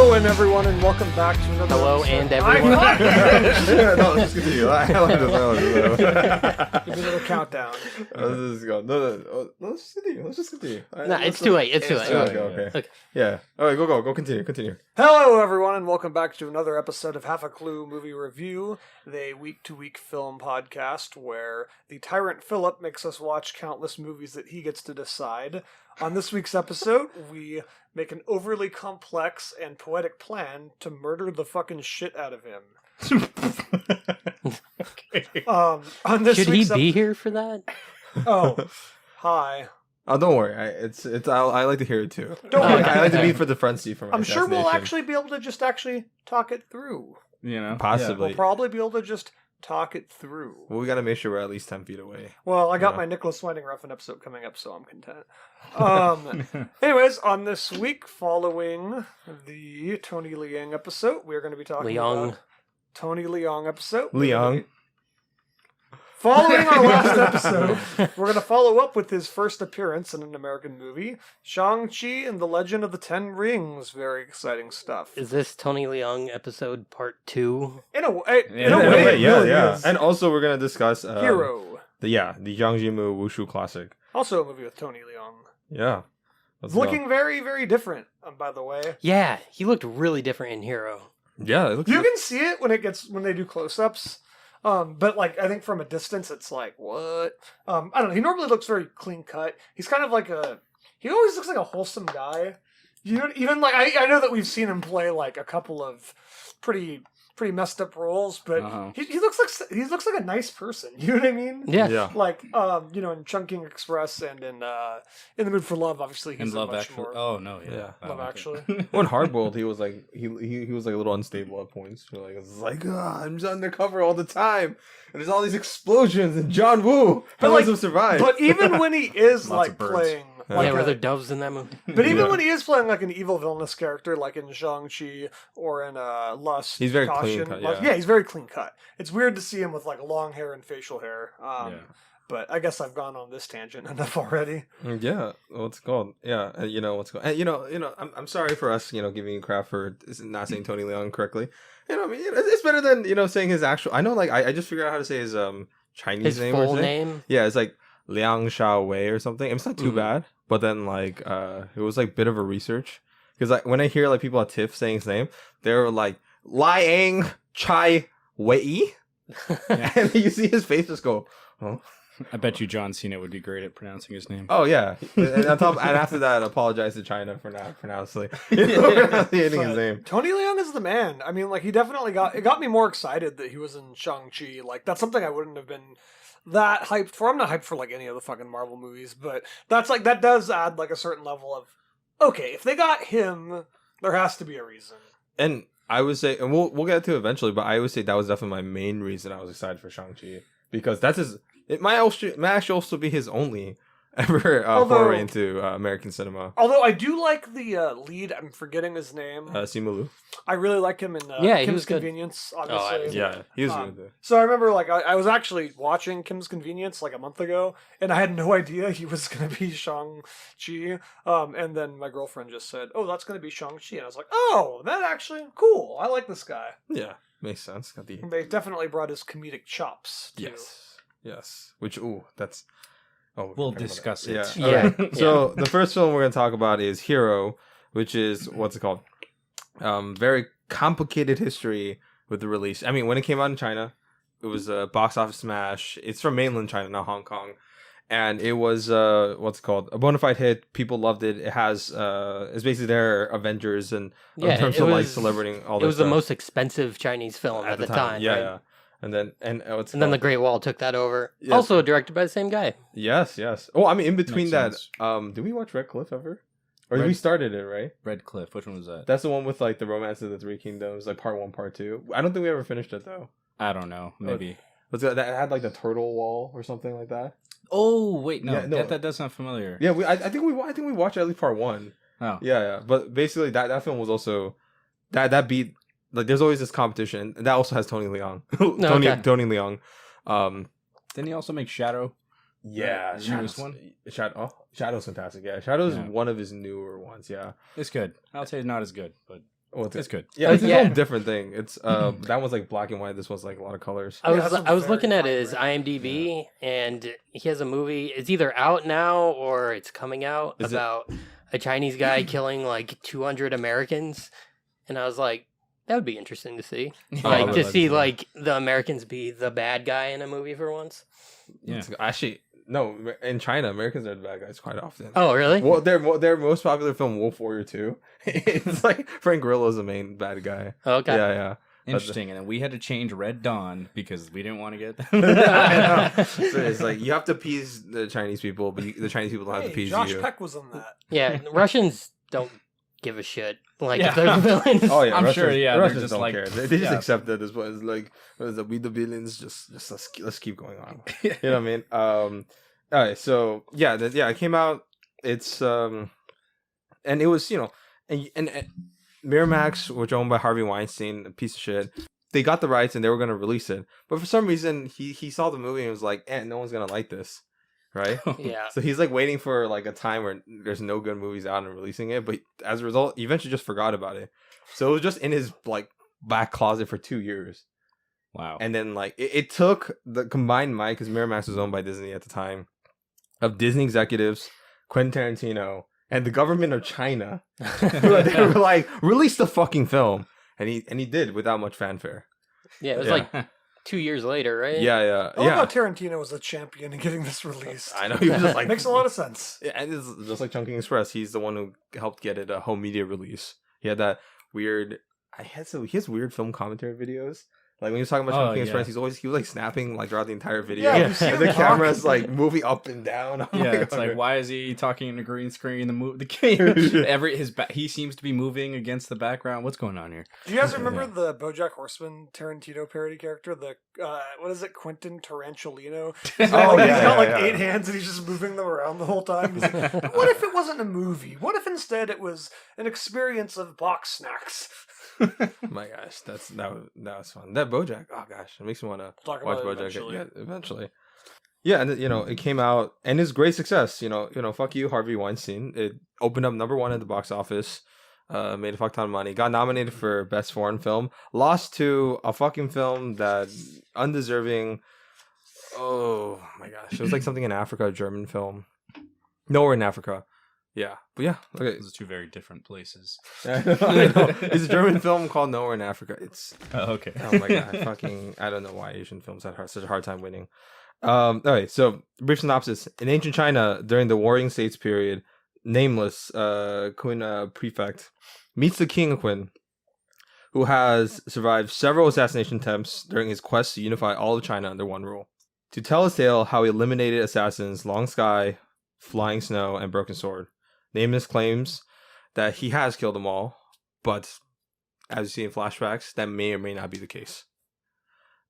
Hello and everyone, and welcome back to another Hello episode. and everyone. No, let's just continue. I like this. Give me a little countdown. Let's just go. No, let's just continue. Let's just continue. Nah, it's too late. It's too late. Okay. Yeah. All right, go. Continue. Hello everyone, and welcome back to another episode of Half a Clue Movie Review, the week-to-week film podcast where the tyrant Philip makes us watch countless movies that he gets to decide. On this week's episode, we make an overly complex and poetic plan to murder the fucking shit out of him. Okay. On this Should he week's be here for that? Oh, hi. Oh, don't worry. I like to hear it too. Don't worry. I like to be for the front seat for my I'm sure we'll assassination. actually be able to just talk it through. You know, Possibly. We'll probably be able to just talk it through. Well, we got to make sure we're at least 10 feet away. Well, I got Yeah. my Nicholas Winding Refn episode coming up, so I'm content. Anyways, on this week, following the Tony Leung episode, we're going to be talking Leung. about Tony Leung episode. Leung. Following our last episode, we're going to follow up with his first appearance in an American movie, Shang Chi and the Legend of the Ten Rings. Very exciting stuff. Is this Tony Leung episode part 2? In a way, In a way, it really yeah. is. And also, we're going to discuss Hero. the Jiang Jimu Wushu classic. Also a movie with Tony Leung. Yeah. Let's Looking very, very different, by the way. Yeah, he looked really different in Hero. go. Yeah, it looks You can see it when they do close-ups. But like I think from a distance it's like, what? I don't know, he normally looks very clean cut. He's kind of like he always looks like a wholesome guy. You know, even like I know that we've seen him play like a couple of pretty messed up roles, but he looks like a nice person. You know what I mean? Yeah. Like in Chungking Express and in the Mood for Love, obviously he's in Love much Actually. more. Oh no, yeah. Yeah. Love Okay. Actually. When Hardboiled, he was like he was like a little unstable at points. So, like it's like I'm just undercover all the time, and there's all these explosions and John Woo. But, How like, does him survive? But even when he is Lots like of birds. playing, Yeah, like Yeah, were a- there doves in that movie? but even Yeah. when he is playing like an evil villainous character, like in Shang-Chi or in Lust, He's very Caution, clean cut, Lust- yeah. he's very clean cut. It's weird to see him with like long hair and facial hair. But I guess I've gone on this tangent enough already. Yeah, what's it called? Yeah, you know what's called. And I'm sorry for us, giving you crap for not saying Tony Leung correctly. I mean, it's better than saying his actual. I know, like I just figured out how to say his Chinese His name. full name? Yeah, it's like Liang Xiao Wei or something. It's not too bad, but then like it was like bit of a research because like when I hear like people at TIFF saying his name, they're like Liang Chai Wei, and you see his face just go, oh. I bet you John Cena would be great at pronouncing his name. Oh yeah, and after that, apologize to China for not pronouncing his name. Tony Leung is the man. I mean, like he definitely got me more excited that he was in Shang-Chi. Like that's something I wouldn't have been that hyped for. I'm not hyped for like any of the fucking Marvel movies, but that does add like a certain level of okay. If they got him, there has to be a reason. And I would say, and we'll get to it eventually, but I would say that was definitely my main reason I was excited for Shang-Chi because that's his. It might actually also be his only ever foray into American cinema. Although I do like the lead, I'm forgetting his name. Simu Liu. I really like him in Yeah, he Kim's was good. Convenience, I obviously. Yeah, he was really good. So I remember, like, I was actually watching Kim's Convenience, like, a month ago, and I had no idea he was going to be Shang-Chi, and then my girlfriend just said, oh, that's going to be Shang-Chi, and I was like, oh, that actually, cool, I like this guy. Yeah, makes sense. Got the They definitely brought his comedic chops, too. yes. Which that's. Oh, We'll discuss it. Yeah. Yeah. Okay. So the first film we're gonna talk about is Hero, which is what's it called? Very complicated history with the release. I mean, when it came out in China, it was a box office smash. It's from mainland China, not Hong Kong, and it was what's it called? A bona fide hit. People loved it. It has it's basically their Avengers and in terms it of like was- celebrating all. It was stuff the most expensive Chinese film at the time. Yeah, right? yeah. And then what's it And then the called? Great Wall took that over. Yeah. Also directed by the same guy. Yes. Oh, I mean, in between Makes that, sense. did we watch Red Cliff ever? Or Red- we started it, right? Red Cliff. Which one was that? That's the one with like the Romance of the Three Kingdoms, like part 1, part 2. I don't think we ever finished it though. I don't know. Maybe. Was that had like the turtle wall or something like that? Oh wait, no. Yeah, no. That does sound familiar. Yeah, I think we watched at least part 1. Oh. Yeah. But basically, that film was also that beat. Like, there's always this competition, and that also has Tony Leung. Tony Leung. Didn't he also make Shadow? Yeah, The newest one? Shadow's fantastic. Yeah, Shadow's Yeah. one of his newer ones. Yeah, It's good. I'll say it's not as good, but It's good. Yeah, it's a Yeah. whole different thing. It's that one's like black and white. This one's like a lot of colors. I Yeah, was that's I was very looking at fine, his right? IMDb, and he has a movie. It's either out now or it's coming out Is it- about a Chinese guy killing like 200 Americans, and I was like, that would be interesting to see. Oh, I Like would to like see to see like the Americans be the bad guy in a movie for once. Yeah. Actually, no. In China, Americans are the bad guys quite often. Oh, really? Well, their most popular film, Wolf Warrior 2. It's like Frank Grillo's the main bad guy. Okay. Yeah, yeah. Interesting. And then we had to change Red Dawn because we didn't want to get I them. know. So it's like you have to appease the Chinese people, but the Chinese people don't have to Hey, appease Josh you. Peck was in that. Yeah, Russians don't give a shit. Like Yeah. if they're villains. Oh yeah, I'm Russians, sure, yeah, they're Russians just don't like- care. They just yeah. accept it as well. It's like, what is it, we the billions, just let's keep going on. Yeah. You know what I mean? All right, so yeah, it came out. It's and it was and Miramax, which are owned by Harvey Weinstein, a piece of shit. They got the rights and they were gonna release it, but for some reason he saw the movie and was like, no one's gonna like this, right? Yeah. So he's like waiting for like a time where there's no good movies out and releasing it, but as a result, he eventually just forgot about it. So it was just in his like back closet for 2 years. Wow. And then like it took the combined might, because Miramax was owned by Disney at the time, of Disney executives, Quentin Tarantino, and the government of China. They were like, release the fucking film. And he did without much fanfare. Yeah, it was Yeah. like 2 years later, right? Yeah, I love how yeah. Tarantino was the champion in getting this released. I know, he was just like Makes a lot of sense. Yeah, and it's just like Chungking Express. He's the one who helped get it a home media release. He had that weird. He has weird film commentary videos. Like when he was talking about Oh, Chungking yeah. Express, he was like snapping like throughout the entire video. Yeah, you see and him the talk. camera's like moving up and down. I'm Yeah, it's okay. like, why is he talking in a green screen? He seems to be moving against the background. What's going on here? Do you guys remember the BoJack Horseman Tarantino parody character? The what is it, Quentin Tarantulino? He's got, Oh, like, yeah, he's got like yeah. 8 hands and he's just moving them around the whole time. He's like, what if it wasn't a movie? What if instead it was an experience of box snacks? My gosh, that was fun. That BoJack, oh gosh, it makes me want to Talk watch about it BoJack. eventually. Yeah, eventually. Yeah, and it came out and it's great success. Fuck you, Harvey Weinstein. It opened up #1 at the box office. Made a fuck ton of money. Got nominated for best foreign film. Lost to a fucking film that undeserving. Oh my gosh, it was like something in Africa, a German film. Nowhere in Africa. Yeah, but yeah, okay. Those are two very different places. I know. It's a German film called Nowhere in Africa. It's Oh, okay. oh my god, I don't know why Asian films had such a hard time winning. Okay, so brief synopsis: in ancient China during the Warring States period, nameless Qin prefect meets the King of Qin, who has survived several assassination attempts during his quest to unify all of China under one rule. To tell his tale, how he eliminated assassins, Long Sky, Flying Snow, and Broken Sword. Nameless claims that he has killed them all, but as you see in flashbacks, that may or may not be the case.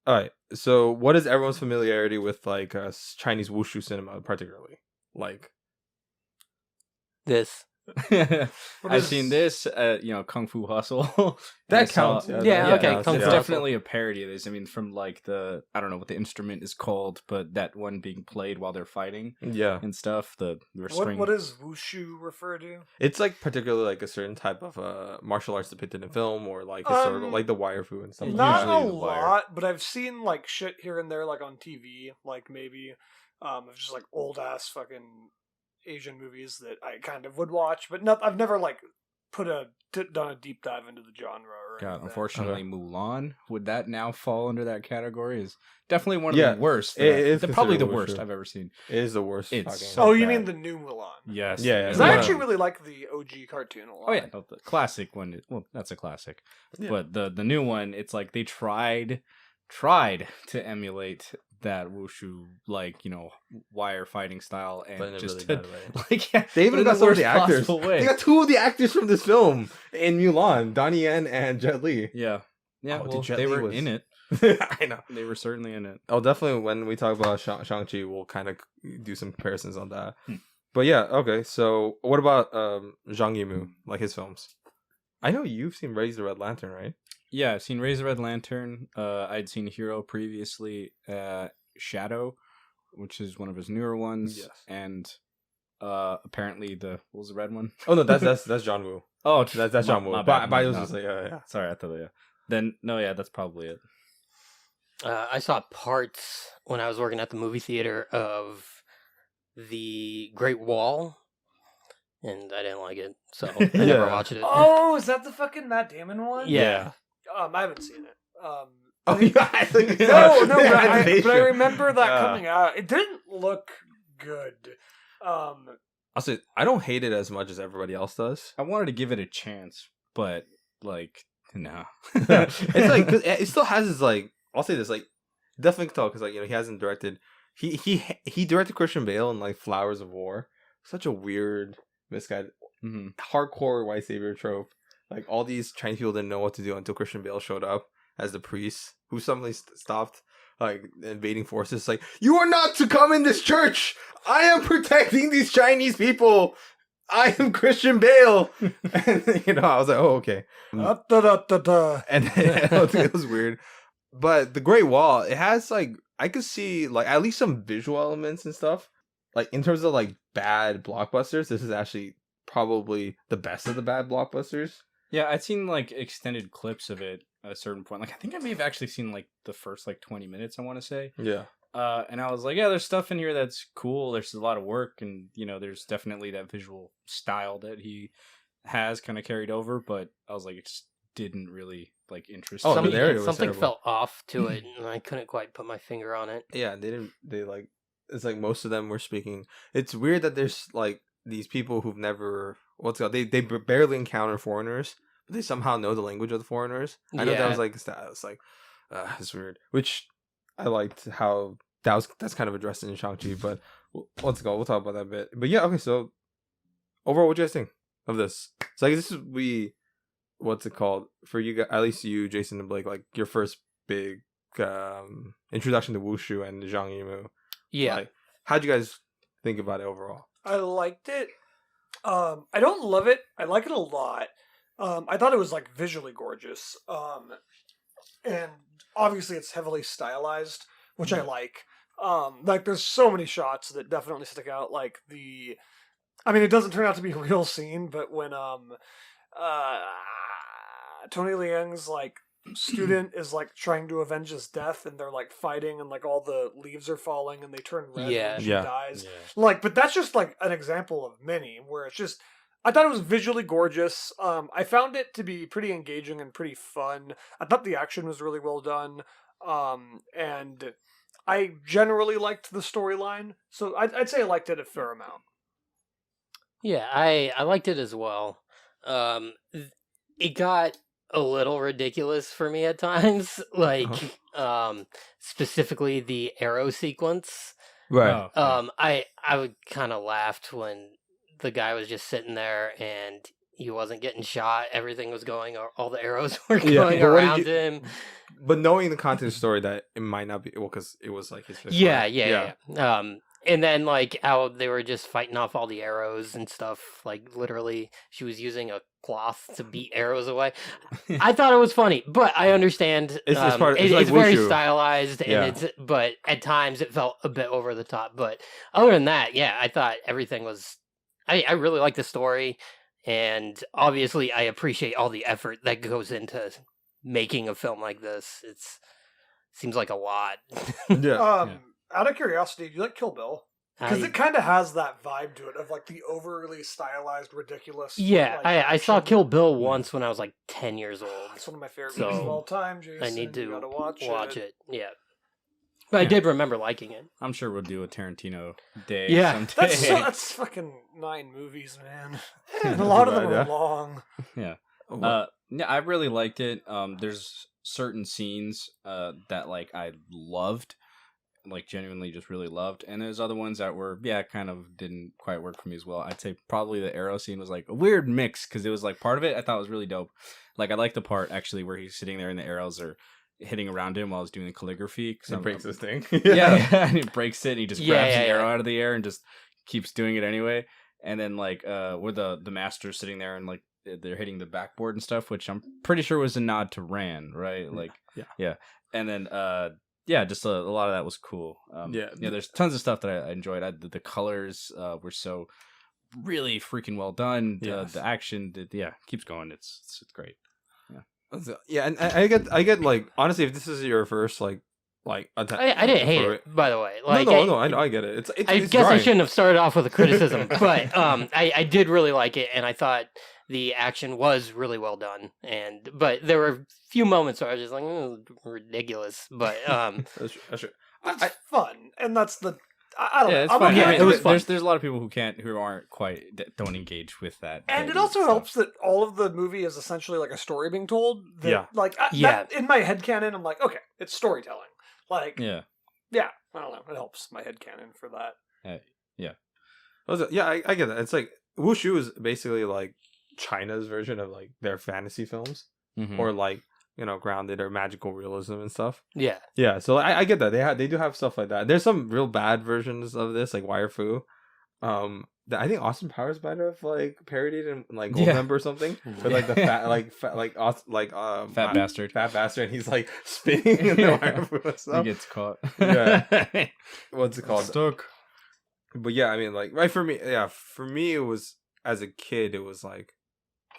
All right, so what is everyone's familiarity with like Chinese wushu cinema, particularly? Like, This. I've seen this, Kung Fu Hustle. that I saw- counts. Yeah, okay, counts, Kung It's Fu yeah. definitely a parody of this. I mean, from like I don't know what the instrument is called, but that one being played while they're fighting Yeah, and stuff. The string. What does wushu refer to? it's like particularly like a certain type of martial arts depicted in film or like historical, like the wire fu and stuff. Yeah, Not usually a the wire. lot, but I've seen like shit here and there, like on TV, like maybe of just like old ass fucking Asian movies that I kind of would watch, but I've never like done a deep dive into the genre. Or God, anything. unfortunately, Mulan, would that now fall under that category? Is definitely one of Yeah, the worst. it is Probably the considered worst wushu. I've ever seen. It is the worst. It's fucking. so Oh, you bad. mean the new Mulan? Yes. Yeah, Because yeah. I Yeah. actually really like the OG cartoon a lot. Oh yeah, no, the classic one. Well, that's a classic. Yeah. But the new one, it's like they tried to emulate that wushu, like wire fighting style, and But in a just really bad way. like yeah, They but even in got the some of worst the actors. possible way. They got 2 of the actors from this film in Mulan, Donnie Yen and Jet Li. Yeah, Oh, well, Jet they Li were was- in it. I know. They were certainly in it. Oh, definitely. When we talk about Shang Chi, we'll kind of do some comparisons on that. Hmm. But yeah, okay. So, what about Zhang Yimou, like his films? I know you've seen Raise the Red Lantern, right? Yeah, I've seen Raise the Red Lantern. I'd seen Hero previously. Shadow, which is one of his newer ones, Yes. and Apparently what was the red one? Oh no, that's John Woo. Oh, That's John Woo. My But bad. I was No. just like, yeah. Sorry, I thought yeah. Then no, yeah, that's probably it. I saw parts when I was working at the movie theater of the Great Wall, and I didn't like it, so I never Yeah. watched it. Oh, is that the fucking Matt Damon one? Yeah. I haven't seen it. Oh yeah, I think it's No, but I animation. remember that coming out. It didn't look good. I'll say I don't hate it as much as everybody else does. I wanted to give it a chance, but like no. It's like 'cause it still has his like. I'll say this like definitely can tell because like he hasn't directed. He directed Christian Bale in like Flowers of War. Such a weird misguided hardcore white savior trope. Like all these Chinese people didn't know what to do until Christian Bale showed up as the priest who suddenly stopped like invading forces. Like, you are not to come in this church. I am protecting these Chinese people. I am Christian Bale. And I was like, oh okay. And it was weird. But the Great Wall, it has like I could see like at least some visual elements and stuff. Like in terms of like bad blockbusters, this is actually probably the best of the bad blockbusters. Yeah, I'd seen like extended clips of it at a certain point. Like I think I may have actually seen like the first like 20 minutes, I want to say. Yeah. And I was like, yeah, there's stuff in here that's cool. There's a lot of work, and there's definitely that visual style that he has kind of carried over. But I was like, it just didn't really like interest Oh, me. the narrative was Something terrible. felt off to it, and I couldn't quite put my finger on it. Yeah, they like it's like most of them were speaking. It's weird that there's like these people who've never they barely encounter foreigners, but they somehow know the language of the foreigners. I know that Yeah. was like it's like it's weird. Which I liked how that's kind of addressed in Shang-Chi, but we'll talk about that a bit. But yeah, okay, so overall what do you guys think of this? So I guess this is for you guys, at least you, Jason and Blake, like your first big introduction to Wushu and Zhang Yimou. Yeah. Like, how'd you guys think about it overall? I liked it. I don't love it. I like it a lot. I thought it was like visually gorgeous. And obviously it's heavily stylized, which I like. Like there's so many shots that definitely stick out. Like it doesn't turn out to be a real scene, but when Tony Leung's like student is like trying to avenge his death, and they're like fighting, and like all the leaves are falling, and they turn red when she dies. Yeah. Like, but that's just like an example of many where it's just. I thought it was visually gorgeous. I found it to be pretty engaging and pretty fun. I thought the action was really well done. And I generally liked the storyline, so I'd say I liked it a fair amount. Yeah, I liked it as well. It got a little ridiculous for me at times, like specifically the arrow sequence. Right. I would kind of laughed when the guy was just sitting there and he wasn't getting shot. Everything was going, all the arrows were going but what did around you- him. But knowing the content of the story, that it might not be because it was like his fifth Yeah. And then like how they were just fighting off all the arrows and stuff. Like literally, she was using a cloth to beat arrows away. I thought it was funny, but I understand It's like it's very Wushu. stylized, and but at times it felt a bit over the top. But other than that, yeah, I thought everything was. I really like the story, and obviously I appreciate all the effort that goes into making a film like this. Seems like a lot. Yeah. Out of curiosity, do you like Kill Bill? Because it kind of has that vibe to it of like the overly stylized, ridiculous. Yeah, like, I saw action. Kill Bill once when I was like 10 years old. It's one of my favorite So, movies of all time, Jason. I need You to gotta watch it. Yeah. But I did remember liking it. I'm sure we'll do a Tarantino day Yeah. someday. That's fucking 9 movies, man. And a lot of them are Yeah. long. Yeah, I really liked it. There's certain scenes that like I loved, like genuinely just really loved, and there's other ones that were kind of didn't quite work for me as well. I'd say probably the arrow scene was like a weird mix because it was like part of it I thought was really dope. Like I like the part actually where he's sitting there and the arrows are hitting around him while he's doing the calligraphy. It breaks this thing. And he breaks it and he just grabs the Yeah. arrow out of the air and just keeps doing it anyway. And then like where the master's sitting there and like they're hitting the backboard and stuff, which I'm pretty sure was a nod to Ran, right? Like yeah. And then just a lot of that was cool. There's tons of stuff that I enjoyed. The colors were so really freaking well done. Yes. The action, keeps going. It's great. Yeah, and I get like honestly, if this is your first like I didn't hate it, by the way. Like, no, I get it. I It's guess I drawing. shouldn't have started off with a criticism, but I did really like it, and I thought the action was really well done. But there were a few moments where I was just like, ridiculous. But That's true. It's fun, and that's the. I don't know. It's I'm fun. okay Yeah, with it was fun. There's a lot of people who aren't quite don't engage with that. And that it also stuff. helps that all of the movie is essentially like a story being told. That, Yeah. Like, Yeah. in my headcanon, I'm like, okay, it's storytelling. Like, Yeah. I don't know. It helps my headcanon for that. I get that. It's like Wushu is basically like China's version of like their fantasy films, Mhm. or like grounded or magical realism and stuff. yeah, Yeah, so I get that they do have stuff like that. There's some real bad versions of this, like Wire Fu. That I think Austin Powers might have like parodied in like Goldmember or something, with like the Fat bastard. fat bastard, and he's like spinning in the Wire Fu and He stuff. gets caught. Yeah. What's it called? Stuck. But yeah, I mean, like, right, for me, it was, as a kid, it was like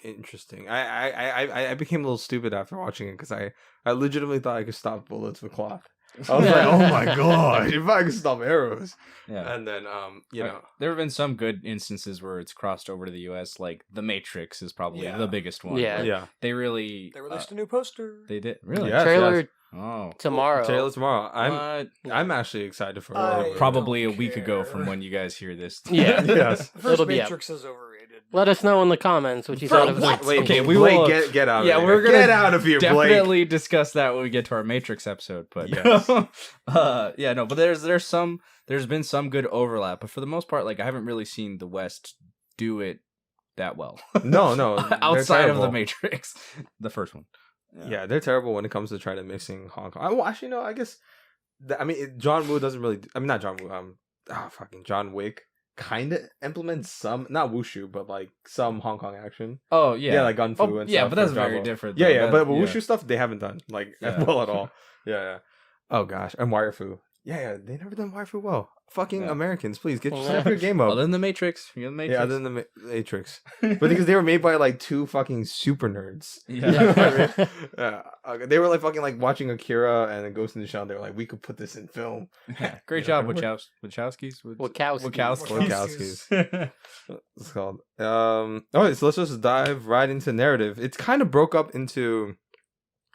interesting. I became a little stupid after watching it because I legitimately thought I could stop bullets with cloth. I was like, oh my god, if I could stop arrows. Yeah. And then There have been some good instances where it's crossed over to the U.S. Like The Matrix is probably Yeah. the biggest one. Yeah. where yeah, They really They released a new poster. They did really. Yes, trailer yes. Oh, tomorrow. Taylor tomorrow. What? I'm actually excited for I- it. Probably a don't week ago from care. when you guys hear this. Yeah. Yes. The first It'll be up. Matrix is overrated. Let us know in the comments what you thought of What? it. Wait, Okay, we Blake, will- get out of Yeah, here. we're gonna get out of here, Blake. Definitely discuss that when we get to our Matrix episode. But Yes. but there's been some good overlap, but for the most part, like I haven't really seen the West do it that well. No, outside of the terrible. Matrix, the first one. Yeah, they're terrible when it comes to trying to mixing Hong Kong. Well, actually, no. I guess. John Woo doesn't really. I mean, not John Woo. Fucking John Wick kind of implements some, not wushu, but like some Hong Kong action. Oh yeah, Yeah, like gun fu and yeah, stuff. but that's for very example. different. Yeah, though. yeah, That- but wushu stuff they haven't done like Yeah. well at all. Yeah. Oh gosh, and wire fu. Yeah, they never done wire fu well. Fucking Yeah. Americans, please get Yeah. your game up. Other than the Matrix, you're the Matrix. Yeah, other than the Matrix, but because they were made by like two fucking super nerds. Yeah. You know what I mean? Yeah, they were like fucking like watching Akira and Ghost in the Shell. They were like, we could put this in film. Yeah. Great Yeah. job, Wachowskis. Wachowskis. Wachowskis. It's called. Okay, so let's just dive right into narrative. It's kind of broke up into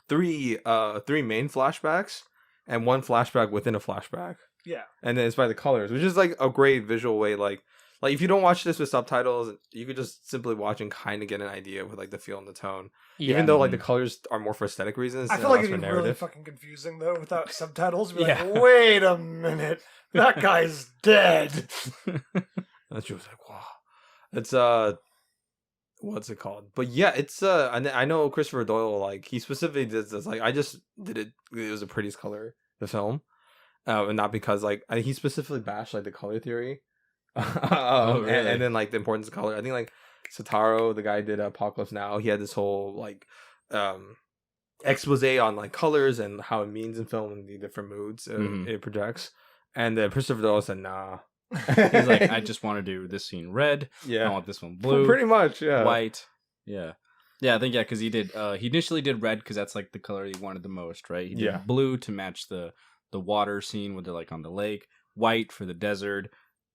three main flashbacks and one flashback within a flashback. Yeah. And then it's by the colors, which is like a great visual way. Like if you don't watch this with subtitles, you could just simply watch and kind of get an idea with like the feel and the tone. Yeah. Even though like the colors are more for aesthetic reasons. I and feel like less it'd for be really narrative. fucking confusing though without subtitles. Be Yeah. like, wait a minute, that guy's dead. That's just like wow. It's what's it called? But yeah, it's I know Christopher Doyle, like he specifically did this, like I just did it was the prettiest color, the film. And not because like he specifically bashed like the color theory. Really? And then like the importance of color. I think like Sataro, the guy who did Apocalypse Now, he had this whole like expose on like colors and how it means in film and the different moods it projects. And then Christopher Doyle said, nah. He's like, I just want to do this scene red. I Yeah. want this one blue. Pretty much, yeah. White. Yeah. Yeah, I think because he did. He initially did red because that's like the color he wanted the most, right? He did Yeah. blue to match the water scene where they're like on the lake. White for the desert.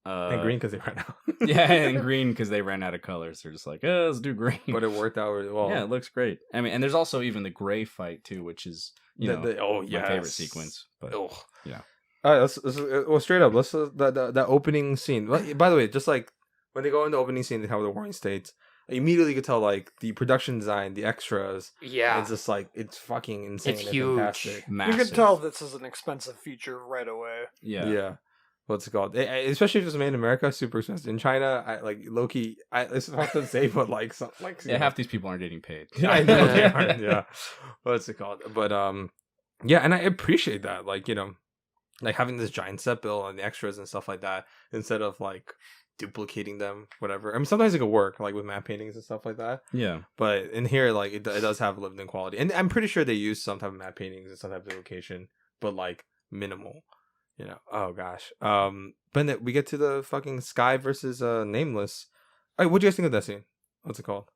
And green because they ran out. Yeah, and green because they ran out of colors. They're just like, oh, let's do green. But it worked out really well. Yeah, it looks great. I mean, and there's also even the gray fight too, which is my favorite sequence. But Ugh. yeah. All right, let's well straight up. Let's that opening scene. By the way, just like when they go in the opening scene, they have the warring states. Immediately, you could tell like the production design, the extras. Yeah. It's just like it's fucking insane. It's and huge. fantastic. Massive. You can tell this is an expensive feature right away. Yeah. What's it called? Especially if it's made in America, super expensive. In China, I like low key. It's hard to say, but like some like Yeah, half these people aren't getting paid. I know they aren't. Yeah. What's it called? But yeah, and I appreciate that. Like like having this giant set bill and the extras and stuff like that instead of like duplicating them, whatever. I mean, sometimes it could work like with map paintings and stuff like that. Yeah. But in here, like it does have lived in quality, and I'm pretty sure they use some type of map paintings and some type of location, but like minimal. Oh gosh. But then we get to the fucking Sky versus Nameless. All right, what do you guys think of that scene? What's it called?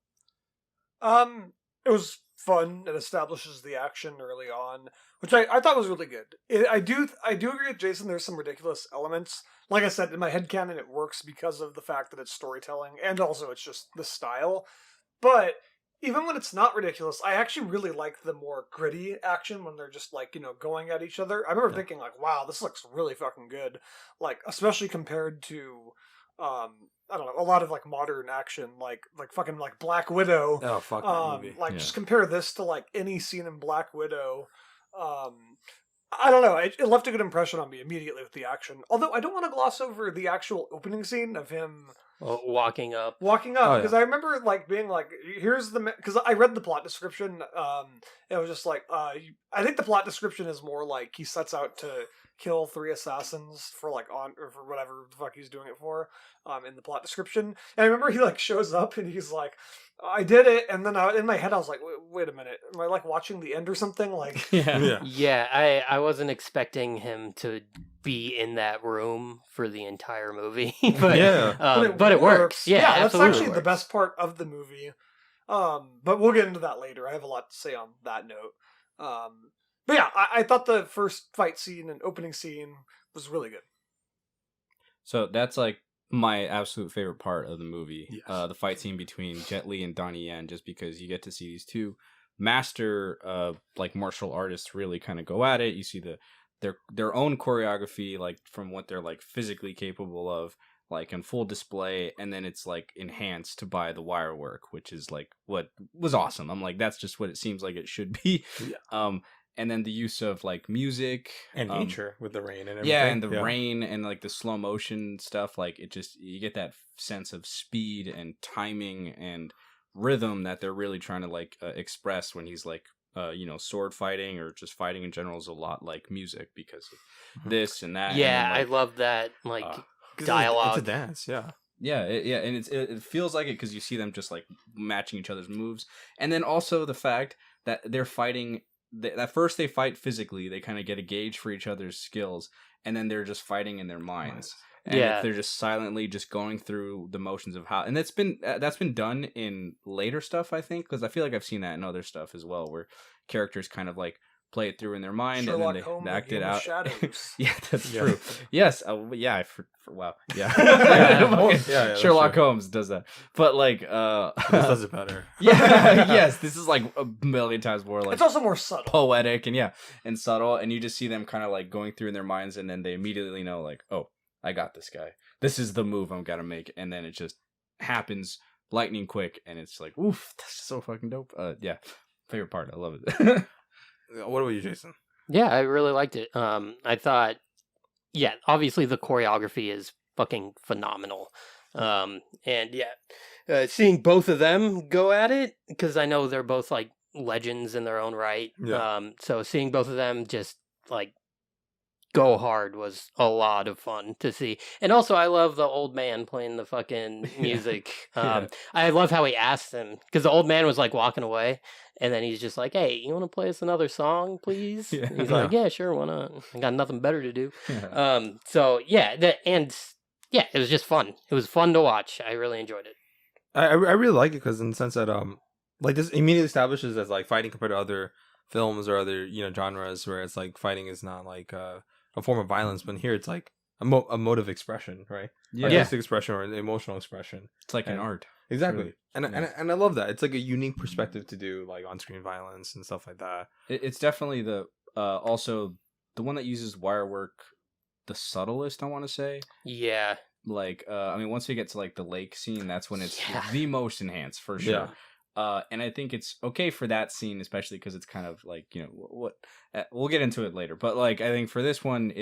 It was fun. It establishes the action early on, which I thought was really good. I do agree with Jason. There's some ridiculous elements. Like I said, in my headcanon, it works because of the fact that it's storytelling, and also it's just the style. But even when it's not ridiculous, I actually really like the more gritty action when they're just like, going at each other. I remember thinking like, wow, this looks really fucking good. Like, especially compared to I don't know, a lot of like modern action, like fucking like Black Widow. Oh, fuck that movie. Like just compare this to like any scene in Black Widow. I don't know. It left a good impression on me immediately with the action. Although I don't want to gloss over the actual opening scene of him walking up. Because I remember like being like, here's the because I read the plot description. It was just like I think the plot description is more like he sets out to kill 3 assassins for like or for whatever the fuck he's doing it for. In the plot description, and I remember he like shows up and he's like, I did it, and then in my head I was like, wait a minute, am I like watching the end or something? Like, yeah. I wasn't expecting him to be in that room for the entire movie, but but it works. Yeah, that's actually the best part of the movie. But we'll get into that later. I have a lot to say on that note. But yeah, I thought the first fight scene and opening scene was really good. So that's like my absolute favorite part of the movie, Yes. The fight scene between Jet Li and Donnie Yen, just because you get to see these two master like martial artists really kind of go at it. You see their own choreography, like from what they're like physically capable of, like in full display, and then it's like enhanced by the wire work, which is like what was awesome. I'm like, that's just what it seems like it should be. And then the use of like music and nature with the rain and everything. Yeah, and the rain and like the slow motion stuff, like it just, you get that sense of speed and timing and rhythm that they're really trying to like express when he's like sword fighting or just fighting in general is a lot like music because of this and that. Yeah, and then, I love that like dialogue. It's a dance, yeah. Yeah, and it feels like it because you see them just like matching each other's moves, and then also the fact that they're fighting. At first they fight physically, they kind of get a gauge for each other's skills, and then they're just fighting in their minds. And they're just silently just going through the motions of how, and that's been done in later stuff, I think, because I feel like I've seen that in other stuff as well, where characters kind of like play it through in their mind Sherlock and then Holmes, they act it out. Yeah, that's true. Yes, wow, Sherlock Holmes does that, but like this does it better. Yes, this is like a million times more like it's also more subtle, poetic, and subtle, and you just see them kind of like going through in their minds, and then they immediately know like, oh, I got this guy. This is the move I'm gonna make, and then it just happens lightning quick, and it's like, oof, that's so fucking dope. Favorite part, I love it. What about you, Jason? Yeah, I really liked it. I thought, obviously the choreography is fucking phenomenal. Seeing both of them go at it, because I know they're both like legends in their own right. So seeing both of them just like go hard was a lot of fun to see. And also I love the old man playing the fucking music. I love how he asked him, because the old man was like walking away, and then he's just like, hey, you want to play us another song, please? He's like, yeah, sure, why not? I got nothing better to do. It was just fun. It was fun to watch. I really enjoyed it. I really like it because in the sense that like this immediately establishes as like fighting compared to other films or other genres where it's like fighting is not like a form of violence, but here it's like a mode of expression, right? Artistic expression or an emotional expression. It's like an art. Exactly. Really, and I love that. It's like a unique perspective to do like on-screen violence and stuff like that. It's definitely the also the one that uses wire work the subtlest, I want to say. Yeah. Like once we get to like the lake scene, that's when it's the most enhanced for sure. And I think it's okay for that scene, especially because it's kind of like, what we'll get into it later. But like, I think for this one,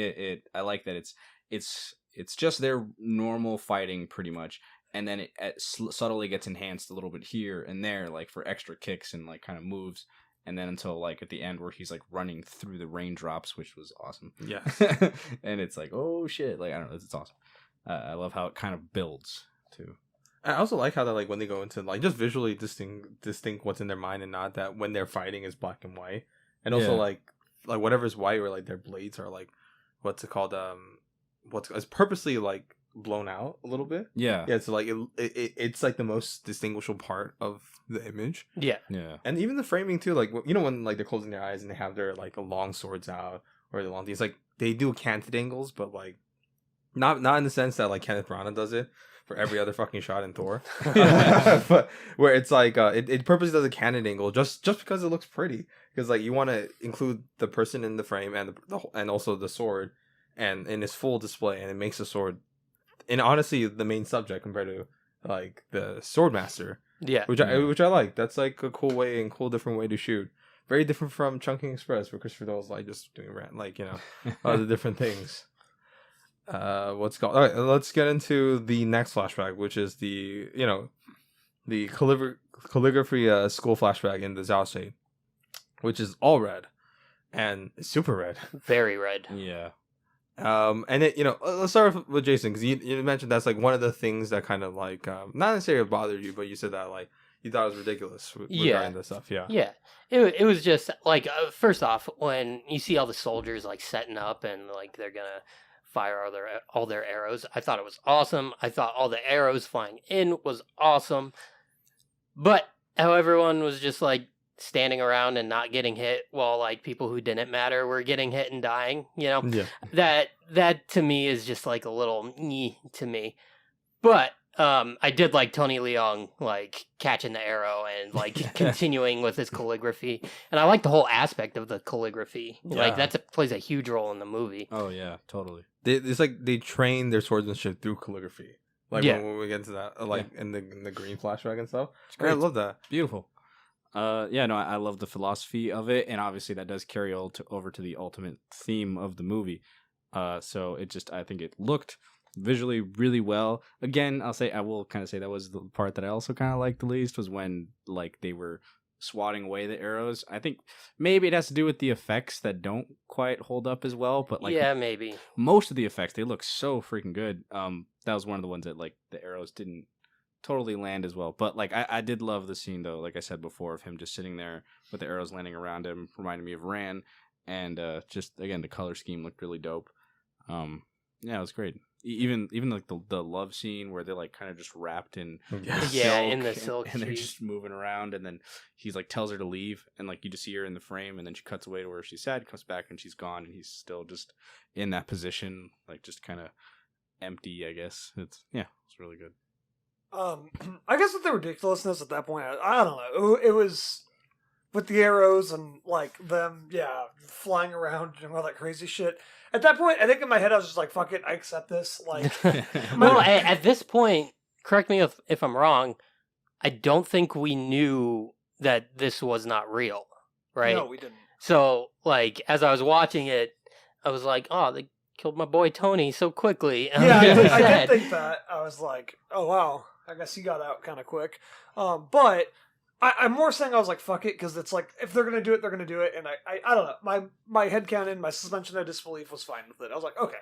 I like that it's just their normal fighting pretty much. And then it subtly gets enhanced a little bit here and there, like for extra kicks and like kind of moves. And then until like at the end where he's like running through the raindrops, which was awesome. Yes. And it's like, oh shit. Like, I don't know. It's awesome. I love how it kind of builds too. I also like how that like when they go into like just visually distinct what's in their mind and not that when they're fighting is black and white, and also like whatever's white or like their blades are like what's it called it's purposely like blown out a little bit. Yeah. Yeah, so like it's like the most distinguishable part of the image, Yeah. Yeah. and even the framing too. Like you know when like they're closing their eyes and they have their like long swords out or the long things. Like they do canted angles, but like not in the sense that like Kenneth Branagh does it for every other fucking shot in Thor, but where it's like it purposely does a canted angle just because it looks pretty, because like you want to include the person in the frame and and also the sword and in its full display, and it makes the sword and honestly the main subject compared to like the Swordmaster, Yeah. which I like. That's like a cool way and cool different way to shoot. Very different from Chungking Express, where Christopher Nolan's like just doing like the different things. What's called? All right, let's get into the next flashback, which is the calligraphy school flashback in the Zhao State, which is all red and super red. Very red. Yeah. And it, let's start with Jason, because you mentioned that's like one of the things that kind of like not necessarily bothered you, but you said that like you thought it was ridiculous regarding this stuff. Yeah. It was just like first off, when you see all the soldiers like setting up and like they're gonna fire all their arrows, I thought it was awesome. I thought all the arrows flying in was awesome, but how everyone was just like standing around and not getting hit while like people who didn't matter were getting hit and dying, Yeah. that to me is just like a little to me. But I did like Tony Leung like catching the arrow and like continuing with his calligraphy, and I like the whole aspect of the calligraphy. Like plays a huge role in the movie. Oh yeah, totally. It's like they train their swordsmanship through calligraphy. Like when we get into that, like in the green flashback and stuff. I love that. Beautiful. I love the philosophy of it, and obviously that does carry over to the ultimate theme of the movie. So I think it looked visually really well. Again, I will kind of say that was the part that I also kind of liked the least, was when like they were swatting away the arrows. I think maybe it has to do with the effects that don't quite hold up as well, but like maybe most of the effects, they look so freaking good. That was one of the ones that like the arrows didn't totally land as well, but like I did love the scene though, like I said before, of him just sitting there with the arrows landing around him. Reminded me of Ran, and just again the color scheme looked really dope. It was great. Even like the love scene where they're like kind of just wrapped in in the silk and they're just moving around, and then he's like tells her to leave, and like you just see her in the frame, and then she cuts away to where she's sad, comes back and she's gone, and he's still just in that position, like just kind of empty, I guess. It's really good. I guess with the ridiculousness at that point, I don't know. It was with the arrows and like them, flying around and all that crazy shit. At that point, I think in my head I was just like, "Fuck it, I accept this." Like, well, at this point, correct me if I'm wrong. I don't think we knew that this was not real, right? No, we didn't. So, like, as I was watching it, I was like, "Oh, they killed my boy Tony so quickly." Yeah, I did think that. I was like, "Oh wow, I guess he got out kind of quick." But I'm more saying I was like, fuck it, because it's like, if they're going to do it, they're going to do it, and I don't know, my headcanon, my suspension of disbelief was fine with it. I was like, okay.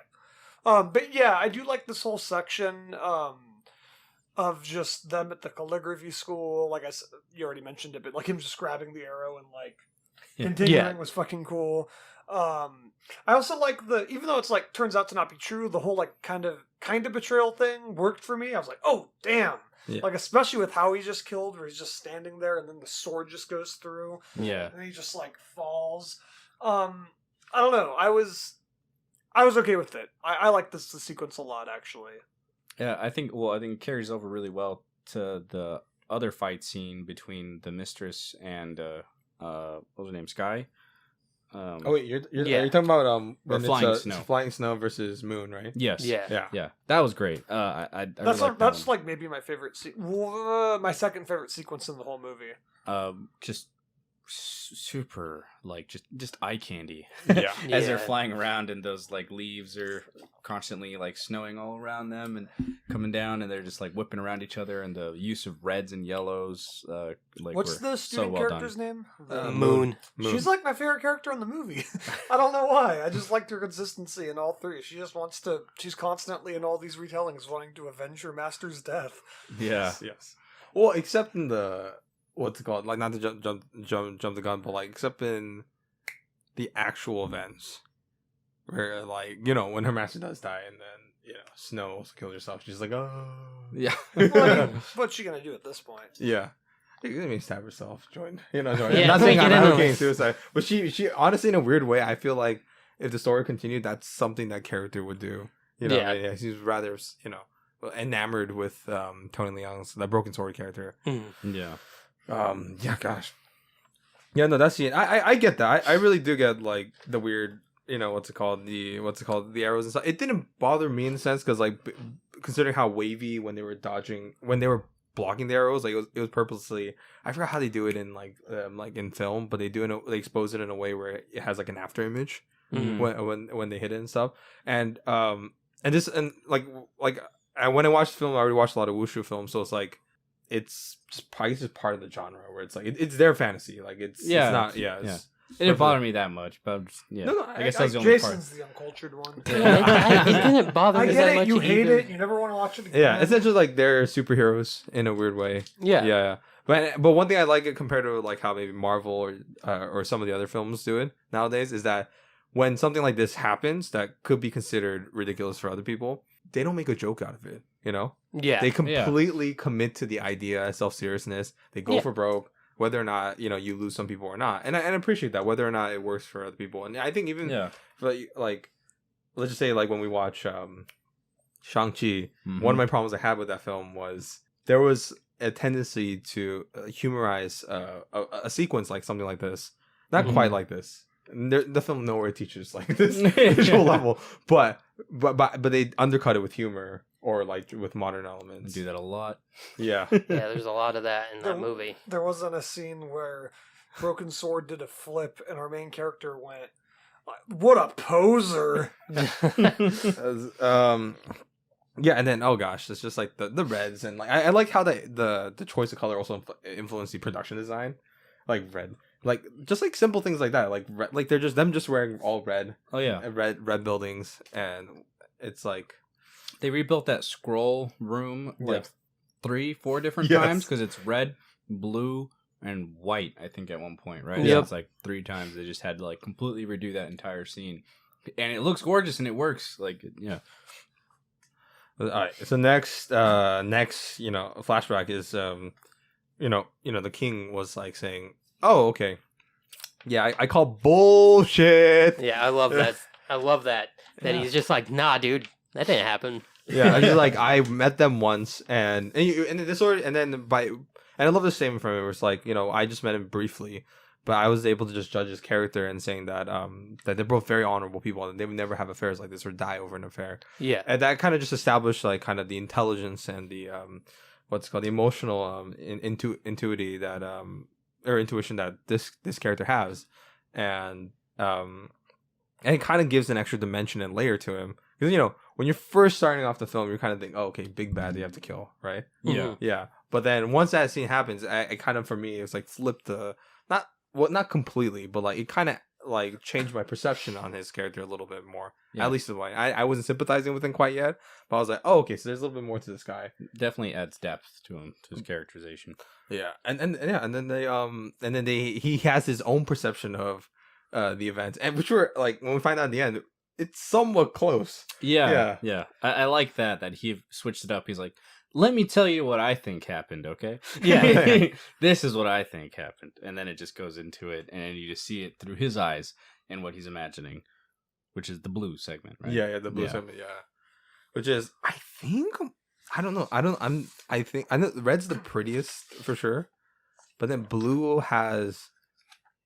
But yeah, I do like this whole section of just them at the calligraphy school. Like I said, you already mentioned it, but like him just grabbing the arrow and like continuing was fucking cool. I also like even though it's like turns out to not be true, the whole like kind of betrayal thing worked for me. I was like, oh damn. Yeah. Like, especially with how he just killed, where he's just standing there and then the sword just goes through. Yeah. And he just, like, falls. I don't know. I was okay with it. I like the sequence a lot, actually. Yeah, I think it carries over really well to the other fight scene between the Mistress and, what was her name, Sky? Are you talking about when Flying it's Snow. Flying Snow versus Moon, right? Yes. Yeah. That was great. I that's like maybe my favorite my second favorite sequence in the whole movie. Just super like just eye candy. Yeah. As they're flying around and those like leaves are constantly like snowing all around them and coming down, and they're just like whipping around each other, and the use of reds and yellows like what's the student character's name? Moon. She's like my favorite character in the movie. I don't know why. I just liked her consistency in all three. She just she's constantly in all these retellings wanting to avenge her master's death. Yeah. Yes. Well, except in the what's it called? Like, not to jump the gun, but like except in the actual events where like when her master does die, and then Snow also killed herself. She's like, oh. Yeah. Well, what's she gonna do at this point? Yeah. Let me stab herself. Join. Join. Yeah, Not saying make I'm it advocating endless. suicide, but she honestly, in a weird way, I feel like if the story continued, that's something that character would do. What I mean? Yeah, she's rather enamored with Tony Leung's that broken sword character. Yeah. Yeah, gosh. Yeah, no, that's it. I get that. I really do get like the weird, what's it called? The arrows and stuff. It didn't bother me in the sense because like considering how wavy when they were blocking the arrows, like it was purposely. I forgot how they do it in like in film, but they expose it in a way where it has like an after image when they hit it and stuff. And when I watched the film, I already watched a lot of wushu films, so it's like it's probably just part of the genre where it's like it's their fantasy, like it's not it's, It didn't bother me that much, but yeah. No, I guess that was the only part. Jason's the uncultured one. It didn't bother I me get that it. much You hate either. it. You never want to watch it again. Yeah, it's just like they're superheroes in a weird way. Yeah. But one thing I like it compared to like how maybe Marvel or some of the other films do it nowadays is that when something like this happens that could be considered ridiculous for other people, they don't make a joke out of it. Yeah. They completely commit to the idea, self-seriousness. They go for broke, whether or not you lose some people or not, and I appreciate that, whether or not it works for other people. And I think even for, like let's just say like when we watch Shang Chi, one of my problems I had with that film was there was a tendency to humorize a sequence like something like this, not quite like this. The film nowhere teaches like this visual level, but they undercut it with humor or like with modern elements. Do that a lot. Yeah. Yeah, there's a lot of that in that movie. There wasn't a scene where Broken Sword did a flip and our main character went, "What a poser!" Yeah, and then oh gosh, it's just like the reds and like I like how the choice of color also influenced the production design, like red. Like just like simple things like that, like like they're just wearing all red. Oh yeah, red buildings, and it's like they rebuilt that scroll room like 3-4 different times because it's red, blue, and white. I think at one point, right? Yep. It's like 3 times. They just had to like completely redo that entire scene, and it looks gorgeous and it works. Like yeah. All right. So next flashback is the king was like saying, "Oh, okay, yeah, I call bullshit." Yeah, I love that. I love that he's just like, "Nah, dude, that didn't happen." Yeah, I just like I met them once, and I love the statement from it where it's like I just met him briefly, but I was able to just judge his character and saying that that they're both very honorable people and they would never have affairs like this or die over an affair. Yeah, and that kind of just established like kind of the intelligence and the the emotional intuitivity that or intuition that this character has, and it kind of gives an extra dimension and layer to him because when you're first starting off the film you're kind of thinking, oh, okay, big bad they have to kill, right? Yeah, but then once that scene happens, it kind of for me it's like flipped the not completely, but like it kind of like changed my perception on his character a little bit more. Yeah. At least the way I wasn't sympathizing with him quite yet, but I was like, oh, okay, so there's a little bit more to this guy. Definitely adds depth to him, to his characterization. Yeah, and then he has his own perception of the events, and which were like when we find out in the end, it's somewhat close. Yeah. I like that he switched it up. He's like, let me tell you what I think happened, okay? Yeah. This is what I think happened. And then it just goes into it, and you just see it through his eyes and what he's imagining, which is the blue segment, right? Yeah, the blue segment, yeah. Which is, I think, I don't know. I think, I know red's the prettiest for sure, but then blue has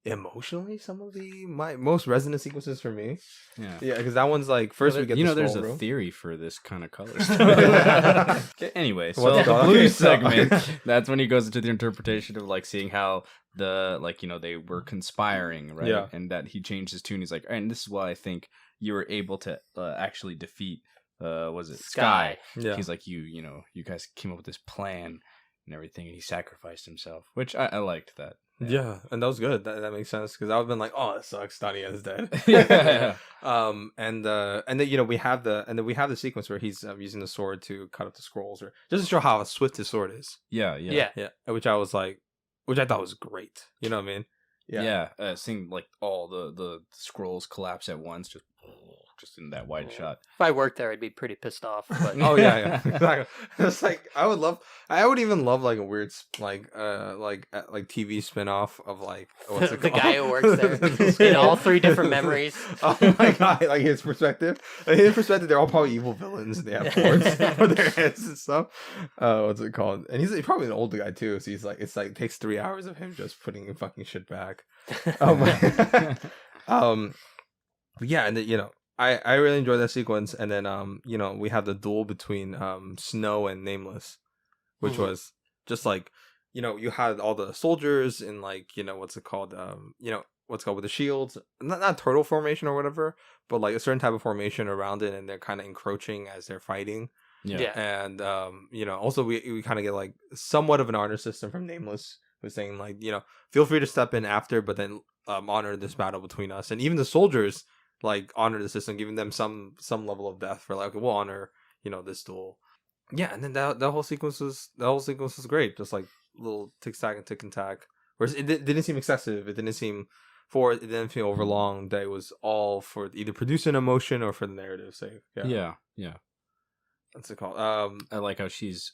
emotionally some of the most resonant sequences for me. Yeah, because that one's like first we get there's a theory for this kind of color stuff. Anyway, so the blue segment, that's when he goes into the interpretation of like seeing how the they were conspiring, right? Yeah. And that he changed his tune. He's like, and this is why I think you were able to actually defeat was it Sky? Yeah. He's like, you guys came up with this plan and everything, and he sacrificed himself, which I liked that. Yeah, and that was good. That makes sense because I would have been like, "Oh, it sucks. Donnie is dead." Yeah. And then we have the sequence where he's using the sword to cut up the scrolls, or just to show how swift his sword is. Yeah. Which I thought was great. You know what I mean? Yeah. Seeing like all the scrolls collapse at once, just just in that wide shot. If I worked there, I'd be pretty pissed off. But Oh yeah, exactly. It's like I would even love like a weird like TV spin-off of like what's it the called? guy who works there in all 3 different memories. Oh my god, like his perspective. They're all probably evil villains. And they have swords for their heads and stuff. What's it called? And he's probably an older guy too. So he's like, it takes 3 hours of him just putting fucking shit back. Oh my. But yeah, and then, I really enjoyed that sequence, and then we have the duel between Snow and Nameless, which was just like you had all the soldiers in like what's it called with the shields, not turtle formation or whatever, but like a certain type of formation around it, and they're kind of encroaching as they're fighting. Yeah. And also we kind of get like somewhat of an honor system from Nameless, who's saying like feel free to step in after, but then honor this battle between us, and even the soldiers like honor the system, giving them some level of death for like, okay, we'll honor this duel. Yeah, and then that whole sequence was great, just like little tick and tack. Whereas it didn't seem excessive, it didn't feel overlong. That it was all for either producing emotion or for the narrative's sake. Yeah. What's it called? I like how she's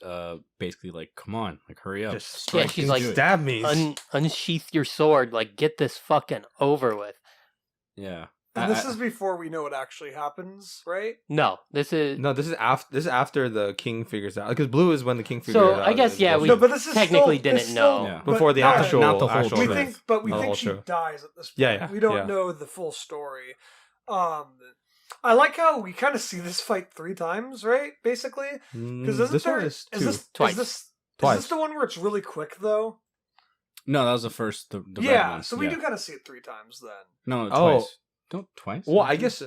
basically like, come on, like hurry up. Just Yeah, she's like, stab me. Unsheath your sword, like get this fucking over with. Yeah. And this is before we know what actually happens, right? No, this is after the king figures out, because Blue is when the king figures out. So I guess we No, but this is technically still, didn't know. Yeah. Before the not actual, not the whole actual we event. think, The whole she show. dies at this point. Yeah. We don't know the full story. I like how we kind of see this fight 3 times, right? Basically, because This one is two. Twice. Is Twice. this the one where it's really quick though? No, that was the first. The red Yeah, one. so we do kind of see it 3 times then. No, Oh. twice. Don't twice. Well, I guess.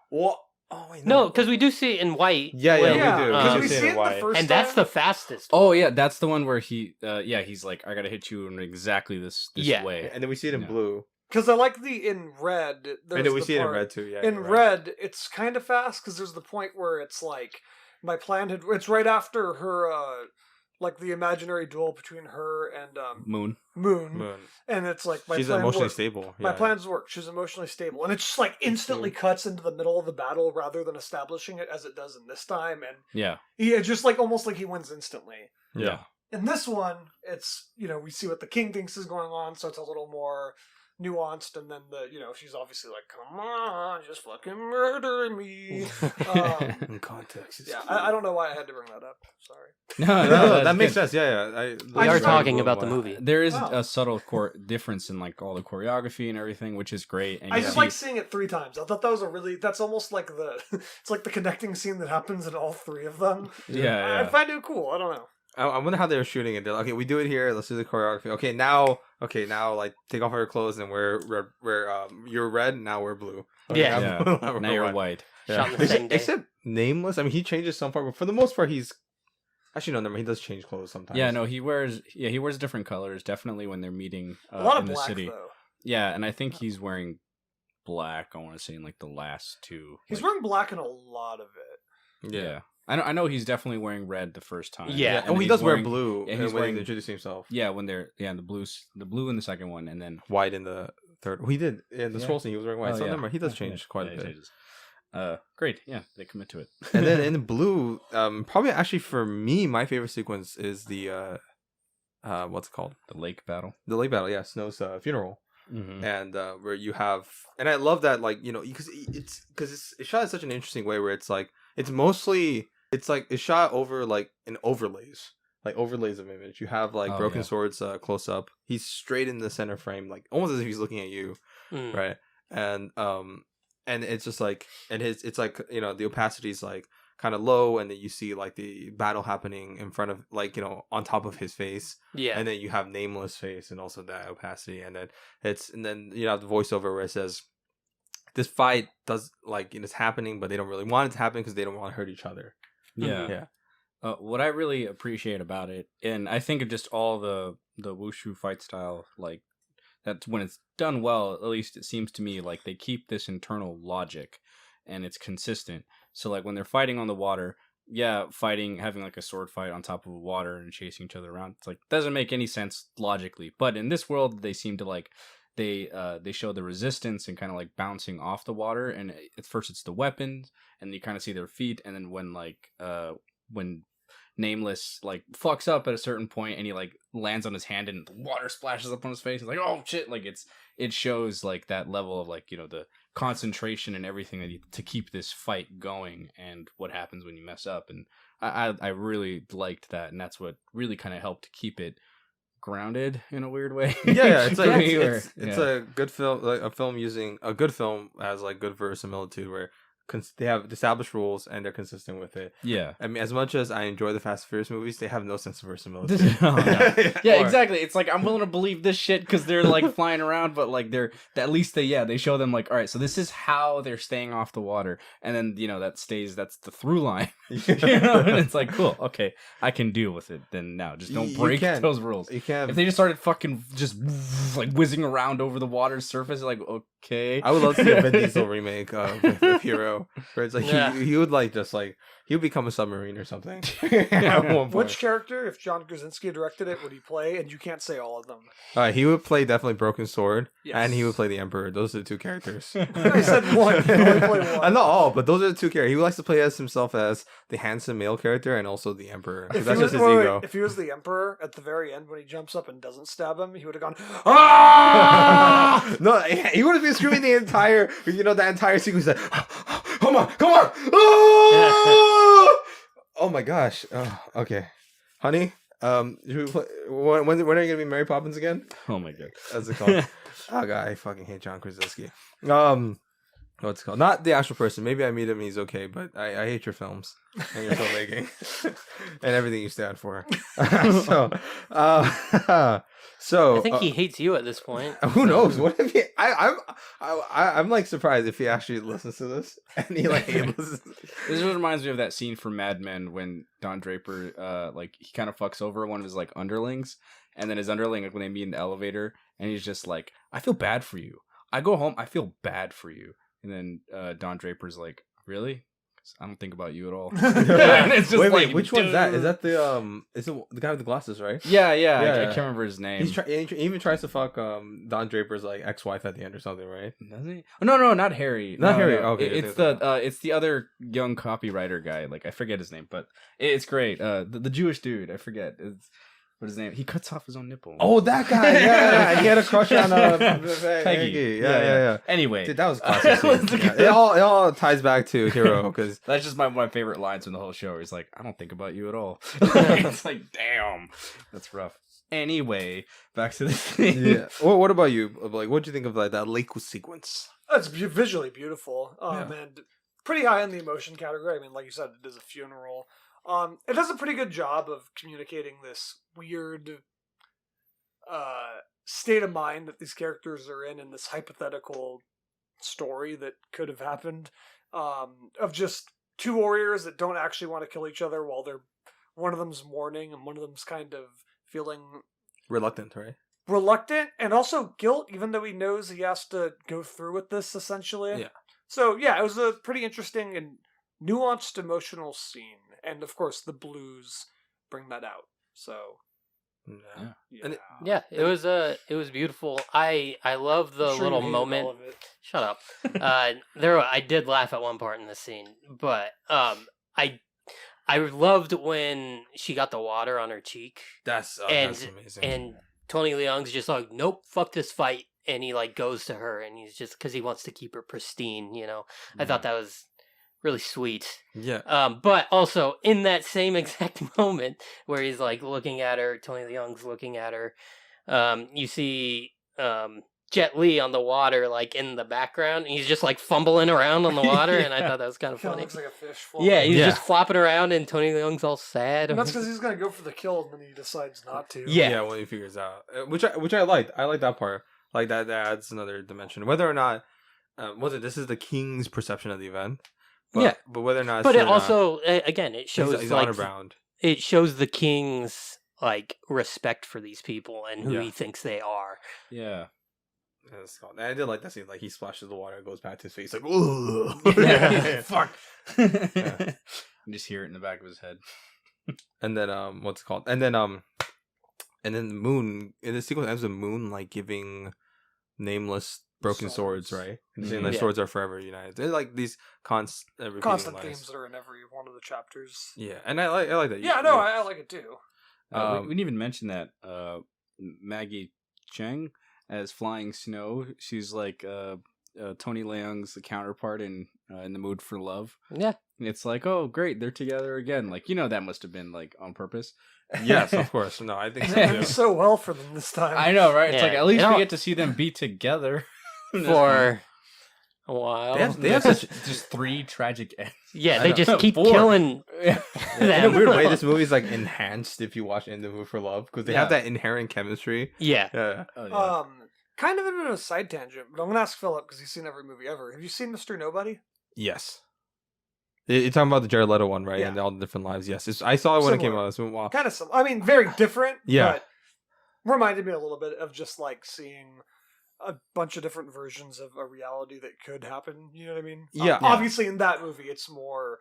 Well, oh wait, No, because we do see it in white. Yeah, when, we do. Because um, we see it in the white. first and that's time. the fastest. Oh yeah, that's the one where he's like, I gotta hit you in exactly this Yeah. way. and then we see it in Yeah. Blue, Because I like in red. and there's then we the see it in part- red too. Yeah, in you're right. red, it's kind of fast because there's the point where it's like my plan had. It's right after her, like the imaginary duel between her and Moon. Moon, and it's like my She's plan emotionally worked. stable. My Yeah. plans work. She's emotionally stable, and it just like instantly cuts into the middle of the battle rather than establishing it as it does in this time. And Yeah. it just like almost like he wins instantly. Yeah. In this one, it's we see what the king thinks is going on, so it's a little more nuanced, and then she's obviously like, come on, just fucking murder me. In context. Yeah, I don't know why I had to bring that up. Sorry. No, that makes sense. Yeah. We I are just talking about the movie. There is Oh. a subtle difference in like all the choreography and everything, which is great. And I you just see- like seeing it 3 times. I thought that was that's almost like it's like the connecting scene that happens in all 3 of them. Yeah. I find it cool. I don't know. I wonder how they were shooting it. They're like, okay, we do it here. Let's do the choreography. Okay, now, like take off our clothes and we're you're red. Now we're blue. Okay, Yeah. we're Now you're white. Shot in the same day. Except Nameless. I mean, he changes some part, but for the most part, he's actually no. Never mind. He does change clothes sometimes. Yeah, no, he wears different colors. Definitely when they're meeting A lot in of the black city. though. Yeah, and I think he's wearing black. I want to say in like the last 2. He's like- wearing black in a lot of it. Yeah. I know he's definitely wearing red the first time. Yeah. And he he's does wear wearing- blue. Yeah, and he's when wearing he introduces himself. Yeah, when they're the blue in the second one, and then White in the third. He did in the Yeah. scroll scene. He was wearing white. Oh, so yeah. never mind. He does change quite Yeah, a he bit. changes. Great. Yeah, they commit to it. And then in the blue, probably actually for me, my favorite sequence is the what's it called? the lake battle. The lake battle. Yeah, Snow's funeral. Mm-hmm. And where you have, and I love that, like, because it's shot in such an interesting way where it's like it's shot over like in overlays of image. You have like Broken Swords close up. He's straight in the center frame, like almost as if he's looking at you, Mm. right? And it's just like, and it's like the opacity is like kind of low, and then you see like the battle happening in front of, like, on top of his face. Yeah. And then you have Nameless face and also that opacity, and then you have the voiceover where it says this fight does, like, it's happening, but they don't really want it to happen because they don't want to hurt each other. Yeah. Yeah. What I really appreciate about it, and I think of just all the wushu fight style, like, that's when it's done well, at least it seems to me like they keep this internal logic and it's consistent. So like when they're fighting on the water, having like a sword fight on top of water and chasing each other around, it's like doesn't make any sense logically. But in this world, they seem to like they show the resistance and kind of like bouncing off the water, and at first it's the weapons, and you kind of see their feet, and then when Nameless like fucks up at a certain point and he like lands on his hand and the water splashes up on his face, he's like, oh shit, like it shows like that level of like, you know, the concentration and everything that to keep this fight going and what happens when you mess up. And I really liked that, and that's what really kind of helped keep it grounded in a weird way. Yeah, it's like it's Yeah. a good film, like a film using a good film has like good verisimilitude where they have established rules and they're consistent with it. Yeah. I mean, as much as I enjoy the Fast and Furious movies, they have no sense of verisimilitude. No, no. Yeah, Or- exactly. It's like I'm willing to believe this shit because they're like flying around, but like they're at least they show them like, all right, so this is how they're staying off the water, and then you know that's the through line. You know, and it's like cool, okay, I can deal with it. Then now, just don't You break can. those rules. You can. If they just started fucking just like whizzing around over the water's surface, like okay, I would love to see a Vin Diesel remake with Hero, where it's like Yeah. he would like just like he would become a submarine or something. At one point. Which character, if John Krasinski directed it, would he play? And you can't say all of them. He would play definitely Broken Sword, Yes. and he would play the Emperor. Those are the two characters. I said one. He only played one. Not all, but those are the two characters. He likes to play as himself as the handsome male character and also the Emperor. So If that's he just was, his wait, ego. if he was the Emperor at the very end when he jumps up and doesn't stab him, he would have gone, ah! No, he would have been screaming the entire, that entire sequence. Like, come on! Oh! Oh my gosh! Oh, okay, honey. Should we play, when are you gonna be Mary Poppins again? oh my god, That's it called. Oh god, I fucking hate John Krasinski. What's it called? Not the actual person. Maybe I meet him, he's okay, but I hate your films and your filmmaking and everything you stand for. So I think he hates you at this point. who knows? What if he? I'm like surprised if he actually listens to this and he like listens. this just reminds me of that scene from Mad Men when Don Draper like he kind of fucks over one of his like underlings, and then his underling like when they meet in the elevator, and he's just like, I feel bad for you. I go home, I feel bad for you. And then Don Draper's like, really? 'Cause I don't think about you at all. And it's just Wait, like, which one's that? Is dude. that the is it the guy with the glasses, right? Yeah. I Yeah. can't remember his name. He even tries to fuck Don Draper's like ex-wife at the end or something, right? Does he? Oh, no, not Harry. Not No, Harry. no. Okay, It's the other young copywriter guy. Like I forget his name, but it's great. The Jewish dude. I forget. It's what his name. He cuts off his own nipple. Oh, that guy! Yeah, he had a crush on Peggy. Yeah. Anyway, Dude, that was classic. Yeah. It all ties back to Hero because that's just my favorite lines from the whole show. He's like, I don't think about you at all. It's like, damn, that's rough. Anyway, back to the thing. yeah. What about you? Like, what do you think of like that lake sequence? That's visually beautiful. Yeah. And pretty high in the emotion category. I mean, like you said, it is a funeral. It does a pretty good job of communicating this weird state of mind that these characters are in this hypothetical story that could have happened. Of just two warriors that don't actually want to kill each other while one of them's mourning and one of them's kind of feeling Reluctant, right? reluctant and also guilt, even though he knows he has to go through with this essentially. Yeah. So yeah, it was a pretty interesting and nuanced emotional scene, and of course the blues bring that out. So Yeah. yeah, And Yeah, it was beautiful. I love the I'm sure you little hated moment. all of it. Shut up. I did laugh at one part in the scene, but I loved when she got the water on her cheek, That's and amazing. and Tony Leung's just like, nope, fuck this fight, and he like goes to her, and he's just because he wants to keep her pristine, you know. I thought that was really sweet. yeah. But also in that same exact moment where he's like looking at her, Tony Leung's looking at her, you see Jet Li on the water, like in the background, and he's just like fumbling around on the water, and I thought that was kind of Kind of funny. looks like a fish. Floating. Yeah, he's Yeah. just flopping around, and Tony Leung's all sad. And that's because he's gonna go for the kill, and then he decides not to. Yeah. When he figures out, which I liked. I like that part. Like that adds another dimension. Whether or not, this is the king's perception of the event. But, Yeah. but whether or not, But it's it true or not, also, again, it shows he's like honor bound. it shows the king's like respect for these people and who Yeah. he thinks they are. Yeah. And I did like that scene. Like he splashes the water, goes back to his face, like ooh, Fuck. Yeah. You just hear it in the back of his head. And then what's it called? And then the moon. In the sequence ends with Moon like giving nameless broken swords, Swords. right? And saying that Yeah. swords are forever united. They're like these repeating Constant lies. themes that are in every one of the chapters. Yeah, and I like that. Yeah, no, I like it too. We didn't even mention that Maggie Cheng as Flying Snow. She's like Tony Leung's counterpart in the Mood for Love. Yeah. And it's like, oh, great, they're together again. Like, that must have been like on purpose. Yes, of course. No, I think It so ended too. so well for them this time. I know, right? It's Yeah. like, at least It we all- get to see them be together For a while. They have such just 3 tragic ends. Yeah, I they know. just keep 4. killing in a them. weird way. This movie's like enhanced if you watch In the Mood for Love because they have Yeah. that inherent chemistry. Yeah. Yeah. Oh, yeah. Kind of in a side tangent, but I'm gonna ask Philip because he's seen every movie ever. Have you seen Mr. Nobody? Yes. You're talking about the Jared Leto one, right? Yeah. And all the different lives. Yes, I saw it when it came Similar. out. It's been a while. Kind of some. I mean, very different. Yeah. But reminded me a little bit of just like seeing a bunch of different versions of a reality that could happen. You know what I mean? Yeah. Obviously, in that movie, it's more.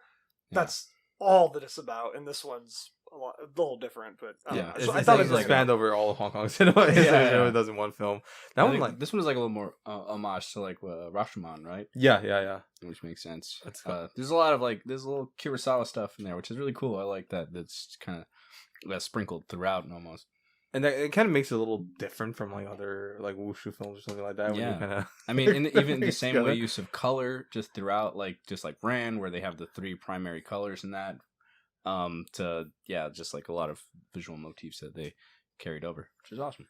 Yeah. That's all that it's about, and this one's a little different. But I don't Yeah. know. It's, So I it's thought like it was it's like spanned over all of Hong Kong cinema. Yeah. It does in one film. I That one, think like, this one is like a little more homage to like Rashomon, right? yeah. Which makes sense. That's cool. There's a lot of like there's a little Kurosawa stuff in there, which is really cool. I like that. That's kind of sprinkled throughout almost. And that, it kind of makes it a little different from like other like wushu films or something like that. When Yeah. you kind of, I mean, even the Mixed same together. way use of color just throughout, like just like Ran, where they have the 3 primary colors in that. Just like a lot of visual motifs that they carried over, which is awesome.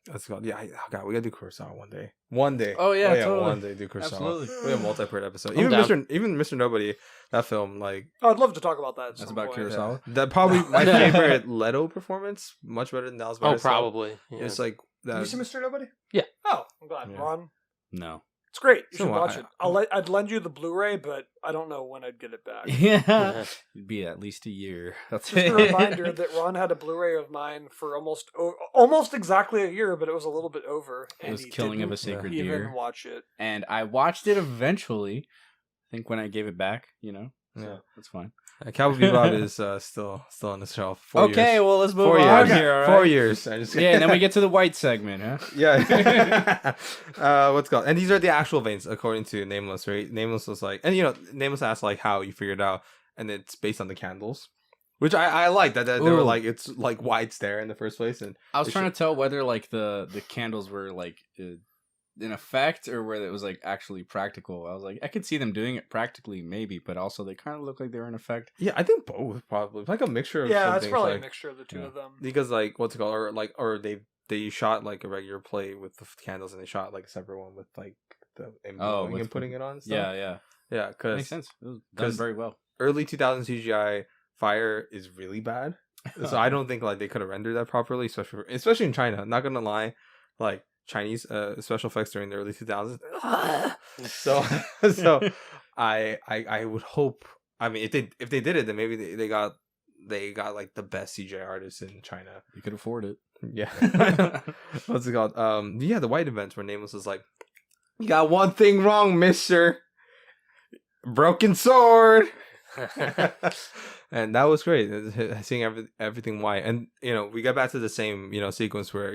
that's called. Yeah, oh god, we gotta do Kurosawa one day. One day. Oh, yeah, totally. one day do Kurosawa. Absolutely. We have a multi-part episode. I'm Even down. Mr. Nobody, that film, like I'd love to talk about that. At That's some about point. Kurosawa. that probably my favorite Leto performance. Much better than Dallas. Oh, Buyers Club. probably. Yeah. It's like Have that. you seen Mr. Nobody? Yeah. Oh, I'm glad. Yeah. Ron, No. it's great. You So should what? watch it. I'd lend you the Blu-ray, but I don't know when I'd get it back. Yeah. It'd be at least a year. That's Just a reminder that Ron had a Blu-ray of mine for almost exactly a year, but it was a little bit over. It and was he Killing of a didn't Sacred even Deer. watch it. And I watched it eventually. I think when I gave it back, So Yeah. that's fine. Cowboy Bebop is still on the shelf. 4 Okay, years. well let's move 4 on years. here. All right? 4 years. I just Yeah, and then we get to the white segment, huh? Yeah. What's it called? And these are the actual veins according to Nameless, right? Nameless was like, and Nameless asked like how you figured it out, and it's based on the candles, which I like that they were Ooh. like it's like why it's there in the first place. And I was They trying should- to tell whether like the candles were like in effect or whether it was like actually practical. I was like, I could see them doing it practically, maybe, but also they kind of look like they were in effect. yeah, I think both probably like a mixture of Yeah, some it's things, probably like, a mixture of the two yeah. of them. because like what's it called or they shot like a regular play with the candles and they shot like a separate one with like the blowing with- and putting it on. And Yeah, stuff. yeah. yeah, because Makes sense. It was done 'cause- very well. early 2000s CGI fire is really bad. So I don't think like they could have rendered that properly, especially in China. Not gonna lie, like Chinese special effects during the early 2000s. so I would hope. I mean, if they did it, then maybe they got like the best CGI artists in China. You could afford it. Yeah. What's it called? Yeah, the white events where Nameless was like, "You got one thing wrong, Mister. Broken sword." And that was great, seeing everything white. And we got back to the same sequence where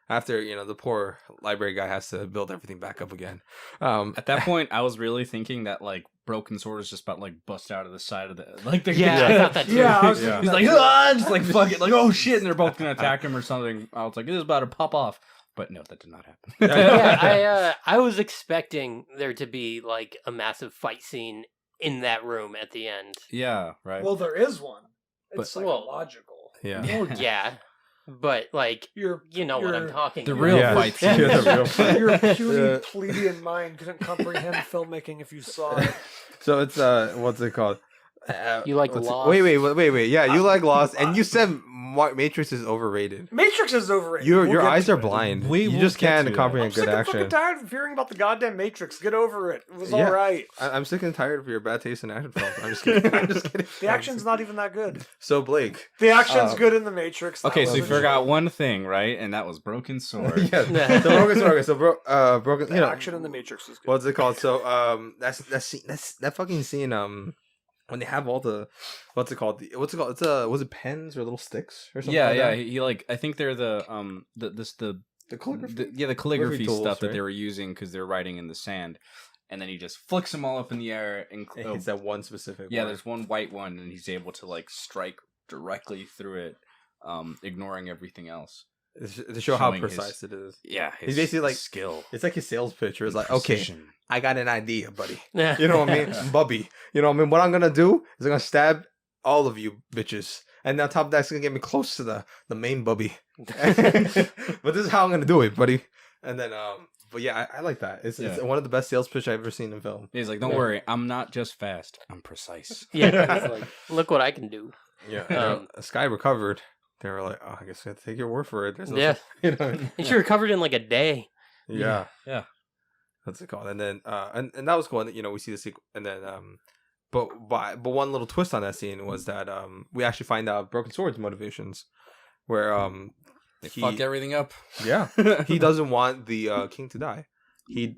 after the poor library guy has to build everything back up again. At that point, I was really thinking that like Broken Sword is just about to, like bust out of the side of the like the Yeah, I thought that too. Yeah, I was Yeah. thinking He's that like, too. ah, just like fuck it, like oh shit, and they're both gonna attack him or something. I was like, it is about to pop off, but no, that did not happen. Yeah, I was expecting there to be like a massive fight scene in that room at the end. Yeah, right. Well, there is one. But- It's psychological. yeah. Well, yeah, but like Your you know what I'm your- talking the about. real Yeah. fight Yeah, scene. the real fight. Your puny Yeah. plebeian mind couldn't comprehend filmmaking if you saw it. So it's what's it called? You like what's it- Lost? Wait. Yeah, you like Lost, and you said Matrix is overrated. Matrix is overrated. Your We'll get eyes to are it. blind. We You will just get can't to it. I'm comprehend sick good and fucking action. tired of hearing about the goddamn Matrix. Get over it. It was Yeah. all right. I'm sick and tired of your bad taste in action films. I'm just kidding. I'm just kidding. The action's not even that good. So Blake. The action's Um, good in the Matrix. That Okay, so you wasn't forgot true. one thing, right? And that was Broken Sword. Yeah. So broken sword. So broken. The action in the Matrix was good. What's it called? So that fucking scene. When they have all the what's it called? It's was it pens or little sticks or something? Yeah, like yeah. that? He like I think they're the The calligraphy. the calligraphy tools, stuff that right? they were using because they're writing in the sand, and then he just flicks them all up in the air and It hits that one specific. yeah, one. there's one white one, and he's able to like strike directly through it, ignoring everything else. To show how showing precise it is. Yeah, He's basically like skill. It's like his sales pitch. It's like, okay, precision. I got an idea, buddy. Yeah. You know what I mean, Bubby. You know what I mean. What I'm gonna do is I'm gonna stab all of you bitches, and on top of that's gonna get me close to the main Bubby. But this is how I'm gonna do it, buddy. And then, but yeah, I like that. It's one of the best sales pitch I've ever seen in film. He's like, don't worry, I'm not just fast, I'm precise. Yeah. It's like, Look what I can do. yeah. Sky recovered. They were like, oh, I guess I have to take your word for it. There's no Yeah. you know. And she recovered in like a day. Yeah. Yeah. What's it called? And then and that was cool. And, we see the sequel, and then but one little twist on that scene was that we actually find out Broken Sword's motivations, where They fuck everything up. yeah, he doesn't want the king to die. He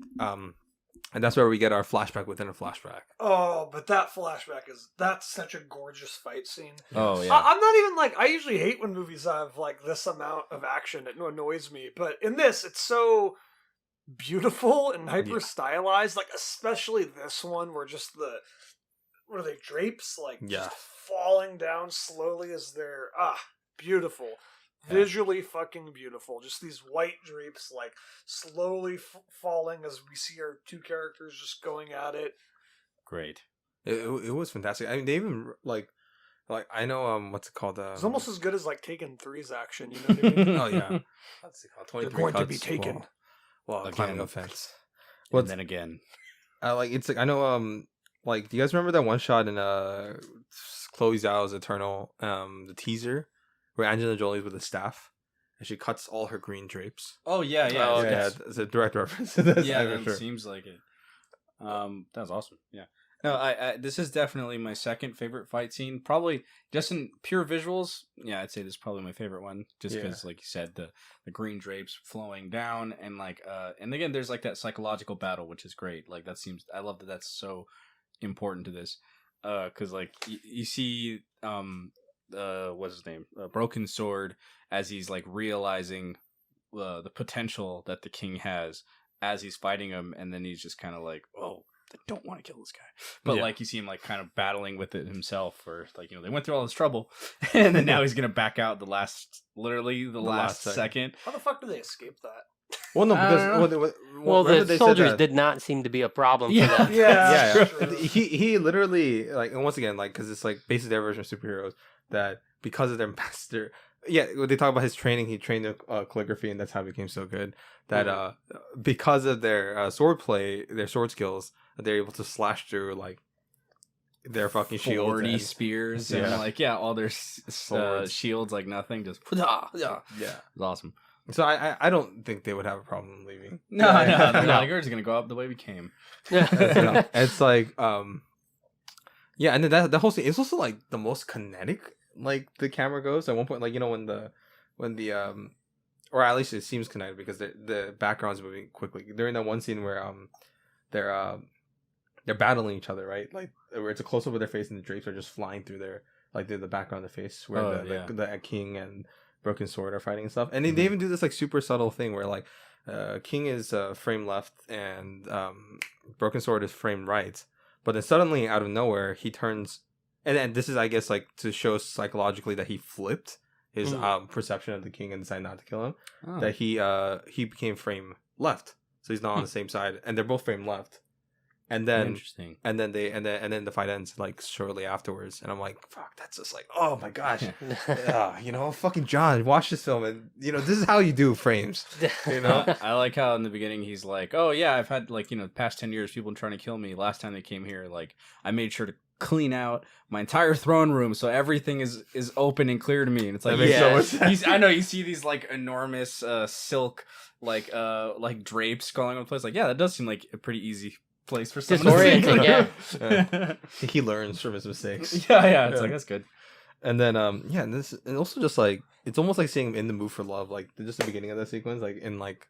and that's where we get our flashback within a flashback. Oh, but that flashback that's such a gorgeous fight scene. Oh yeah. I'm not even like, I usually hate when movies have like this amount of action. It annoys me. But in this, it's so beautiful and hyper stylized. Like especially this one, where just what are they, drapes? Like just falling down slowly as they're beautiful. Visually fucking beautiful. Just these white drapes like slowly falling as we see our two characters just going at it. Great. It was fantastic. I mean, they even like I know what's it called? It's almost as good as like Taken 3's action. You know what I mean? Oh yeah, what's it called? 23 They're going to cuts be taken. while Again. climbing a fence. And then again. It's like I know like do you guys remember that one shot in Chloe Zhao's Eternal the teaser where Angelina Jolie's with a staff and she cuts all her green drapes? Oh yeah, yeah. Oh, yeah, it's a direct reference to this. Yeah, I'm that sure. seems like it. That was awesome. Yeah. No, I this is definitely my second favorite fight scene. Probably just in pure visuals. Yeah, I'd say this is probably my favorite one. Just because, like you said, the green drapes flowing down and like and again, there's like that psychological battle, which is great. Like that seems, I love that that's so important to this. Because like you see what's his name, Broken Sword, as he's like realizing the potential that the king has as he's fighting him, and then he's just kind of like, oh, I don't want to kill this guy, but like you see him like kind of battling with it himself, or like, they went through all this trouble, and then now he's gonna back out the last second. How the fuck do they escape that? Well, no, because The soldiers did not seem to be a problem for them. Yeah. True. He literally, like, and once again, like, because it's like basically their version of superheroes, that because of their master, when they talk about his training, he trained calligraphy, and that's how he became so good. That because of their swordplay, their sword skills, they're able to slash through like their fucking shields, 40 spears, and like all their shields like nothing, just yeah, it's awesome. So I don't think they would have a problem leaving. No, like, we're just gonna go up the way we came. It's like yeah, and then that whole scene is also like the most kinetic, like the camera goes at one point, like when the or at least it seems kinetic because the background's moving quickly during that one scene where they're battling each other, right? Like where it's a close up of their face and the drapes are just flying through their like the background of the face where the king and Broken Sword are fighting and stuff. And they even do this like super subtle thing where like King is frame left and Broken Sword is frame right, but then suddenly out of nowhere he turns, and then this is, I guess, like to show psychologically that he flipped his perception of the king and decided not to kill him. That he became frame left, so he's not on the same side, and they're both frame left. And then Interesting. And then the fight ends like shortly afterwards, and I'm like, fuck, that's just like, oh my gosh, fucking John, watch this film, and this is how you do frames. I like how in the beginning he's like, oh yeah, I've had like past 10 years people trying to kill me. Last time they came here, like I made sure to clean out my entire throne room so everything is open and clear to me. And it's like, so much sense. I know you see these like enormous silk like drapes going on the place. Like, yeah, that does seem like a pretty easy place for someone disorienting. Yeah. He learns from his mistakes. It's like, that's good. And then and also just like it's almost like seeing him in the mood for love, like just the beginning of the sequence, like in like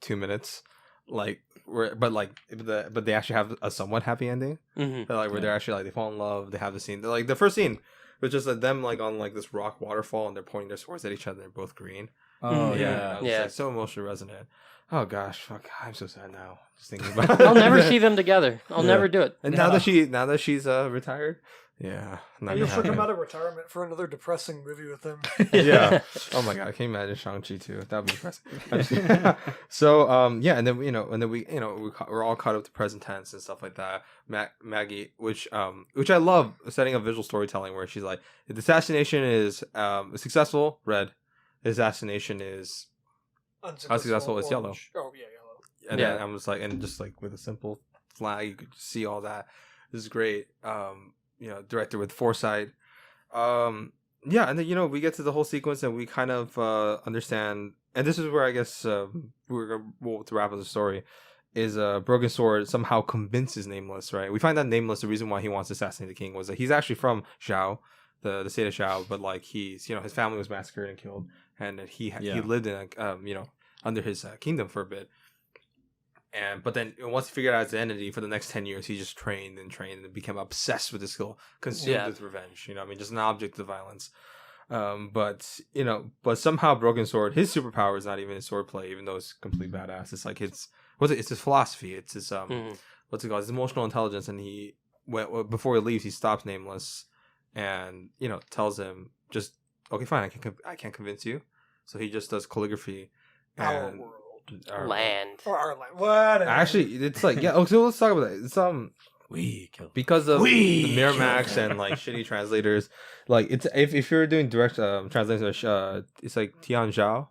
2 minutes, like but they actually have a somewhat happy ending. Where they're actually like they fall in love, they have the scene, like the first scene was just like them like on like this rock waterfall and they're pointing their swords at each other, they're both green, Oh Yeah. It's Yeah. like so emotionally resonant. Oh gosh, fuck! I'm so sad now. Just thinking about. I'll never see them together. I'll Yeah. never do it. And now that she's retired, yeah, not You'll gonna sure come happen. out of retirement for another depressing movie with him. Yeah. Oh my god, can you imagine Shang-Chi too? That would be impressive. So yeah, and then we're all caught up to present tense and stuff like that. Maggie, which I love setting up visual storytelling where she's like, if the assassination is successful, red. The assassination is unsuccessful, it's yellow. orange. Oh yeah, yellow. And Yeah. then I'm just like, and just like with a simple flag, you could see all that. This is great. Directed with foresight. Yeah, and then we get to the whole sequence and we kind of understand, and this is where I guess we'll to wrap up the story. Is Broken Sword somehow convinces Nameless, right? We find that Nameless, the reason why he wants to assassinate the king was that he's actually from Zhao, the state of Zhao, but like he's his family was massacred and killed, and that he lived in under his kingdom for a bit. But then once he figured out his identity, for the next 10 years, he just trained and became obsessed with this skill, consumed with revenge. Just an object of violence. But somehow Broken Sword, his superpower is not even his swordplay, even though it's complete badass. It's like it's his philosophy. It's his what's it called? His emotional intelligence. And before he leaves, he stops Nameless, and tells him just, okay, fine, I can't convince you. So he just does calligraphy. Our And world. Land. Or our land. What? actually, it's like, yeah. Okay, so let's talk about that. It's We killed. because of We the Miramax and like shitty translators. Like it's if you're doing direct translation, it's like Tian Zhao.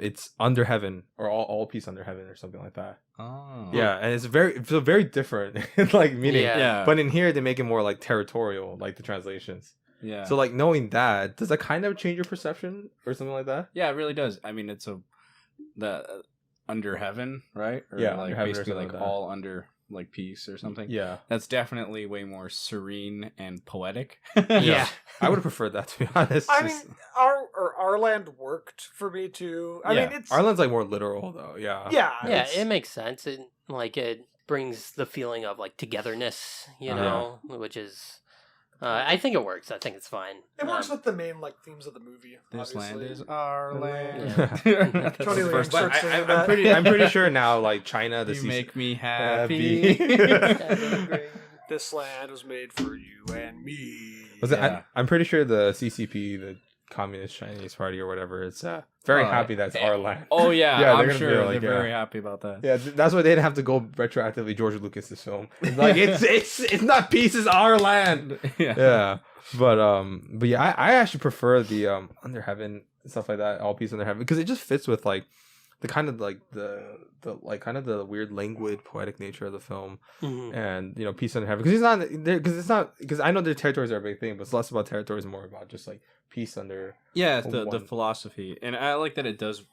It's under heaven or all peace under heaven or something like that. Oh. Yeah, and it's very different like meaning. Yeah. Yeah. But in here they make it more like territorial, like the translations. Yeah. So like knowing that, does that kind of change your perception or something like that? Yeah, it really does. I mean, it's the under heaven, right? Or Yeah, like under heaven or basically something like like that. all under like peace or something. Yeah. That's definitely way more serene and poetic. Yeah. I would have preferred that, to be honest. I mean, our land worked for me too. I Yeah. mean, it's Ireland's like more literal though. Yeah. yeah, Yeah, it's- it makes sense. It brings the feeling of like togetherness, which is I think it works. I think it's fine. It works with the main like themes of the movie. This obviously. land is our land. Yeah. That's Tony the Leung first starts one. singing I'm that. pretty sure now, like China, the You CC make me happy. happy. This land was made for you and me. Yeah. I'm pretty sure the CCP, the Communist Chinese Party or whatever, it's very Oh, happy that's our land. Oh yeah, Yeah, they're I'm gonna sure be they're like, very happy about that. Yeah, that's why they didn't have to go retroactively George Lucas's film. It's like it's not peace, it's our land. Yeah, but yeah, I actually prefer the under heaven stuff like that, all peace under heaven, because it just fits with like the kind of like the like kind of the weird languid poetic nature of the film. Mhm. And peace under heaven, because he's not there, because I know their territories are a big thing, but it's less about territories and more about just like peace under. Yeah, it's the One. philosophy, and I like that it does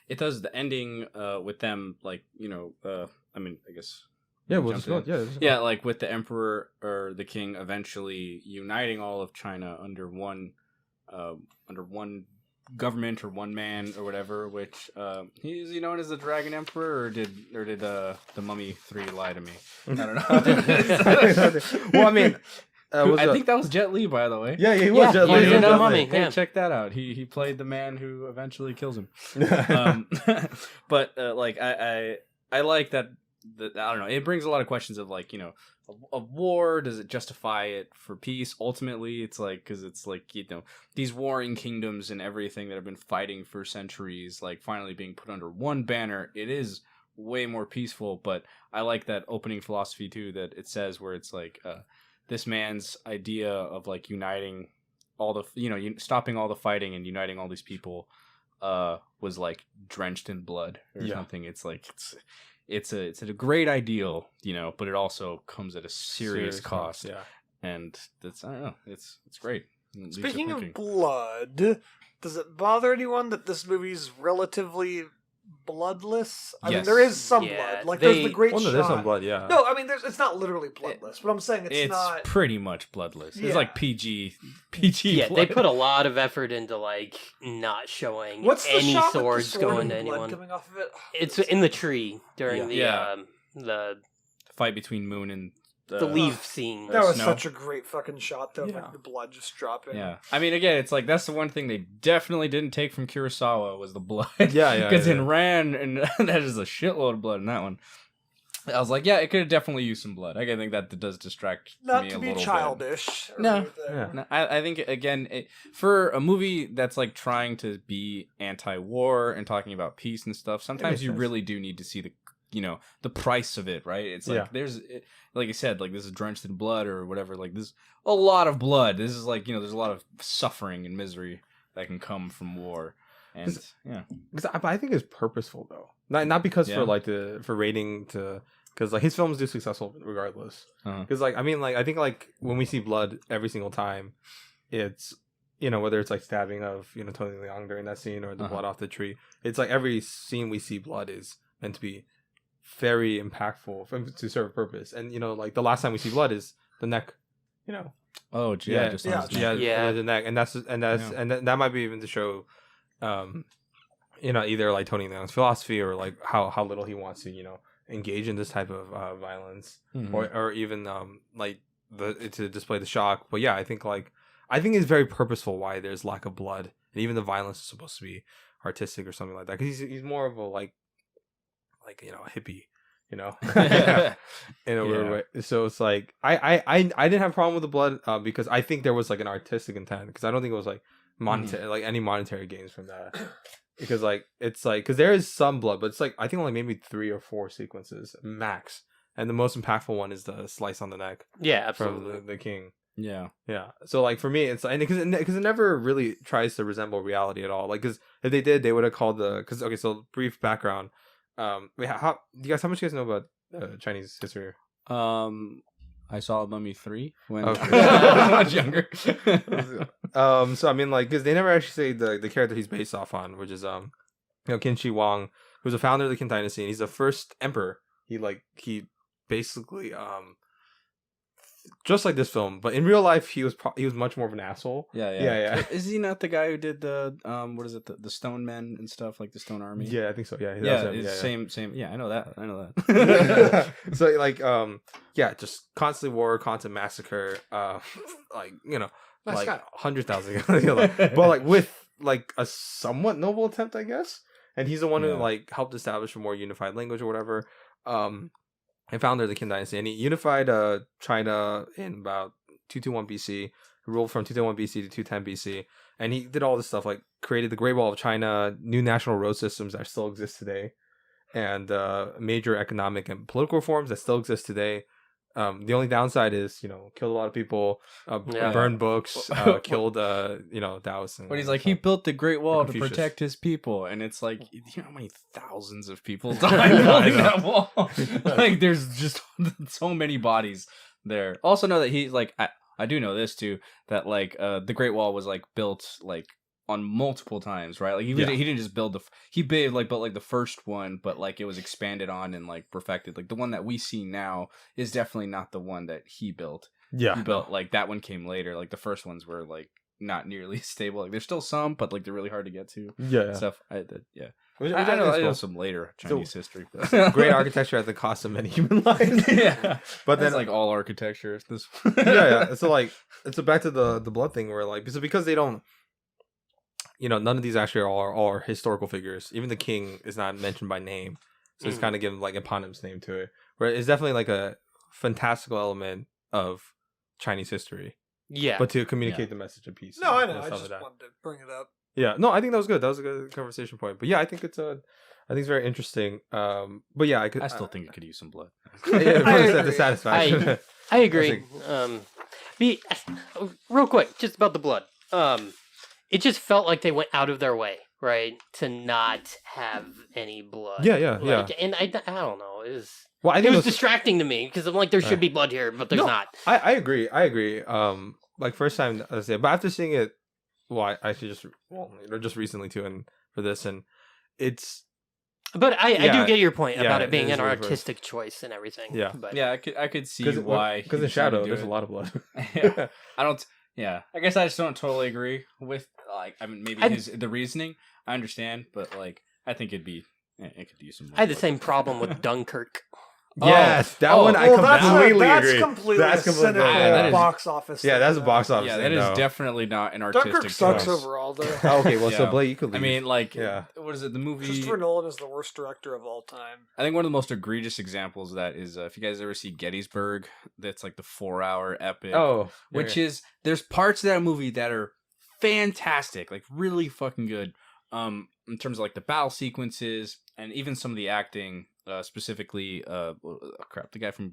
the ending with them like I mean I guess Yeah, we'll jump just go. in. Yeah, just go. Yeah, like with the emperor or the king eventually uniting all of China under one government or one man or whatever. Which he's known as the Dragon Emperor, or did the Mummy 3 lie to me? I don't know. Well, I mean, I think that was Jet Li, by the way. yeah, he Yeah, was. Jet he Li, was in Jet a Li. Mummy. Hey, Yeah. check that out. He played the man who eventually kills him. But like I like that. I don't know. It brings a lot of questions of like a war. Does it justify it for peace? Ultimately, it's like because it's like these warring kingdoms and everything that have been fighting for centuries, like finally being put under one banner. It is way more peaceful. But I like that opening philosophy too that it says where it's like this man's idea of like uniting all the stopping all the fighting and uniting all these people was like drenched in blood or something. It's like it's a great ideal, but it also comes at a serious cost. Yeah. And that's I don't know, it's great. It leaves you Speaking thinking. of blood, does it bother anyone that this movie's relatively bloodless? I mean, Yes. there is some Yeah, blood. Like there's the great Well, no, shot. there's some blood. Yeah. No, I mean, it's not literally bloodless, but I'm saying it's not. pretty much bloodless. Yeah. It's like PG. Yeah, they blood. put a lot of effort into like not showing What's the any shot with the swords sword going and to blood anyone. coming off of it? It's in the tree during Yeah. the fight between Moon and the leaf scene. That was snow. such a great fucking shot, though. Yeah. Like the blood just dropping. Yeah, I mean, again, it's like that's the one thing they definitely didn't take from Kurosawa was the blood. Yeah, Because yeah. in Ran, and that is a shitload of blood in that one. I was like, yeah, it could have definitely used some blood. I think that does distract Not me to a be little childish. or No. anything. Yeah. bit. No, I think again, for a movie that's like trying to be anti-war and talking about peace and stuff, sometimes makes you sense. really do need to see the price of it, right? It's like Yeah. there's, like I said, like this is drenched in blood or whatever. Like this, a lot of blood. This is like there's a lot of suffering and misery that can come from war, and yeah. Because I think it's purposeful though, not because Yeah. for like for rating to, because like his films do successful regardless. Uh-huh. Because like I think like when we see blood every single time, it's whether it's like stabbing of Tony Leung during that scene or the blood off the tree. It's like every scene we see blood is meant to be very impactful to serve a purpose. And like the last time we see blood is the neck. Oh, yeah, just on his neck. Yeah. The neck, and that might be even to show, either like Tony Leung's philosophy or like how little he wants to engage in this type of violence, Mhm. or even like to display the shock. But yeah, I think it's very purposeful why there's lack of blood, and even the violence is supposed to be artistic or something like that, because he's more of a like hippie. In a weird way. So it's like I didn't have a problem with the blood because I think there was like an artistic intent, because I don't think it was like monetary like any monetary gains from that, because like it's like because there is some blood, but it's like I think only maybe 3 or 4 sequences max, and the most impactful one is the slice on the neck Yeah, from absolutely. the king. Yeah. So like for me, it's like because it never really tries to resemble reality at all. Like because if they did, they would have called so brief background. Wait, how how much do you guys know about Chinese history? I saw Mummy 3 when Okay. I was much younger. So I mean, like, because they never actually say the character he's based off on, which is Qin Shi Huang, who's a founder of the Qin Dynasty, and he's the first emperor. He basically just like this film, but in real life he was much more of an asshole. Yeah. Is he not the guy who did the what is it, the Stone Men and stuff, like the Stone Army? Yeah, I think so. Yeah, It's same. Yeah, I know that. So like just constant war, constant massacre, like like 100,000, but like with like a somewhat noble attempt, I guess. And he's the one who like helped establish a more unified language or whatever. And founder of the Qin Dynasty, and he unified China in about 221 BC. He ruled from 221 BC to 210 BC, and he did all this stuff like created the Great Wall of China, new national road systems that still exist today, and major economic and political reforms that still exist today. The only downside is killed a lot of people, burned books, killed Taoists. But he's like, he built the Great Wall to Confucius. protect his people, and it's like, you know how many thousands of people died building that wall? Like, there's just so many bodies there. Also know that he's like, I do know this too, that like the Great Wall was like built like on multiple times, right? Like he didn't just build built like the first one, but like it was expanded on and like perfected. Like the one that we see now is definitely not the one that he built. Yeah, He built like that one came later. Like the first ones were like not nearly stable. Like there's still some, but like they're really hard to get to. yeah. Stuff. Which I think know is cool. some later Chinese history. But Great architecture at the cost of many human lives. Yeah, but then then like all architecture. This. yeah. So like, it's back to the blood thing where like because they don't, none of these actually are historical figures. Even the king is not mentioned by name, so it's kind of given like eponymous name to it. Where it's definitely like a fantastical element of Chinese history, Yeah. but to communicate the message of peace. No, I and know. I stuff just like that. wanted to bring it up. Yeah, no, I think that was good. That was a good conversation point. But yeah, I think it's very interesting. But yeah, I still think it could use some blood. Yeah, I the agree. satisfaction. I agree. Real quick, just about the blood. It just felt like they went out of their way, right, to not have any blood. Yeah. And I don't know. Well, I It think was distracting to me because I'm like, there should be blood here, but there's No, not. I agree. Like first time I say, but after seeing it, I actually just recently too, and for this, and it's But I do get your point yeah, about it it being is an really gross. artistic choice and everything. Yeah. But Yeah, I could see why. Because he in decided Shadow, to do there's it. a lot of blood. Yeah. I don't. Yeah, I guess I just don't totally agree with like. I mean, maybe the reasoning. I understand, but like, I think it could use some. More I had the blood. same problem with Dunkirk. Yes, that Oh, one I Well, that's completely that's agree. completely That's a completely cynical that is- box office. Yeah, thing, that's a though. box office. Yeah, thing, that is though. definitely not an artistic Dunkirk sucks choice. overall, though. Oh, okay, well, so Yeah. Blake, you could I leave. mean, like, Yeah. what is it? The movie. Christopher Nolan is the worst director of all time. I think one of the most egregious examples of that is if you guys ever see Gettysburg, that's like the 4-hour epic. Oh, which is there's parts of that movie that are fantastic, like really fucking good. In terms of like the battle sequences and even some of the acting, specifically, the guy from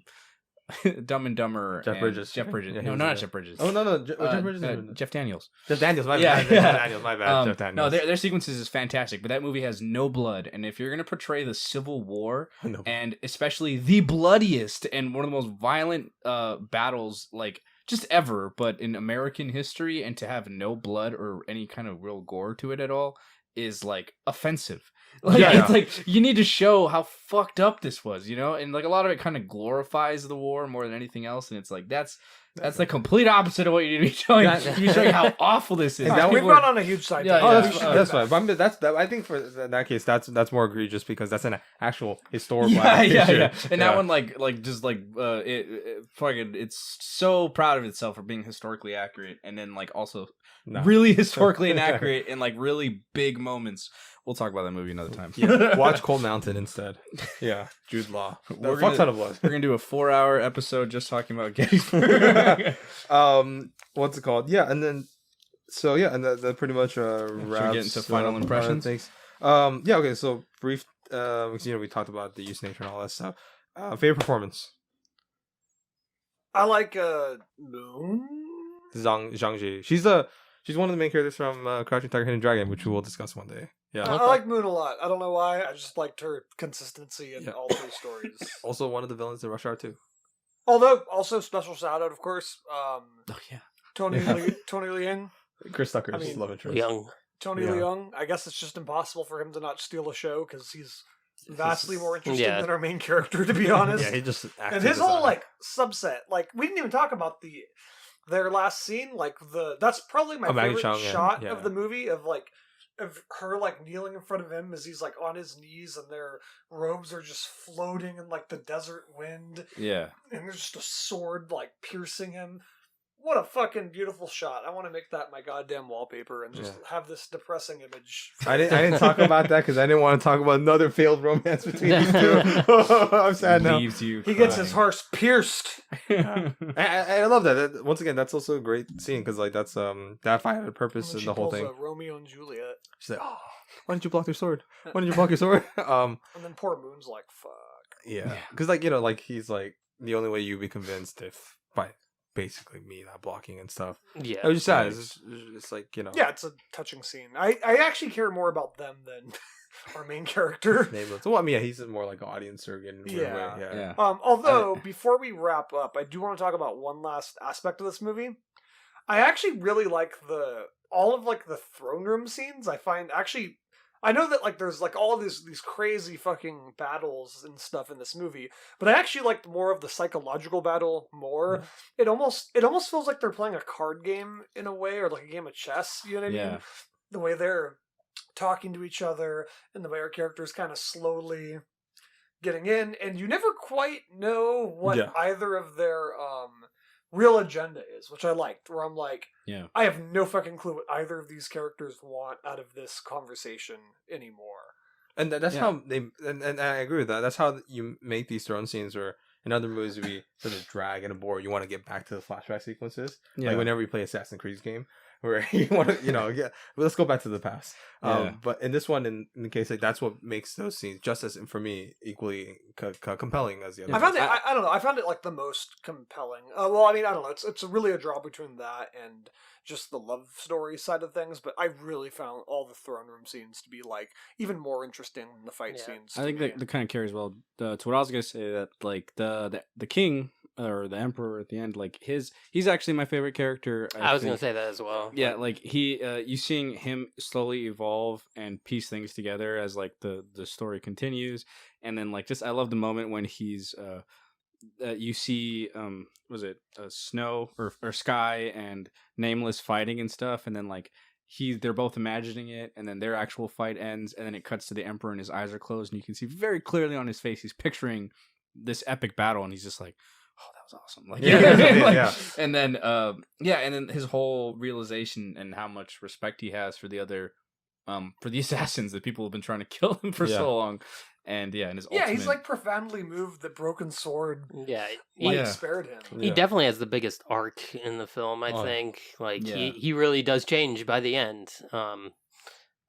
Dumb and Dumber, Jeff and Bridges. Jeff Bridges. Yeah, he no, was not in it. Jeff Bridges. Oh no, Jeff Bridges. Jeff Daniels. Jeff Daniels. My Yeah, bad. yeah. Jeff Daniels. My bad. Jeff Daniels. No, their sequences is fantastic, but that movie has no blood. And if you're gonna portray the Civil War, No. and especially the bloodiest and one of the most violent battles, like just ever, but in American history, and to have no blood or any kind of real gore to it at all, is like offensive. Like, Yeah. it's like you need to show how fucked up this was, you know, and like a lot of it kind of glorifies the war more than anything else, and it's like that's the complete opposite of what you need to be showing. You need to be showing how awful this is. And that We've one- gone on a huge side. Yeah, tangent. Oh, yeah. We that's, should that's get fine. back. But I think for that case, that's more egregious because that's an actual historical. Yeah. adaptation. And that one, it's so proud of itself for being historically accurate, and then like also No. really historically inaccurate in like really big moments. We'll talk about that movie another time. Yeah, watch Cold Mountain instead. Yeah, Jude Law. We're Fuck gonna- ton of blood. We're gonna do a 4-hour episode just talking about Gettysburg. What's it called? Yeah, and then and that pretty much wraps. get into final up impressions? Things. Yeah. Okay. So brief. Because, we talked about the use nature and all that stuff. Favorite performance. I like Moon. Zhang Ji. She's one of the main characters from Crouching Tiger, Hidden Dragon, which we will discuss one day. Yeah. I like Moon a lot. I don't know why. I just liked her consistency in Yeah. all three stories. Also one of the villains in Rush Hour 2. Although, also special shout out, of course, Oh yeah. Tony Yeah. Tony Leung. Chris Tucker's I mean, love interest. Young. Tony Yeah. Leung. I guess it's just impossible for him to not steal a show because he's vastly more interesting Yeah. than our main character, to be honest. Yeah, he just and his whole subset, we didn't even talk about their last scene. That's probably my Maggie favorite Cheung, yeah. shot Yeah. of the movie of her kneeling in front of him as he's on his knees and their robes are just floating in the desert wind Yeah. and there's just a sword piercing him. What a fucking beautiful shot. I want to make that my goddamn wallpaper and just have this depressing image. I didn't talk about that because I didn't want to talk about another failed romance between these two. I'm sad now. Leaves you. He gets his crying. heart pierced. I love that. Once again, that's also a great scene because that's that fight had a purpose And in she the whole pulls thing. a Romeo and Juliet. She's like, "Oh, why didn't you block your sword? Why didn't you block your sword?" And then poor Moon's like, fuck. Yeah, because he's the only way you'd be convinced if by basically me not blocking and stuff. Yeah. I was just sad. Right. It's Yeah, it's a touching scene. I actually care more about them than our main character. nameless. Well, I mean, yeah, he's more like an audience surrogate in a weird Yeah. way. Yeah. Yeah. Although, before we wrap up, I do want to talk about one last aspect of this movie. I actually really like all of the throne room scenes. I know that there's all these crazy fucking battles and stuff in this movie, but I actually liked more of the psychological battle more. It almost feels like they're playing a card game in a way, or a game of chess. You know what I Yeah. mean? The way they're talking to each other and the way our characters kind of slowly getting in, and you never quite know what Yeah. either of their real agenda is, which I liked, where I'm like, Yeah. I have no fucking clue what either of these characters want out of this conversation anymore. And that's Yeah. how they, and I agree with that. That's how you make these throne scenes where in other movies we sort of drag and bore. You want to get back to the flashback sequences. Yeah. Like whenever you play Assassin's Creed game where you want to, let's go back to the past. Yeah. But in this one, in the case, that's what makes those scenes just as, for me, equally compelling as the other. I found it. ones. I don't know. I found it the most compelling. Well, I mean, I don't know. It's really a draw between that and just the love story side of things. But I really found all the throne room scenes to be even more interesting than the fight Yeah. scenes. I think that kind of carries well to what I was gonna say. That the king or the emperor at the end, he's actually my favorite character. I was going to think. say that as well. Yeah, you seeing him slowly evolve and piece things together as the story continues, and then I love the moment when he's you see was it snow or sky and Nameless fighting and stuff, and then they're both imagining it, and then their actual fight ends, and then it cuts to the emperor and his eyes are closed, and you can see very clearly on his face he's picturing this epic battle, and he's just like, oh, that was awesome. Like, Yeah, you know what I mean? yeah, Like, yeah. and then and then his whole realization and how much respect he has for the other for the assassins, that people have been trying to kill him for Yeah. so long. And and his Yeah, ultimate... he's like profoundly moved that Broken Sword Yeah, like Yeah. spared him. he Yeah. definitely has the biggest arc in the film. I Oh, think like yeah. he really does change by the end,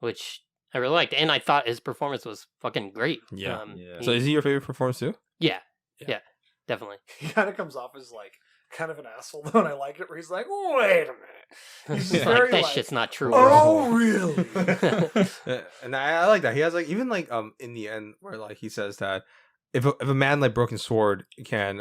which I really liked, and I thought his performance was fucking great. Yeah. Yeah. So is he your favorite performance too? Yeah, Yeah. yeah, definitely. He kind of comes off as like kind of an asshole though, and I like it where he's like, wait a minute. He's just Like, very that like, shit's not true. oh really? Yeah, and I like that. He has like even like in the end where like he says that if a man like Broken Sword can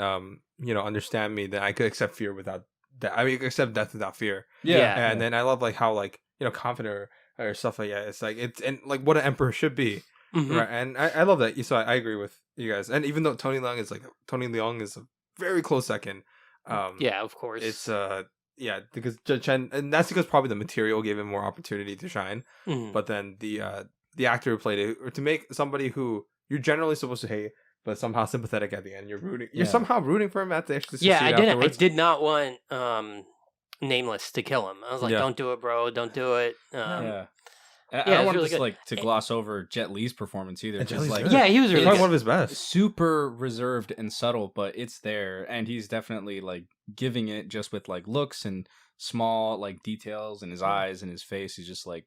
understand me, then I could accept fear without that. I mean, accept death without fear. Yeah. And then I love like how like confident or stuff like that. It's like it's and like what an emperor should be, Mhm. right? And I love that. So I agree with you guys. And even though Tony Leung is a very close second. Yeah, of course. It's yeah, because Chen, and that's because probably the material gave him more opportunity to shine. Mhm. But then the actor who played it, or to make somebody who you're generally supposed to hate, but somehow sympathetic at the end, you're Yeah. somehow rooting for him at the actually. Yeah, I didn't. I Afterwards. did not want Nameless to kill him. I was like, Yeah. "Don't do it, bro. Don't do it." Yeah. And I yeah, don't it's want really to good. like to gloss over Jet Li's performance either. And Jet Just Li's like good. Yeah, he was He's really probably good. one of his best. super reserved and subtle, but it's there, and he's definitely like giving it just with like looks and small like details in his eyes and his face. He's just like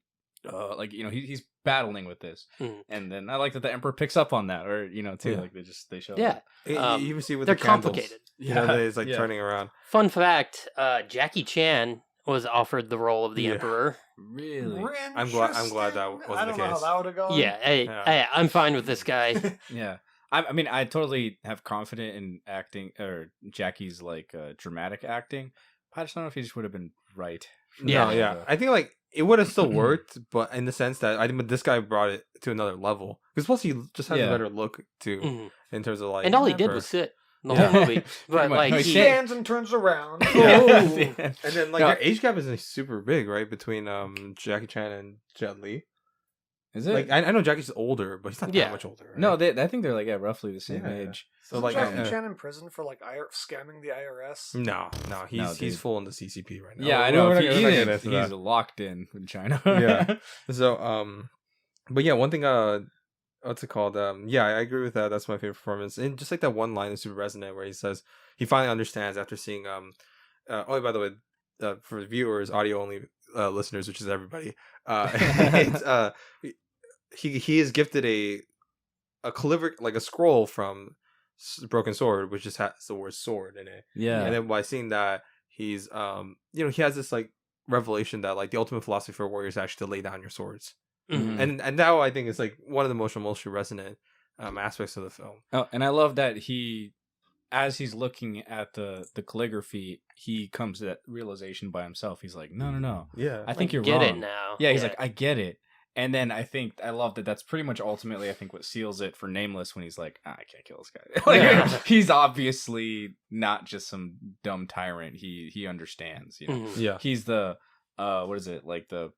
he's battling with this. Mhm. And then I like that the Emperor picks up on that, or too, Yeah. like they show Yeah. You even see with They're the candles, complicated. that he's like Yeah. turning around. Fun fact: Jackie Chan was offered the role of the Yeah. Emperor. really. I'm glad that wasn't I don't the know how case. that would have gone. Yeah, I'm fine with this guy. Yeah. I mean, I totally have confidence in acting or Jackie's like dramatic acting. I just don't know if he just would have been right. Yeah. No, yeah. I think like it would have still worked, but in the sense that I think this guy brought it to another level. Because plus he just has Yeah. a better look too, Mhm. in terms of like. And all he did Emperor. was sit the Yeah. whole movie. Pretty But much. like, No, He he he, stands and turns around. Yeah. Oh. And then like No. their age gap isn't super big, right? Between Jackie Chan and Jet Li. Is it? Like I know Jackie's older, but he's not Yeah. that much older. Right? No, I think they're like roughly the same Yeah. age. So Isn't like Jackie Chan in prison for like scamming the IRS? no, he's dude. full in the CCP right now. Yeah, I We're know. not If gonna he, get he's into that. locked in China. Yeah. So but yeah, one thing what's it called? Yeah, I agree with that. That's my favorite performance. And just like that one line is super resonant where he says he finally understands after seeing oh, by the way, for viewers, audio only listeners, which is everybody, it's he is gifted a calligraphy, like a scroll from Broken Sword, which just has the word sword in it. Yeah. And then by seeing that, he's he has this like revelation that like the ultimate philosophy for warriors is actually to lay down your swords. Mhm. And now I think it's like one of the most emotionally resonant aspects of the film. Oh, and I love that as he's looking at the calligraphy, he comes to that realization by himself. He's like, no. Yeah. I think you're get wrong. it now. Yeah, he's like, I get it. And then I love that that's pretty much ultimately, I think, what seals it for Nameless when he's like, I can't kill this guy. Like, Yeah. he's obviously not just some dumb tyrant. He understands, Mhm. Yeah. He's the, what is it? Like the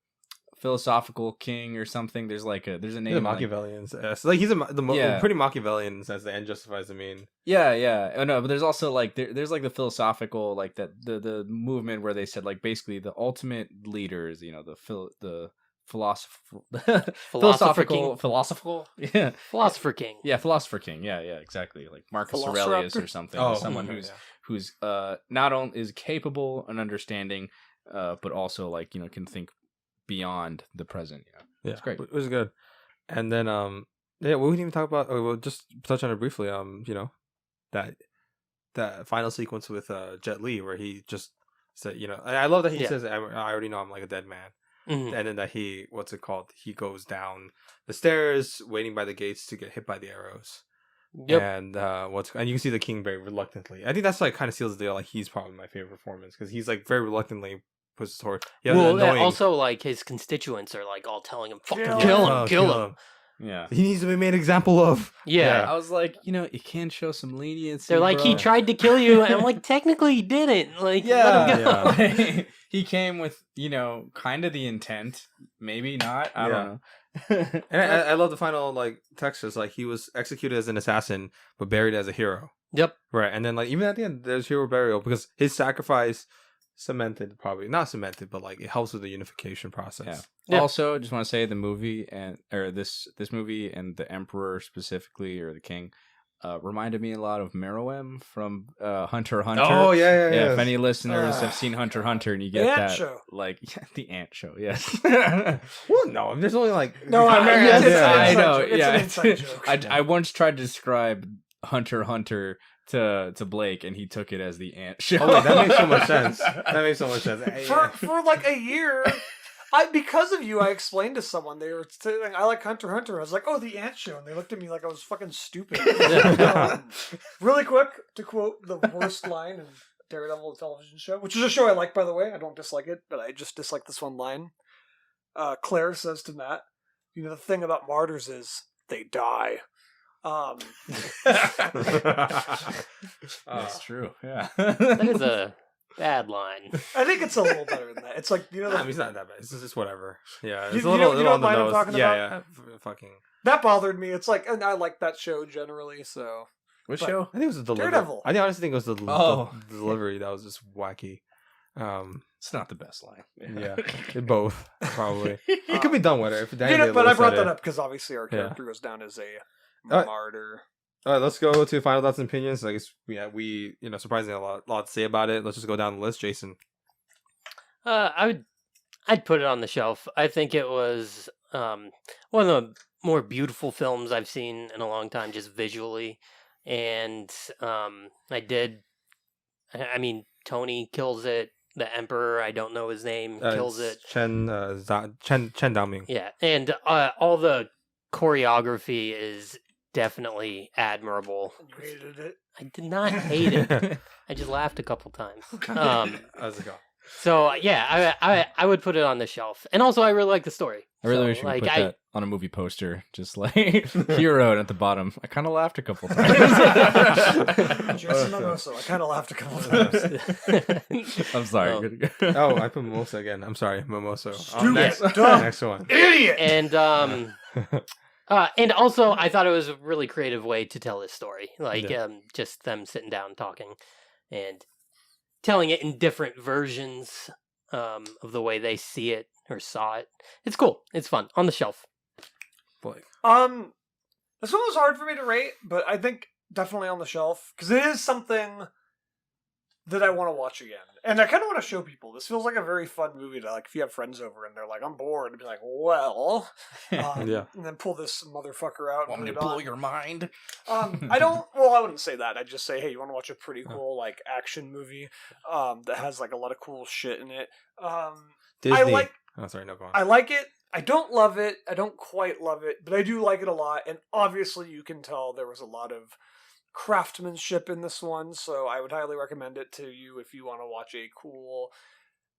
philosophical king or something. There's a name. He's a like- Machiavellian. So like he's Yeah. pretty Machiavellian as the end justifies the mean. Yeah. Oh, no, but there's also like there's like the philosophical, like that the movement where they said like basically the ultimate leaders, the philosophical yeah Philosopher King. yeah philosopher king yeah exactly, like Marcus Velociraptor? Aurelius or something. Oh, Someone okay, who's not only is capable and understanding but also like can think beyond the present. Yeah, It's great. It was good. And then yeah, we didn't even talk about. We'll just touch on it briefly. That final sequence with Jet Li where he just said, and I love that he Yeah. says, I already know I'm like a dead man. Mhm. And then that he goes down the stairs waiting by the gates to get hit by the arrows. Yep. And and you can see the king very reluctantly. I think that's like kind of seals the deal. Like he's probably my favorite performance because he's like very reluctantly puts his sword. Yeah, Well, that annoying. also like his constituents are like all telling him, "Fucking Kill kill Oh, him, kill him." Yeah. He needs to be made example of. Yeah. I was like, you can show some leniency. They're like, he bro. tried to kill you, and I'm like, technically he didn't. Like, let him go. Yeah. He came with, kind of the intent, maybe not. I Yeah. don't know. And I love the final like text is like he was executed as an assassin but buried as a hero. Yep. Right, and then like even at the end, there's hero burial because his sacrifice cemented, probably not cemented, but like it helps with the unification process. Yeah. Also, just want to say the movie this movie and the Emperor specifically or the King reminded me a lot of Meruem from Hunter x Hunter. Oh yeah. If any listeners have seen Hunter x Hunter and you get The Ant that, Show. like the Ant Show, yes. Well, no, there's only like No, I mean, yeah, it's an yeah. I inside know. joke. It's Yeah, an inside joke. I once tried to describe Hunter x Hunter to Blake, and he took it as the Ant Show. Oh, wait, that makes so much sense. That makes so much sense. For like a year, because of you, I explained to someone, they were saying, I like Hunter x Hunter. I was like, oh, the Ant Show. And they looked at me like I was fucking stupid. Really quick, to quote the worst line in Daredevil television show, which is a show I like, by the way. I don't dislike it, but I just dislike this one line. Claire says to Matt, you know, the thing about martyrs is they die. That's true. Yeah. That is a bad line. I think it's a little better than that. It's like, you know, I mean, it's not that bad. It's just whatever. Yeah, it's You a know little on the what line I'm nose. talking Yeah. Fucking. that bothered me. It's like, and I like that show generally, so. What But- show? I think it was the delivery. Daredevil. I honestly think it was the Oh. delivery that was just wacky. It's not the best line. Yeah, both probably. It could be done with it. If Dan But I brought said that it. up because obviously our Yeah. character goes down as a Uh, martyr. All right, let's go to final thoughts and opinions. I guess we surprisingly a lot to say about it. Let's just go down the list, Jason. I'd put it on the shelf. I think it was one of the more beautiful films I've seen in a long time, just visually. And I mean, Tony kills it. The Emperor, I don't know his name, kills it. Chen Daoming. Yeah, and all the choreography is definitely admirable. You hated it. I did not hate it. I just laughed a couple times. How's it go? So yeah, I would put it on the shelf. And also, I really like the story. I really So, wish we like, could put that on a movie poster, just like hero and at the bottom. I kind of laughed a couple times. Jason Momoso. I kind of laughed a couple times. I'm sorry. Oh. Oh, I put Mimosa again. I'm sorry, Mimoso. Stupid, Next, dumb next one. idiot. And also, I thought it was a really creative way to tell this story. Like, Yeah. just them sitting down talking and telling it in different versions of the way they see it or saw it. It's cool. It's fun. On the shelf. Blake. This one was hard for me to rate, but I think definitely on the shelf because it is something that I want to watch again, and I kind of want to show people. This feels like a very fun movie to like if you have friends over and they're like, "I'm bored," and be like, "Well," Yeah. and then pull this motherfucker out. Want and me put to it blow on. your mind? I don't. Well, I wouldn't say that. I'd just say, hey, you want to watch a pretty cool like action movie that has like a lot of cool shit in it. Disney. I like. Oh, sorry. No, go on. I like it. I don't love it. I don't quite love it, but I do like it a lot. And obviously, you can tell there was a lot of craftsmanship in this one, so I would highly recommend it to you if you want to watch a cool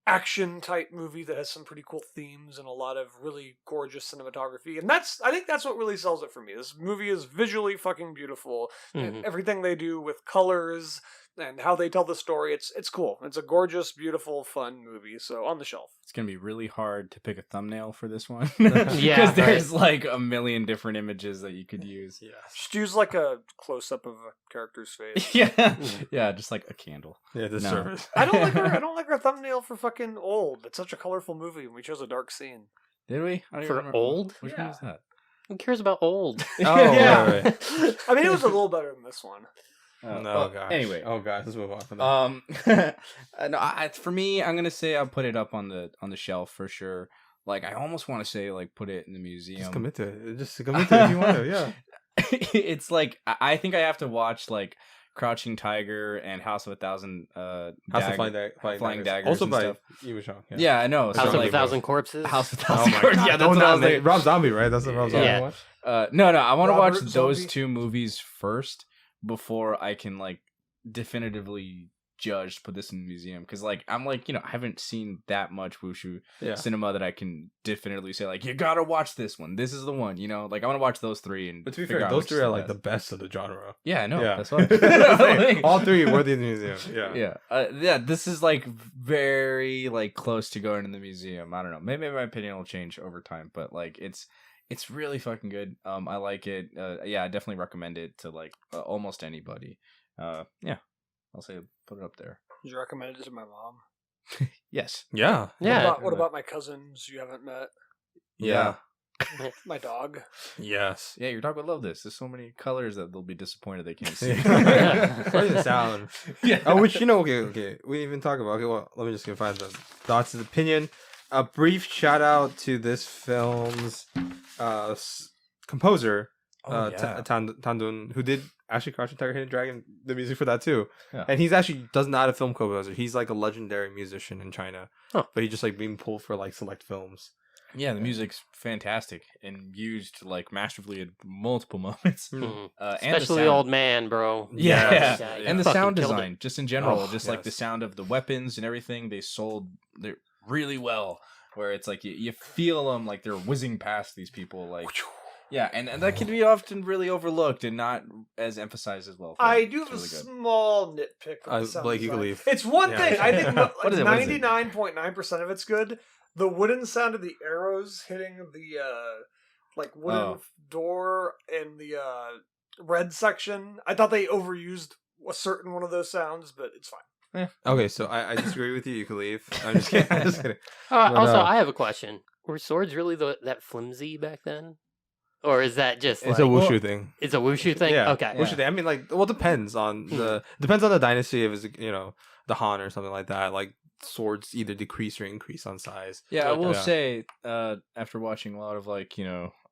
action type movie that has some pretty cool themes and a lot of really gorgeous cinematography. And I think that's what really sells it for me. This movie is visually fucking beautiful. And Mhm. everything they do with colors and how they tell the story, it's cool. It's a gorgeous, beautiful, fun movie. So on the shelf. It's gonna be really hard to pick a thumbnail for this one. Yeah, because there's like a million different images that you could use. Yes. Just use like a close up of a character's face. Yeah, yeah, just like a candle. Yeah, the No. service. I don't like her. I don't like her thumbnail for fucking old. It's such a colorful movie, and we chose a dark scene. Did we? I don't even For remember. old? Which Yeah. one was that? Who cares about old? Oh, Yeah. right. I mean, it was a little better than this one. No, well, gosh. Anyway, Oh, gosh. Let's move on from that. no, for me, I'm gonna say I'll put it up on the shelf for sure. Like, I almost want to say like put it in the museum. Just commit to it. Just commit to it if you want to. Yeah. It's like I think I have to watch like Crouching Tiger and House of a Thousand House of Flying Daggers Also and by stuff. Yu Chang. Yeah, I know. House House of of like a Thousand Corpses? House of a Oh Thousand my Corpses. god. Yeah, that's what I was thinking. Rob Zombie, right? That's the Rob Zombie Yeah. one. No, I want to watch Robert those Zombie? two movies first before I can like definitively judge to put this in the museum because like I'm like I haven't seen that much wushu Yeah. cinema that I can definitively say like you gotta watch this one. This is the one. Like I want to watch those three and. But to be figure fair, out those which three is are like the best. best of the genre. Yeah, I know. Yeah. That's why. All three worthy in the museum. Yeah. Yeah. This is like very like close to going in the museum. I don't know. Maybe my opinion will change over time, but like it's really fucking good. I like it. Yeah, I definitely recommend it to like almost anybody. Yeah, I'll say put it up there. Did you recommend it to my mom? Yes. Yeah. Yeah. What about my cousins you haven't met? Yeah. My dog. Yes. Yeah, your dog would love this. There's so many colors that they'll be disappointed they can't see. What is the sound? Yeah. Oh, which okay. We didn't even talk about. Okay, well, let me just find the thoughts and opinion. A brief shout out to this film's composer, Tandun, who did actually Crouching Tiger, Hidden Dragon, the music for that too. Yeah. And he's actually does not a film composer. He's like a legendary musician in China, but he just like being pulled for like select films. Yeah, the music's fantastic and used like masterfully at multiple moments. Mhm. And Especially the the old man, bro. Yeah. Yeah, And the fucking sound killed it. design, just in general, Oh, just like the yes. sound of the weapons and everything, they sold really well. Where it's like you feel them like they're whizzing past these people, like and that can be often really overlooked and not as emphasized as well. I do It's have a really good. small nitpick. With the sound Blake, you can design. leave. It's one Yeah. thing. I think What is it? What is it? 99.9% of it's good. The wooden sound of the arrows hitting the like wooden door in the red section. I thought they overused a certain one of those sounds, but it's fine. Okay, so I disagree with you. You can leave. I'm just kidding. I'm just kidding. But, Also, I have a question. Were swords really that flimsy back then? Or is that just It's like... a wushu thing. It's a wushu thing? Yeah, Okay. wushu thing. I mean, like, well, depends on the dynasty. If it's the Han or something like that. Like swords either decrease or increase on size. Yeah, I will Yeah. say, after watching a lot of like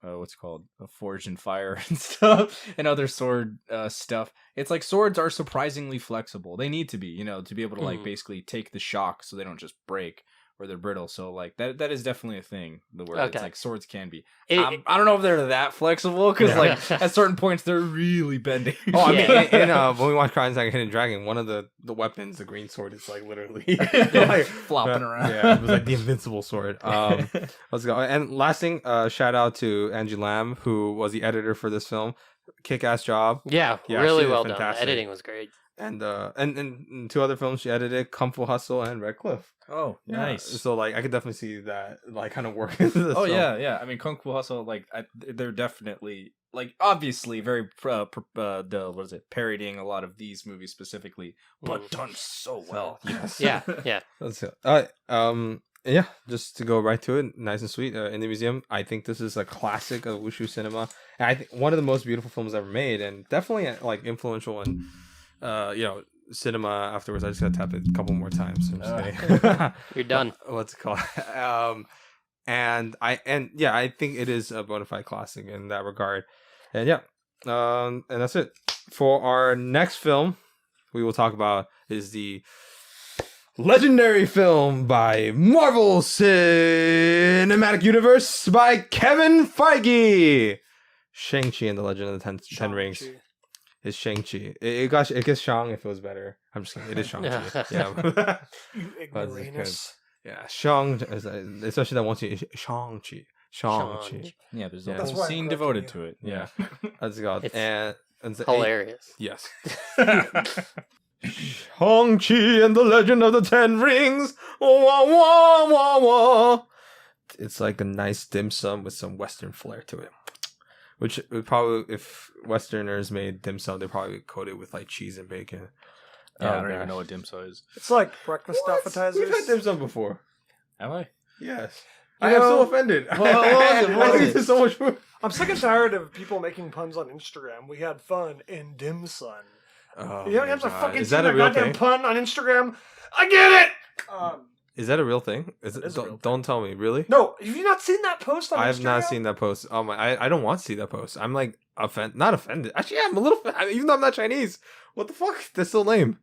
what's it called, Forged in Fire and stuff, and other sword stuff, it's like swords are surprisingly flexible. They need to be, to be able to like basically take the shock so they don't just break or they're brittle. So like that is definitely a thing. The word it's Okay. like swords can be. It- I don't know if they're that flexible because Yeah. like at certain points they're really bending. Oh, I Yeah. mean, when we watch Crouching Tiger, Hidden Dragon, one of the weapons, the green sword, is like literally like, flopping around. Yeah, it was like the invincible sword. Let's go. And last thing, shout out to Angie Lam, who was the editor for this film. Kick-ass job. Yeah, Yeah, really she did well done. The fantastic. editing was great. And two other films she edited, Kung Fu Hustle and Red Cliff. Oh, Yeah. nice. So like I could definitely see that like kind of work into this. Oh film. yeah. I mean, Kung Fu Hustle, like they're definitely like obviously very parodying a lot of these movies specifically, but done so well. Yes. Yeah, yeah. That's it. All right. Yeah, just to go right to it, nice and sweet. In the museum, I think this is a classic of wushu cinema, and I think one of the most beautiful films ever made, and definitely like influential in, cinema. Afterwards, I just gotta tap it a couple more times. I'm just kidding. You're done. What's it called? I think it is a bona fide classic in that regard, and yeah, and that's it for our next film. We will talk about is the legendary film by Marvel Cinematic Universe by Kevin Feige. Shang Chi and the Legend of the Ten Rings. It's Shang Chi. It gets Shang if it was better. I'm just kidding. It is Shang Chi. Yeah. You But it's ignoramus. Yeah, Shang, especially that one scene, Shang Chi. Shang-Chi. Yeah, there's a Yeah. That's whole why I'm scene correcting devoted you. to it. Yeah. Let's go. It's And Hilarious. yes. Shang-Chi and the Legend of the Ten Rings. Wah, wah, wah, wah. It's like a nice dim sum with some Western flair to it. Which would probably, if Westerners made dim sum, they probably coat it with like cheese and bacon. Yeah, I Oh, don't even gosh. know what dim sum is. It's like breakfast What? appetizers. We've had dim sum before. Have I? Yes. You I am so know- offended. What was it? What I was think it? there's so much food. I'm sick and tired of people making puns on Instagram. We had fun in dim sum. Oh, You don't my have to God. fucking Is see that my a real goddamn thing? pun on Instagram. I get it. Is that a real thing? It is a real Don't tell me. Really? No, have you not seen that post on Instagram? I have not seen that post. Oh my! I don't want to see that post. I'm like not offended. Actually, yeah, I'm a little. Even though I'm not Chinese, what the fuck? That's so lame.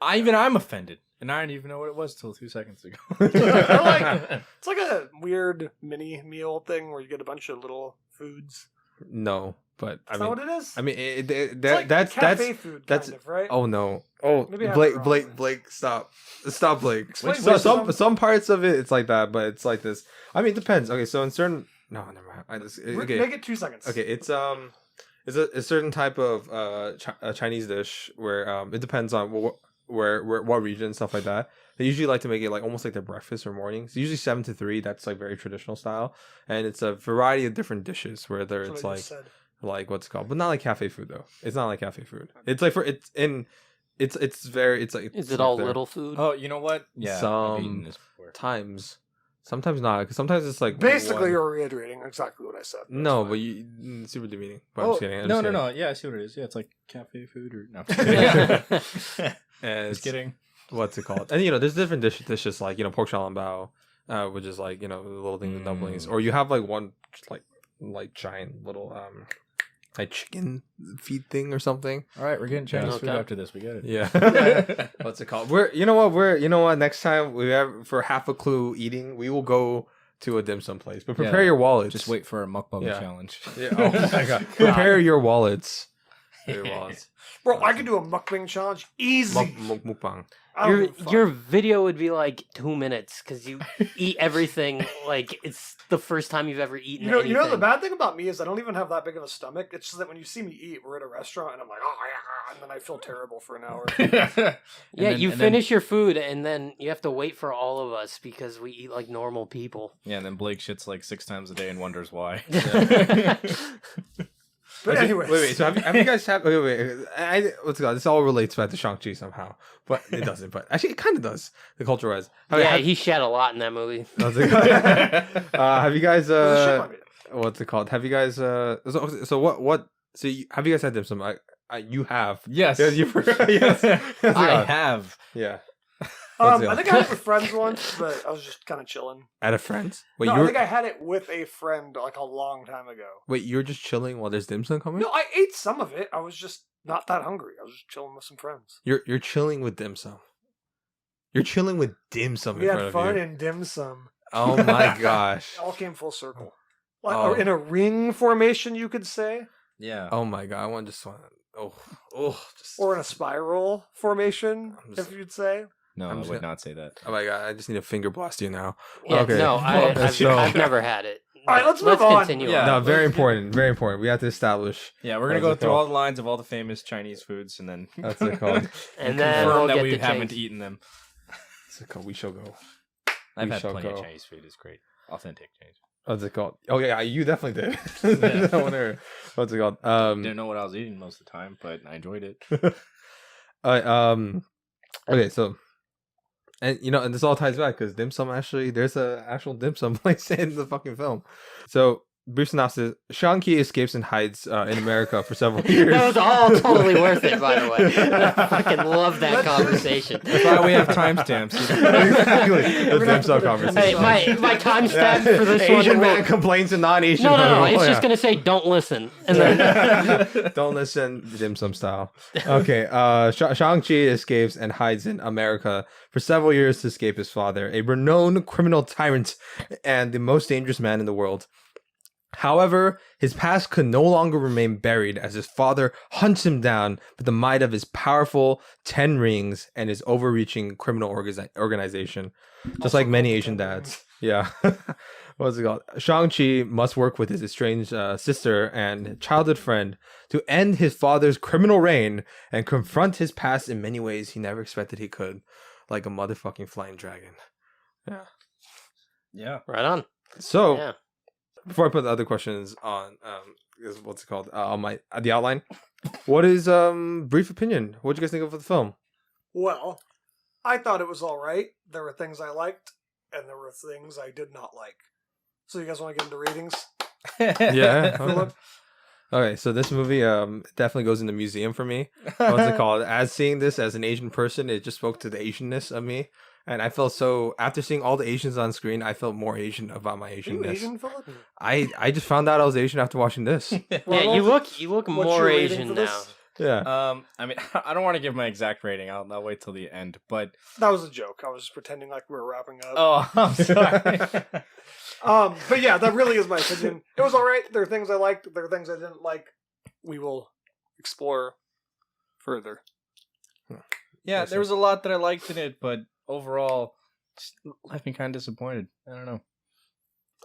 I'm offended, and I didn't even know what it was till 2 seconds ago. It's like a weird mini meal thing where you get a bunch of little foods. No, but Is that what it is? I mean, It's like cafe food, that's kind of, right? Oh no! Oh, Maybe I have it wrong. Blake, stop, Blake. Explain So, wisdom. some parts of it, it's like that, but it's like this. I mean, it depends. Okay, so in certain, no, never mind. Okay, Make it 2 seconds. okay, it's a certain type of Chinese dish where it depends on what region, stuff like that. They usually like to make it like almost like their breakfast or mornings. Usually 7 to 3. That's like very traditional style, and it's a variety of different dishes. Whether That's it's what I like just said. what's it called, but not like cafe food though. It's not like cafe food. It's like it's very it's like Is it's it like all their- little food? Oh, you know what? Yeah, I've eaten Some this before. times, sometimes not. Because sometimes it's like Basically, one- you're reiterating exactly what I said. no, That's but fine. you see what they're meaning. But I'm just kidding. I'm no, just no, kidding. no. Yeah, I see what it is. Yeah, it's like cafe food or no. I'm just kidding. And Just kidding. What's it called? And there's different dishes like pork xiaolongbao, which is like the little things with dumplings, or you have like one just like giant little like chicken feed thing or something. All right, we're getting Chinese food Okay. after this. We get it. Yeah. What's it called? You know what? Next time we have for half a clue eating, we will go to a dim sum place. But prepare Yeah. your wallets. Just wait for a mukbang Yeah. challenge. Yeah. Oh my god. Prepare your wallets. Your wallets. Bro, I could do a mukbang challenge easy. Mukbang. I don't give a fuck. Your video would be like 2 minutes because you eat everything like it's the first time you've ever eaten. You know the anything. bad thing about me is I don't even have that big of a stomach. It's just that when you see me eat, we're at a restaurant and I'm like, oh yeah, and then I feel terrible for an hour. Yeah, you finish your food and then you have to wait for all of us because we eat like normal people. Yeah, and then Blake shits like 6 times a day and wonders why. But anyways, Wait. So have you guys had? Wait. What's it called? This all relates back to Shang Chi somehow, but it doesn't. But actually, it kind of does. The culture wise. Yeah, he shed a lot in that movie. Have you guys? There's a shit on me. What's it called? Have you guys? So what? So have you guys had dim sum? You have. Yes. Yes. Yes. I have. Yeah. What's it I think I had it with friends once, but I was just kind of chilling. At a friend's? Wait, No, I think I had it with a friend like a long time ago. Wait, you're just chilling while there's dim sum coming? No, I ate some of it. I was just not that hungry. I was just chilling with some friends. You're chilling with dim sum. You're chilling with dim sum We in had front fun of you. in dim sum. Oh my gosh. It all came full circle. Like Oh. in a ring formation, you could say, Yeah. Oh my god. I want just want. Just. or in a spiral formation, I'm just- if you'd say. No, I'm I just would gonna- not say that. Oh my god! I just need to finger blast you now. Yeah, Okay. no, So- I've never had it. All right, let's move on. continue. Yeah. No, very important. Very important. We have to establish. Yeah, we're gonna What's go it through called? all the lines of all the famous Chinese foods, and then That's it called. And then confirm we'll that get we to haven't change. eaten them. What's it called? We shall go. I've We had shall plenty go. of Chinese food. It's great, authentic Chinese. What's it called? Oh yeah, you definitely did. Yeah. I wonder. What's it called? Didn't know what I was eating most of the time, but I enjoyed it. Okay, so, and and this all ties back because dim sum there's a actual dim sum place in the fucking film. So, brief synopsis: Shang Chi escapes and hides in America for several years. That was all totally worth it, by the way. I fucking love that conversation. That's why we have timestamps. Exactly, the dim sum conversation. Hey, my timestamp for this Asian one. man will- complains to non-Asian. No, man. it's Oh, just yeah. gonna say don't listen, and then Don't listen, dim sum style. Okay, Shang-Chi escapes and hides in America for several years to escape his father, a renowned criminal tyrant and the most dangerous man in the world. However, his past could no longer remain buried as his father hunts him down with the might of his powerful 10 rings and his overreaching criminal organization. Just like many Asian dads. Yeah. What's it called? Shang-Chi must work with his estranged sister and childhood friend to end his father's criminal reign and confront his past in many ways he never expected he could. Like a motherfucking flying dragon. Yeah. Yeah. right on. So, Yeah. before I put the other questions on, what's it called? On the outline. What is brief opinion? What did you guys think of the film? Well, I thought it was all right. There were things I liked, and there were things I did not like. So you guys want to get into ratings? Yeah. Philip? Okay, so this movie definitely goes in the museum for me. What's it called? As seeing this as an Asian person, it just spoke to the Asianness of me. And I felt so, after seeing all the Asians on screen, I felt more Asian about my Are you Asianness. Asian, Philip? I just found out I was Asian after watching this. Yeah, you look What's more your rating Asian for now. this? Yeah. I mean, I don't want to give my exact rating. I'll wait till the end. But That was a joke. I was just pretending like we were wrapping up. oh, I'm sorry. But yeah, that really is my opinion. It was all right. There are things I liked. There are things I didn't like. We will explore further. Yeah, there was a lot that I liked in it, but overall, just left me kind of disappointed. I don't know.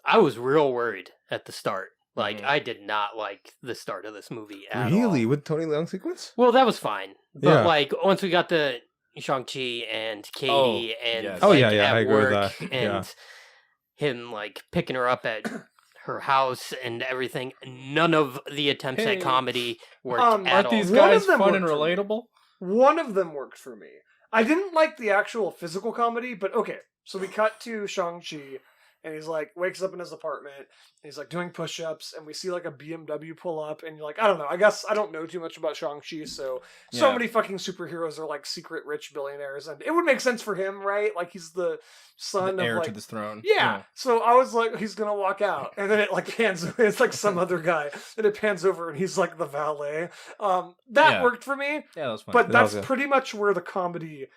I was real worried at the start. Like, Mhm. I did not like the start of this movie at Really? all. With Tony Leung sequence? Well, that was fine. But, Yeah. like, once we got the Shang Chi and Katie and, yes. Oh, like, yeah, at I agree with work that. and him, like, picking her up at her house and everything, none of the attempts Hey. at comedy worked Aren't at Aren't all. these One of guys them fun and worked for me. relatable? One of them worked for me. I didn't like the actual physical comedy, but okay. So we cut to Shang-Chi, and he's like, wakes up in his apartment, and he's like doing push-ups, and we see like a BMW pull up, and you're like, I don't know, I guess I don't know too much about Shang-Chi, so Yeah. many fucking superheroes are like secret rich billionaires, and it would make sense for him, right? Like he's the son The of heir like to this throne. yeah. So I was like, he's gonna walk out, and then it like pans. It's like some other guy, and it pans over, and he's like the valet. That Yeah. worked for me, Yeah, that was fun. but That was that's good. pretty much where the comedy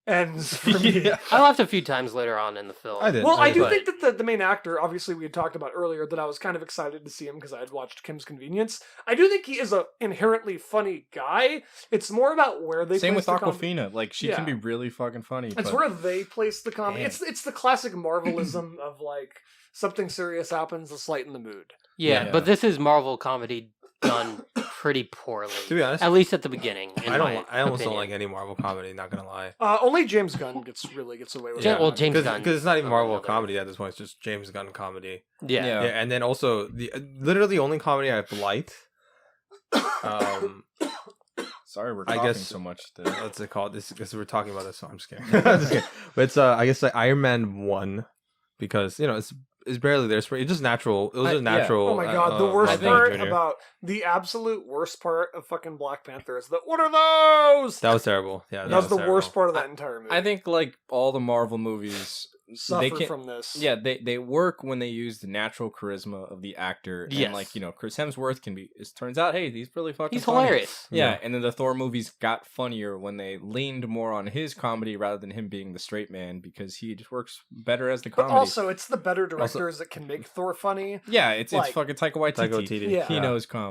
ends for me. Yeah. I laughed a few times later on in the film. I did. Well, I do But- think that the main actor, obviously, we had talked about earlier, that I was kind of excited to see him because I had watched Kim's Convenience. I do think he is a inherently funny guy. It's more about where they Same place with the comedy. Aquafina. Like, she Yeah. can be really fucking funny. It's but- where they place the comedy. Man. It's the classic Marvelism of like something serious happens, let's lighten the mood. Yeah, Yeah. but this is Marvel comedy done pretty poorly. To be honest, At least at the beginning. I almost don't like any Marvel comedy, not gonna lie. Only James Gunn really gets away with Yeah, that. well, James Because Gunn. it's not even Marvel Another- comedy at this point, it's just James Gunn comedy. Yeah. Yeah. Yeah, and then also the literally only comedy I've liked. Sorry, we're I coughing guess- so much. What's it called? This because we're talking about this, so I'm scared. I'm just kidding. But it's I guess like Iron Man 1 because it's barely there. It's just natural. It was Yeah. a natural. Oh my god, the worst Robert Downey part Jr. about the absolute worst part of fucking Black Panther is that what are those? That was terrible. Yeah, That was the terrible. worst part of that entire movie. I think, like, all the Marvel movies, suffer they can, from this. yeah, they work when they use the natural charisma of the actor. Yes. And, like, Chris Hemsworth can be, it turns out, hey, he's really fucking He's funny. hilarious. Yeah, Yeah. and then the Thor movies got funnier when they leaned more on his comedy rather than him being the straight man because he just works better as the But comedy. also, it's the better directors that can make Thor funny. yeah, it's like, fucking Taika Waititi. Taika Waititi. Yeah. He knows comedy.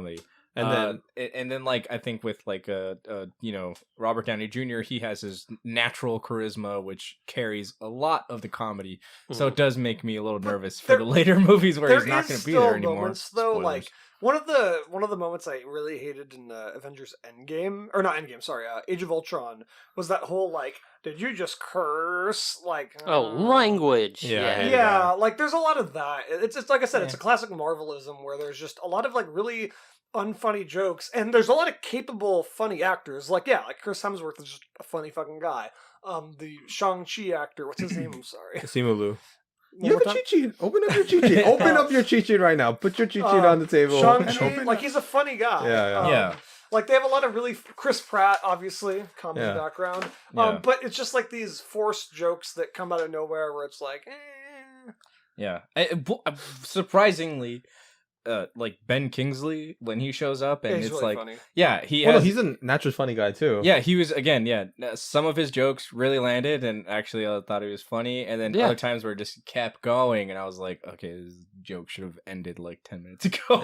And And then like I think with like Robert Downey Jr. he has his natural charisma which carries a lot of the comedy, so it does make me a little But nervous for there- the later movies where there he's not is going to be still there anymore. moments, though, Spoilers. like one of the moments I really hated in Avengers Endgame, or not Endgame, sorry, Age of Ultron, was that whole like, did you just curse? Like, Oh, language. Yeah, I Yeah. hated yeah, like there's a lot of that. It's like I said, it's a Yeah. classic Marvelism where there's just a lot of like really unfunny jokes, and there's a lot of capable, funny actors. Like Chris Hemsworth is just a funny fucking guy. The Shang-Chi actor, what's his name? I'm sorry. Simu Liu. One You have more a time? cheat sheet. Open up your cheat sheet. Open up your cheat sheet right now. Put your cheat sheet on the table. Shang-Chi, Open like up- he's a funny guy. Yeah, yeah. Yeah. Like they have a lot of really Chris Pratt, obviously, comedy Yeah. background. Yeah. But it's just like these forced jokes that come out of nowhere, where it's like, Yeah, surprisingly, like Ben Kingsley when he shows up and he's it's really like, funny. yeah, he Well, no, has. he's a naturally funny guy too. Yeah, he was again. Yeah, some of his jokes really landed, and actually, I thought he was funny. And then Yeah. other times where it just kept going, and I was like, okay, this joke should have ended like 10 minutes ago.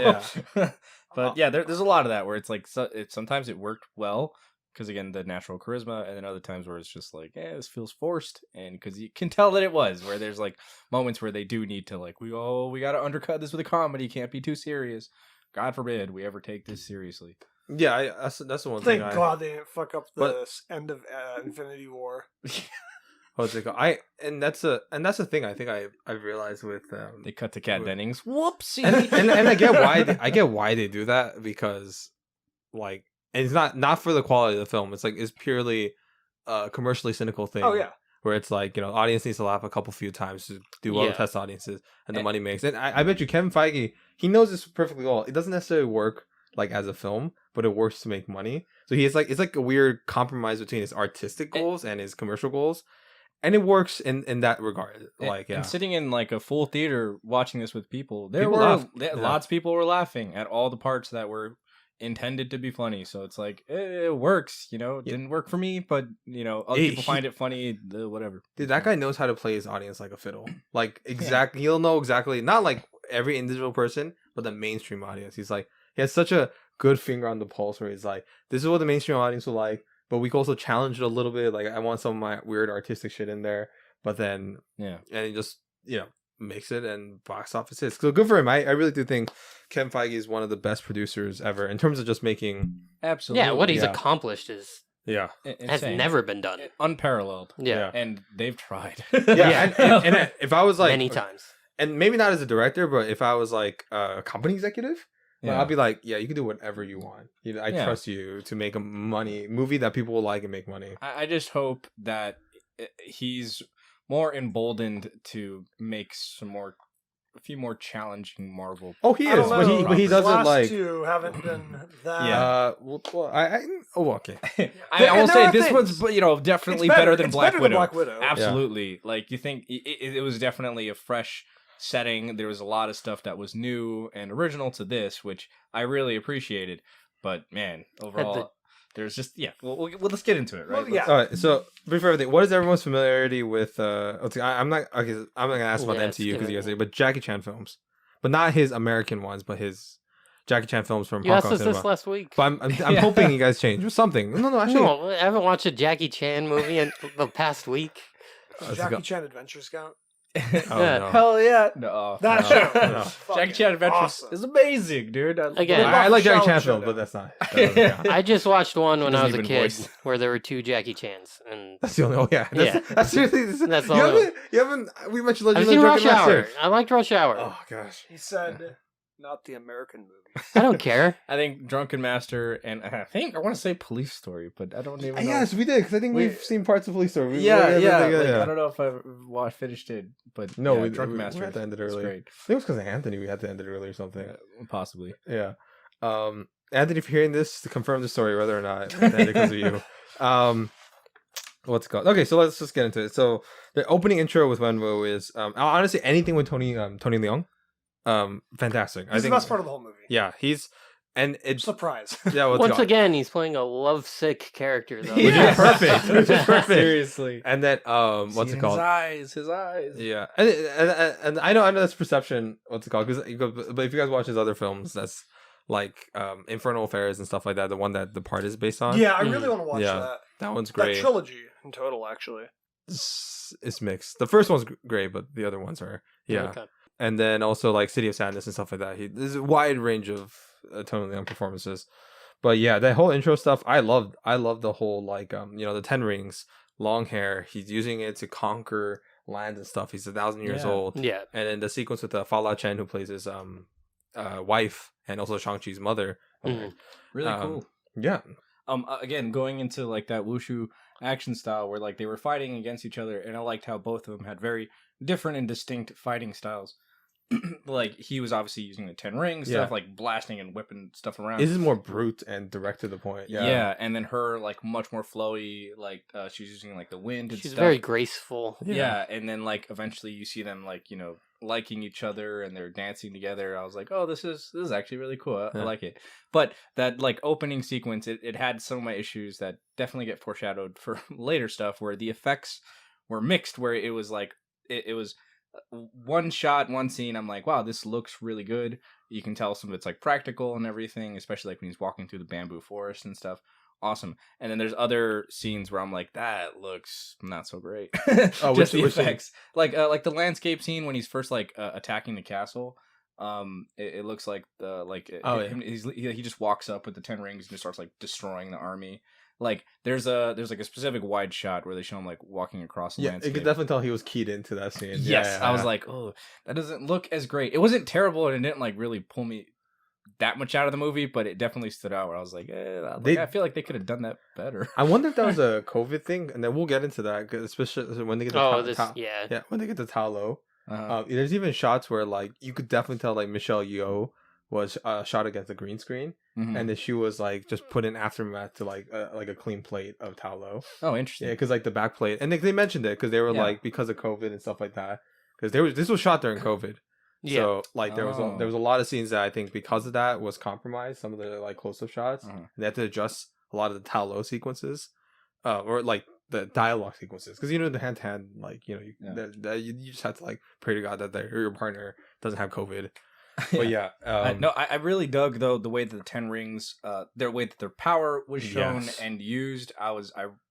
Yeah. But yeah, there's a lot of that where it's like sometimes it worked well because again the natural charisma, and then other times where it's just like, this feels forced, and because you can tell that it was where there's like moments where they do need to like we got to undercut this with a comedy, can't be too serious. God forbid we ever take this seriously. Yeah. That's the one Thank thing. God they didn't fuck up the But- end of Infinity War. What's it called? And that's the thing I think I've realized with They cut to Kat Wait. Dennings. Whoopsie. and I get why they do that because like and it's not for the quality of the film. It's like it's purely a commercially cynical thing. Oh yeah, Where it's like, audience needs to laugh a few times to do well to Yeah. test audiences and the And- money makes. And I bet you Kevin Feige, he knows this perfectly well. It doesn't necessarily work like as a film, but it works to make money. So it's like a weird compromise between his artistic goals and his commercial goals. And it works in that regard. Like, yeah. And sitting in like a full theater watching this with people, People laughed. Yeah. lots of people were laughing at all the parts that were, intended to be funny. So it's like it works. You know, it didn't work for me, but you know, other people find it funny. Whatever. Dude, that guy knows how to play his audience like a fiddle. Like exactly, he'll know exactly. Not like every individual person, but the mainstream audience. He's like he has such a good finger on the pulse where he's like, this is what the mainstream audience will like, but we can also challenge it a little bit. Like I want some of my weird artistic shit in there, but then and he just makes it and box office hits. So good for him. I really do think Kevin Feige is one of the best producers ever in terms of just making. Absolutely. Yeah, what he's accomplished is has never been done. Unparalleled. Yeah. And they've tried. And if I was like many times, and maybe not as a director, but if I was like a company executive, I'd be like, yeah, you can do whatever you want. I trust you to make a movie that people will like and make money. I just hope that he's more emboldened to make a few more challenging Marvel. Oh, he is, but he doesn't last like. two haven't been that. Yeah. Okay. I will say this one's definitely better than Black Widow. Black Widow. Absolutely. Like you think it was definitely a fresh setting. There was a lot of stuff that was new and original to this, which I really appreciated. But man, overall. There's just well, let's get into it, right? Well, All right. So before everything, what is everyone's familiarity with? I'm not gonna ask about the MCU because you guys say, but Jackie Chan films, but not his American ones, but his Jackie Chan films from Hong Kong asked us cinema. this last week. But I'm hoping you guys change or something. No, actually, No, I haven't watched a Jackie Chan movie in the past week. Jackie Chan Adventures count? No. Hell yeah! No, That show. No. Jackie Chan Adventures is amazing, dude. Again, I like Jackie Chan Shadow. films, but that's not. That doesn't count. I just watched one when I was a doesn't kid even voice. where there were two Jackie Chans, and That's the only. Oh yeah. That's seriously. That's you all. haven't. We mentioned I've Legend seen of Rush Drunken Hour. Master. I liked Rush Hour. Oh gosh. He said, not the American movie. I don't care. I think Drunken Master and I want to say Police Story, but I don't even know. Yes, we did because I think we've seen parts of Police Story. I don't know if I finished it, but No, yeah, we Drunken Master had to end it is early. great. I think it was because of Anthony. We had to end it early or something. Possibly. Yeah. Anthony, if you're hearing this, to confirm the story, whether or not we had to end it because of you. What's it called? Okay, so let's just get into it. So the opening intro with Wenwu is honestly anything with Tony Leung, fantastic. He's the best part of the whole movie. Yeah, it's Surprise. yeah. Once again, he's playing a lovesick character, though. Which is perfect. Which is perfect. Seriously. And then what's it called? His eyes. Yeah, and I know that's perception. What's it called? But if you guys watch his other films, that's like Infernal Affairs and stuff like that. The one that the part is based on. Yeah, I really want to watch that. That one's great. That trilogy in total, actually. It's mixed. The first one's great, but the other ones are Okay. And then also like City of Sadness and stuff like that. There's a wide range of Tony Leung performances. But yeah, that whole intro stuff, I loved the whole like the 10 rings, long hair. He's using it to conquer land and stuff. He's 1,000 years old. Yeah. And then the sequence with Fa La Chen, who plays his wife and also Shang Chi's mother. Really cool. Yeah. Again, going into like that wushu action style where like they were fighting against each other, and I liked how both of them had very different and distinct fighting styles. Like he was obviously using the 10 rings stuff, like blasting and whipping stuff around. This is more brute and direct to the point. Yeah, and then her like much more flowy, like she's using like the wind and She's stuff. very graceful. Yeah, and then like eventually you see them like liking each other and they're dancing together. I was like, oh, this is actually really cool. I like it. But that like opening sequence, it had some of my issues that definitely get foreshadowed for later stuff where the effects were mixed, where it was like it was one shot, one scene. I'm like, wow, this looks really good. You can tell some of it's like practical and everything, especially like when he's walking through the bamboo forest and stuff. Awesome. And then there's other scenes where I'm like, that looks not so great. Just the effects, like the landscape scene when he's first like attacking the castle. It looks like he just walks up with the 10 rings and just starts like destroying the army. Like there's like a specific wide shot where they show him like walking across the landscape. You could definitely tell he was keyed into that scene. Yes, I was like, oh, that doesn't look as great. It wasn't terrible and it didn't like really pull me that much out of the movie, but it definitely stood out where I was like, I feel like they could have done that better. I wonder if that was a COVID thing, and then we'll get into that, especially when they get to when they get to Ta Lo. There's even shots where like you could definitely tell like Michelle Yeoh was shot against the green screen, and then she was like just put in aftermath to like a clean plate of Ta Lo. Oh, interesting. Yeah, because like the back plate, and they mentioned it because they were like because of COVID and stuff like that, because this was shot during COVID. Yeah. So like there was a lot of scenes that I think because of that was compromised. Some of the like close-up shots, they had to adjust a lot of the Tao sequences, or like the dialogue sequences, because the hand-to-hand, like you just have to like pray to God that your partner doesn't have COVID. But yeah, I really dug though the way that the Ten Rings, their way that their power was shown and used. I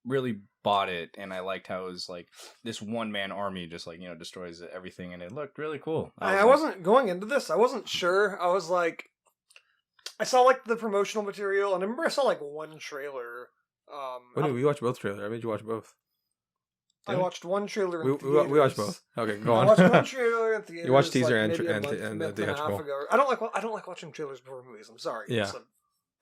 really bought it, and I liked how it was like this one-man army just like destroys everything, and it looked really cool. I wasn't going into this. I wasn't sure. I was like, I saw like the promotional material, and I remember I saw like one trailer. We watched both trailers. I made you watch both. I watched one trailer in theaters. We watched both. Okay, go on. I watched one trailer in theaters. You watched teaser and the theatrical. I don't like watching trailers before movies. I'm sorry. Yeah. It's a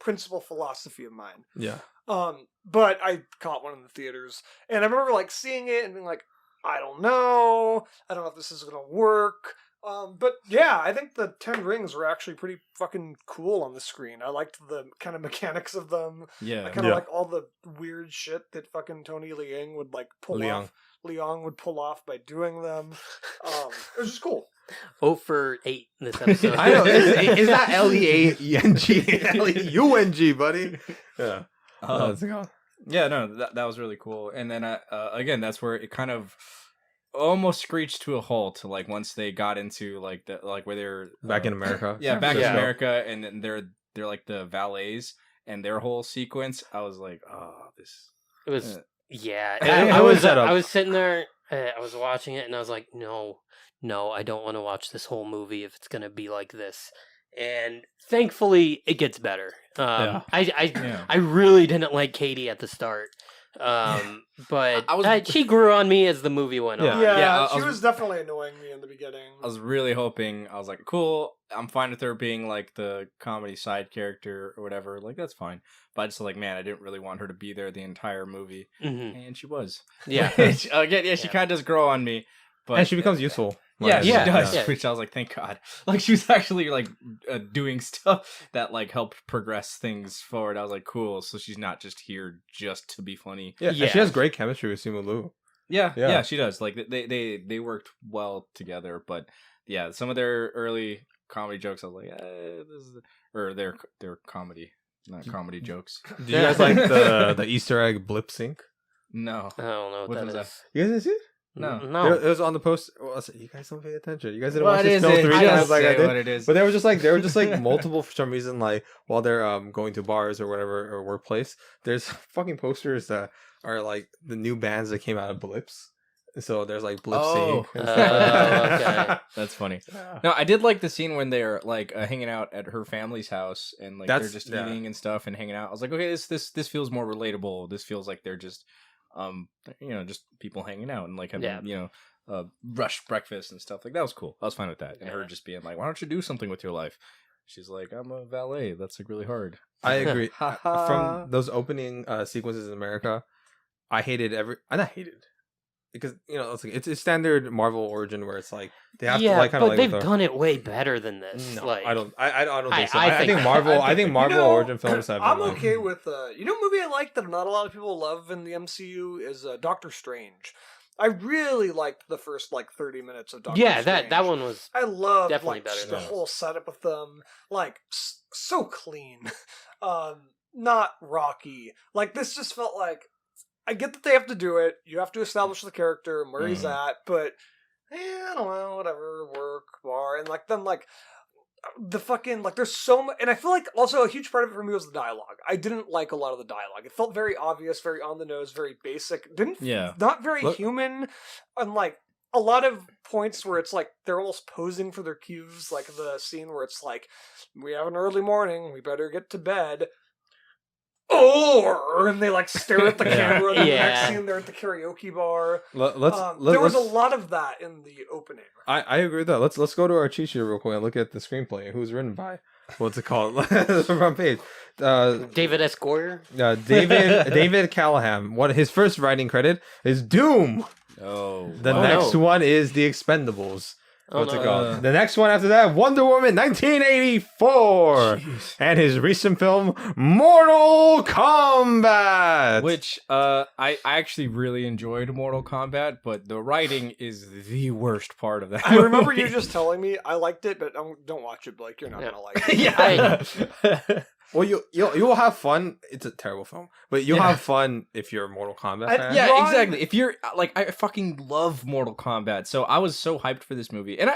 principal philosophy of mine. Yeah. But I caught one in the theaters, and I remember like seeing it and being like, I don't know if this is gonna work. But yeah, I think the 10 rings were actually pretty fucking cool on the screen. I liked the kind of mechanics of them. Yeah. I kind of like all the weird shit that fucking Tony Leung would like pull off by doing them. It was just cool. 0 for 8 this episode. I know. It's not Leung. Leung, buddy. Yeah. Yeah, no, that was really cool. And then again, that's where it kind of almost screeched to a halt. Like once they got into like where they're back in America. Yeah, back in America, and then they're like the valets and their whole sequence. I was like, oh, this. It was yeah. I was sitting there. I was watching it, and I was like, no, I don't want to watch this whole movie if it's gonna be like this. And thankfully, it gets better. I really didn't like Katie at the start. But she grew on me as the movie went on. Yeah, she was definitely annoying me in the beginning. I was really hoping, I was like, cool, I'm fine with her being like the comedy side character or whatever, like that's fine. But I just like, man, I didn't really want her to be there the entire movie. And she was. Yeah. She kind of does grow on me. But and she becomes useful. She does. Which I was like, thank God. Like she was actually like doing stuff that like helped progress things forward. I was like, cool. So she's not just here just to be funny. Yeah. And she has great chemistry with Simu Liu. Yeah, she does. Like they worked well together. But yeah, some of their early comedy jokes, I was like, their comedy, not comedy jokes. Did you guys like the Easter egg blip sync? No, I don't know what that is. You guys didn't see it? No. It was on the post. Well, you guys don't pay attention. You guys didn't What watch this is film it? 3 I times like I did. what it is. But they were just like multiple for some reason. Like while they're going to bars or whatever or workplace, there's fucking posters that are like the new bands that came out of Blips. So there's like Blip Sync. Okay. That's funny. No, I did like the scene when they're like hanging out at her family's house and like they're just eating and stuff and hanging out. I was like, okay, this feels more relatable. This feels like they're just just people hanging out and like having rush breakfast and stuff. Like that was cool. I was fine with that. And her just being like, why don't you do something with your life? She's like, I'm a valet. That's like really hard. I agree. From those opening sequences in America, I not hated. Because it's standard Marvel origin where it's like they have to like kind of but they've done it way better than this. No, like, I don't think so. I think Marvel. I think Marvel origin films have. I'm okay with movie I like that not a lot of people love in the MCU is Doctor Strange. I really liked the first 30 minutes of Doctor Strange. Yeah, that one was. I loved definitely better the whole setup with them, so clean, not rocky. Like this just felt like. I get that they have to do it. You have to establish the character and where he's at, but I don't know, whatever, work, bar, and the fucking there's so much, and I feel like also a huge part of it for me was the dialogue. I didn't like a lot of the dialogue. It felt very obvious, very on the nose, very basic. Not very human, and a lot of points where it's they're almost posing for their cues, like the scene where it's we have an early morning, we better get to bed. And they stare at the camera. And the next scene, they're at the karaoke bar. There was a lot of that in the opening. I agree with that. Let's go to our cheat sheet real quick and look at the screenplay. Who's written by? What's it called? The front page. David S. Goyer. David Callahan. His first writing credit is Doom. Oh. The next one is The Expendables. Oh, What's it no. called? The next one after that, Wonder Woman 1984. Jeez. And his recent film, Mortal Kombat. Which I actually really enjoyed Mortal Kombat, but the writing is the worst part of that. I remember movie. you just telling me I liked it, but don't watch it, Blake. You're not Yeah. gonna like it. yeah. Well, you'll have fun. It's a terrible film, but you'll Yeah. have fun if you're a Mortal Kombat I- fan. Yeah, Ron- exactly. If you're like, I fucking love Mortal Kombat, so I was so hyped for this movie, and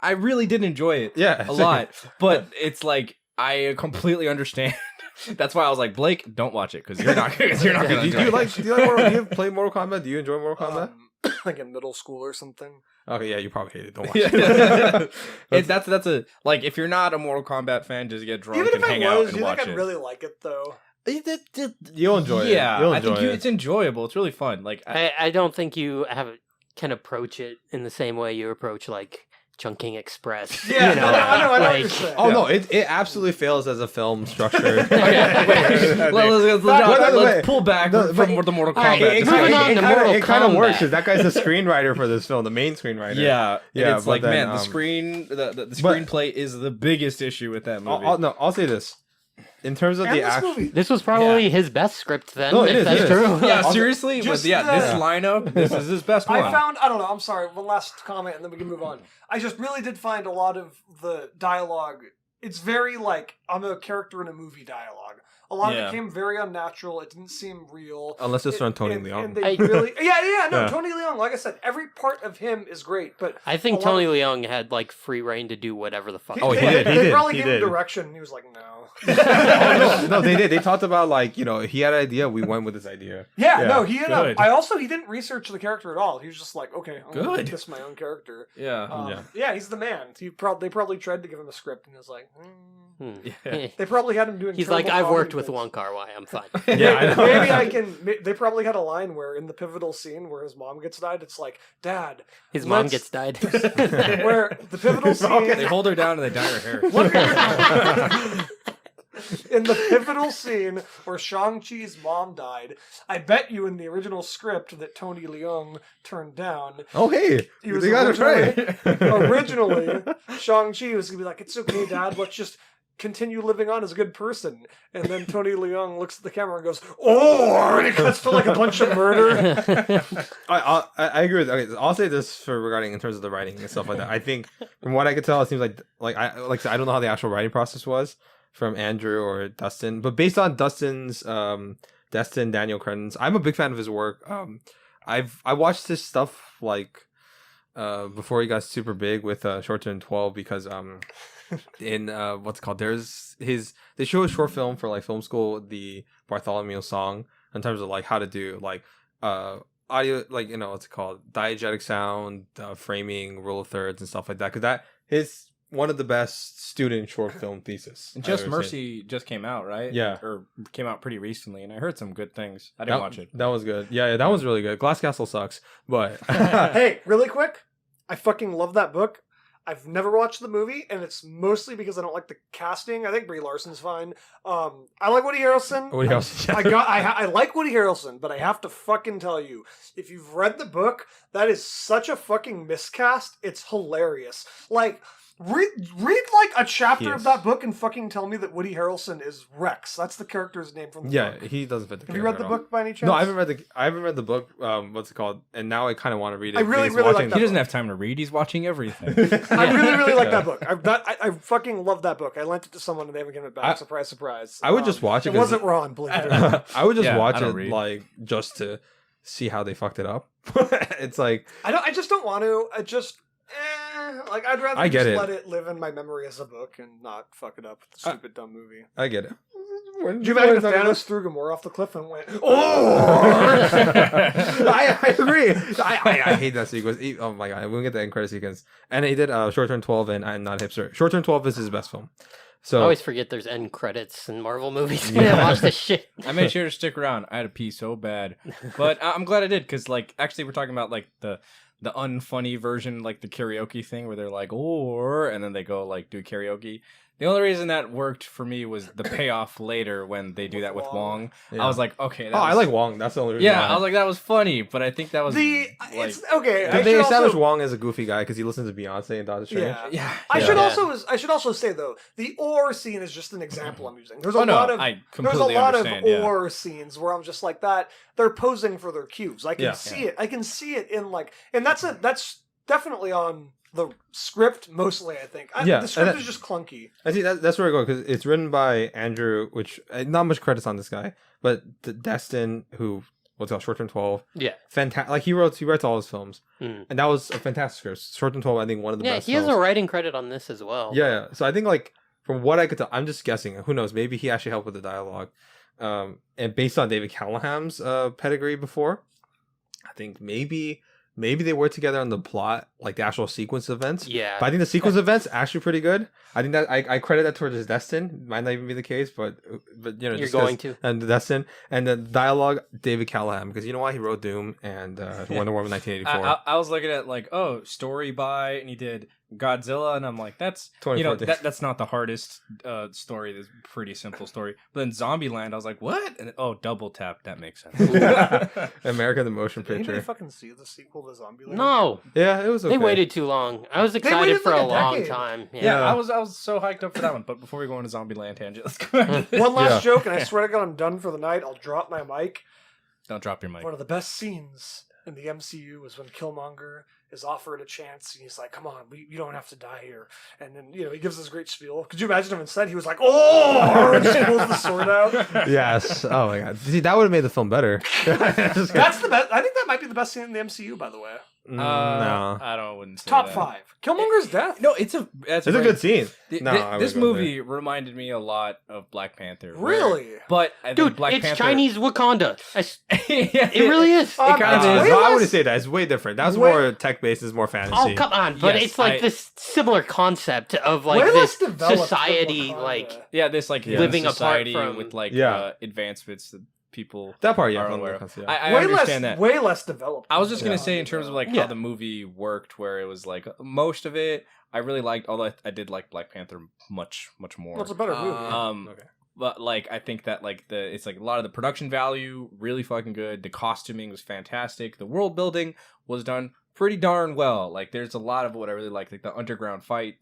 I really did enjoy it Yeah, a lot. But it's like I completely understand. That's why I was like, Blake, don't watch it because you're not gonna Do enjoy you it. like? Do you play Mortal Kombat? Do you enjoy Mortal Kombat? Like in middle school or something. Okay, yeah, you probably hate it. Don't watch Yeah. it. That's a like if you're not a Mortal Kombat fan, just get drunk Even and if hang it out was, and do you watch think I'd it. really like it though? You'll enjoy it. Yeah, You'll I enjoy think it. it's enjoyable. It's really fun. Like I don't think you can approach it in the same way you approach like Chunking Express. Yeah, you know, I know what like, you're saying. Oh no, it absolutely fails as a film structure. let's wait. pull back No, from but- the Mortal Alright, Kombat. moving on to Mortal it kind of Kombat. works because that guy's the screenwriter for this film, the main screenwriter. Yeah, Yeah, and it's but like, then, man, the but- screenplay is the biggest issue with that movie. I'll say this. In terms of And the this action, movie. This was probably his best script then, No, it if is, that's it is. true. yeah, Also- seriously, just but yeah, the- this lineup, this is his best one. I don't know, I'm sorry, one last comment and then we can move on. I just really did find a lot of the dialogue, it's very like, I'm a character in a movie dialogue. A lot of Yeah. it came very unnatural, it didn't seem real. unless it's from Tony And Leung. they really, yeah, Yeah. Tony Leung, like I said, every part of him is great, but I think A lot Tony Leung had like free reign to do whatever the fuck. Oh, he they, did, They he probably did, gave he him did. direction and he was like, no. Oh, no, they did. They talked about like, he had an idea. We went with his idea. Yeah, Yeah, no, he had good. he didn't research the character at all. He was just like, okay, I'm gonna Good. make this my own character. yeah, Yeah, he's the man. They probably tried to give him a script, and he was like, yeah. They probably had him doing. He's like, terrible I've worked comedy with bits. Wong Kar Wai. I'm fine. Yeah, I know. Maybe I can. They probably had a line where in the pivotal scene where his mom gets died, it's like, Dad, His mom let's- gets died. where the pivotal They scene. hold her down and they dye her hair. In the pivotal scene where Shang-Chi's mom died, I bet you in the original script that Tony Leung turned down, Oh, hey, He was they got it right. originally Shang-Chi was gonna be like, it's okay, Dad, let's just continue living on as a good person. And then Tony Leung looks at the camera and goes, oh, and it cuts to like a bunch of murder. I agree with. Okay, I'll say this for regarding in terms of the writing and stuff like that. I think from what I could tell, it seems like I said, I don't know how the actual writing process was from Andrew or Dustin, but based on Dustin's Destin Daniel Cretton's, I'm a big fan of his work. I watched his stuff like before he got super big with Short Term 12 because in what's it called, they show a short film for like film school, the Bartholomew song, in terms of like how to do like audio, like what's it called, diegetic sound, framing, rule of thirds and stuff like that, because that is one of the best student short film thesis And I've Just ever Mercy just came out, right? Yeah. Or came out pretty recently, and I heard some good things. I didn't watch it. That was good. Yeah, that was really good. Glass Castle sucks, but Hey, really quick, I fucking love that book. I've never watched the movie, and it's mostly because I don't like the casting. I think Brie Larson's fine. I like Woody Harrelson. Woody Harrelson. I like Woody Harrelson, but I have to fucking tell you, if you've read the book, that is such a fucking miscast. It's hilarious. Like, read like a chapter of Yes. that book and fucking tell me that Woody Harrelson is Rex. That's the character's name from the yeah, book. he doesn't fit the Have you read the character at all. book by any chance? No, I haven't read the book. What's it called? And now I kind of want to read it. I really, because really like watching- that He doesn't have time to read. He's watching everything. I really like Yeah. that book. I fucking love that book. I lent it to someone and they haven't given it back. Surprise, surprise. I would just watch it It 'cause- wasn't Ron, believe it or not. I would just Yeah, watch I don't it read. like just to see how they fucked it up. It's like I just don't want to. Like I'd rather I get just it. let it live in my memory as a book and not fuck it up with the stupid dumb movie. I get it. Do you imagine if Thanos threw Gamora off the cliff and went, Oh, I agree. I hate that sequence. Oh my god, we'll get the end credit sequence. And he did Short Term 12 and I'm Not Hipster. Short Term 12 is his best film. I So always forget there's end credits in Marvel movies. Yeah. Yeah, watch this shit. I made sure to stick around. I had to pee so bad, but I'm glad I did because, like, actually, we're talking about like the unfunny version, like the karaoke thing where they're like, "or," and then they go like do karaoke. The only reason that worked for me was the payoff later when they do that with Wong. Yeah. I was like, okay. I like Wong. That's the only reason. Yeah, why. I was like, that was funny, but I think that was it's okay. Did they establish Wong as a goofy guy because he listens to Beyonce and Doctor Strange? Yeah. I should also say though, the ore scene is just an example I'm using. There's a lot of ore scenes where I'm just like that. They're posing for their cues. I can see it. I can see it in like, and that's definitely on the script mostly. I think. The script is just clunky. I see that's where I go because it's written by Andrew, which not much credits on this guy, but Destin, who what's it called, Short Term 12. Yeah, fantastic. Like he writes all his films, and that was a fantastic script. Short Term 12, I think one of the best. Yeah, he has a writing credit on this as well. Yeah. So I think like from what I could tell, I'm just guessing. Who knows? Maybe he actually helped with the dialogue, and based on David Callahan's pedigree before, I think maybe they worked together on the plot, like the actual sequence events. Yeah. But I think the sequence events actually pretty good. I think that I credit that towards his Destin. Might not even be the case, but you know, you're going to. And the Destin and the dialogue, David Callahan, because you know why he wrote Doom and Wonder Woman 1984. I was looking at like, story by, and he did Godzilla, and I'm like, that's that's not the hardest story. This pretty simple story. But then Zombieland, I was like, what? And Double Tap, that makes sense. America the Motion Did anybody Picture. fucking see the sequel to Zombieland? No. Yeah, it was okay. They waited too long. I was excited for a long time. Yeah, I was so hyped up for that one. But before we go into Zombieland tangent, let's go into this. One last joke, and I swear to God, I'm done for the night. I'll drop my mic. Don't drop your mic. One of the best scenes in the MCU was when Killmonger is offered a chance, and he's like, "Come on, you don't have to die here." And then he gives this great spiel. Could you imagine if instead he was like, "Oh!" and just pulls the sword out? Yes. Oh my God. See, that would have made the film better. That's the best. I think that might be the best scene in the MCU, by the way. No, I wouldn't say Top that. 5. Killmonger's death. No, it's a good scene. This movie reminded me a lot of Black Panther. Really? But I think Dude, Black it's Panther... Chinese Wakanda. It really is. It kind of is. I wouldn't say that. It's way different. That's more tech-based. It's more fantasy. Oh, come on. But it's like this similar concept of like this society, like... Yeah, this like living society apart from... with like advancements that people that part, are aware of. I way understand less, that. Way less developed. I was just going to say in terms of like how the movie worked, where it was like most of it I really liked, although I did like Black Panther much more. Well, it's a better movie. Okay. But like I think that like it's like a lot of the production value really fucking good. The costuming was fantastic. The world building was done pretty darn well. Like there's a lot of what I really like the underground fight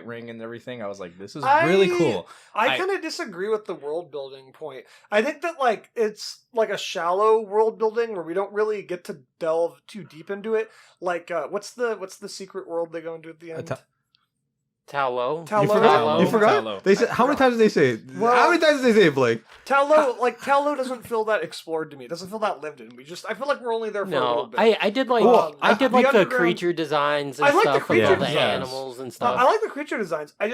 ring and everything. I was like, this is really cool. I kind of disagree with the world building point. I think that like it's like a shallow world building where we don't really get to delve too deep into it. Like what's the secret world they go into at the end? Ta Lo. You forgot? They said, how many times did they say it? How many times did they say it, Blake? Ta Lo doesn't feel that explored to me. It doesn't feel that lived in. I feel like we're only there for a little bit. I did like the creature designs and stuff, like all the animals and stuff. I like the creature designs. I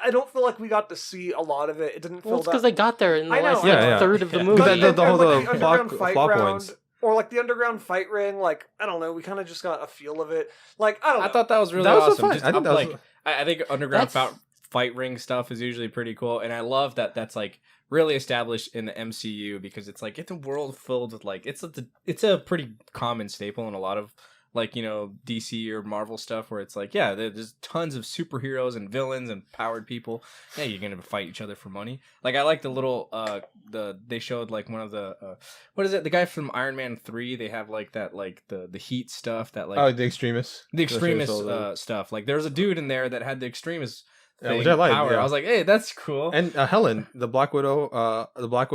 don't feel like we got to see a lot of it. It didn't feel it's because they got there in the last third of the movie. The plot points. Or like the underground fight ring, like I don't know, we kind of just got a feel of it. Like I don't know. I thought that was really awesome. I think underground fight ring stuff is usually pretty cool, and I love that that's like really established in the MCU because it's like it's a world filled with like it's a pretty common staple in a lot of like DC or Marvel stuff where it's like there's tons of superheroes and villains and powered people. Yeah, you're gonna fight each other for money. Like I like the little they showed like one of the what is it, the guy from Iron Man 3, they have like that like the heat stuff that like the extremist stuff. Like there's a dude in there that had the extremist which I like. Power. I was like, hey, that's cool. And Helen, the Black Widow from the Black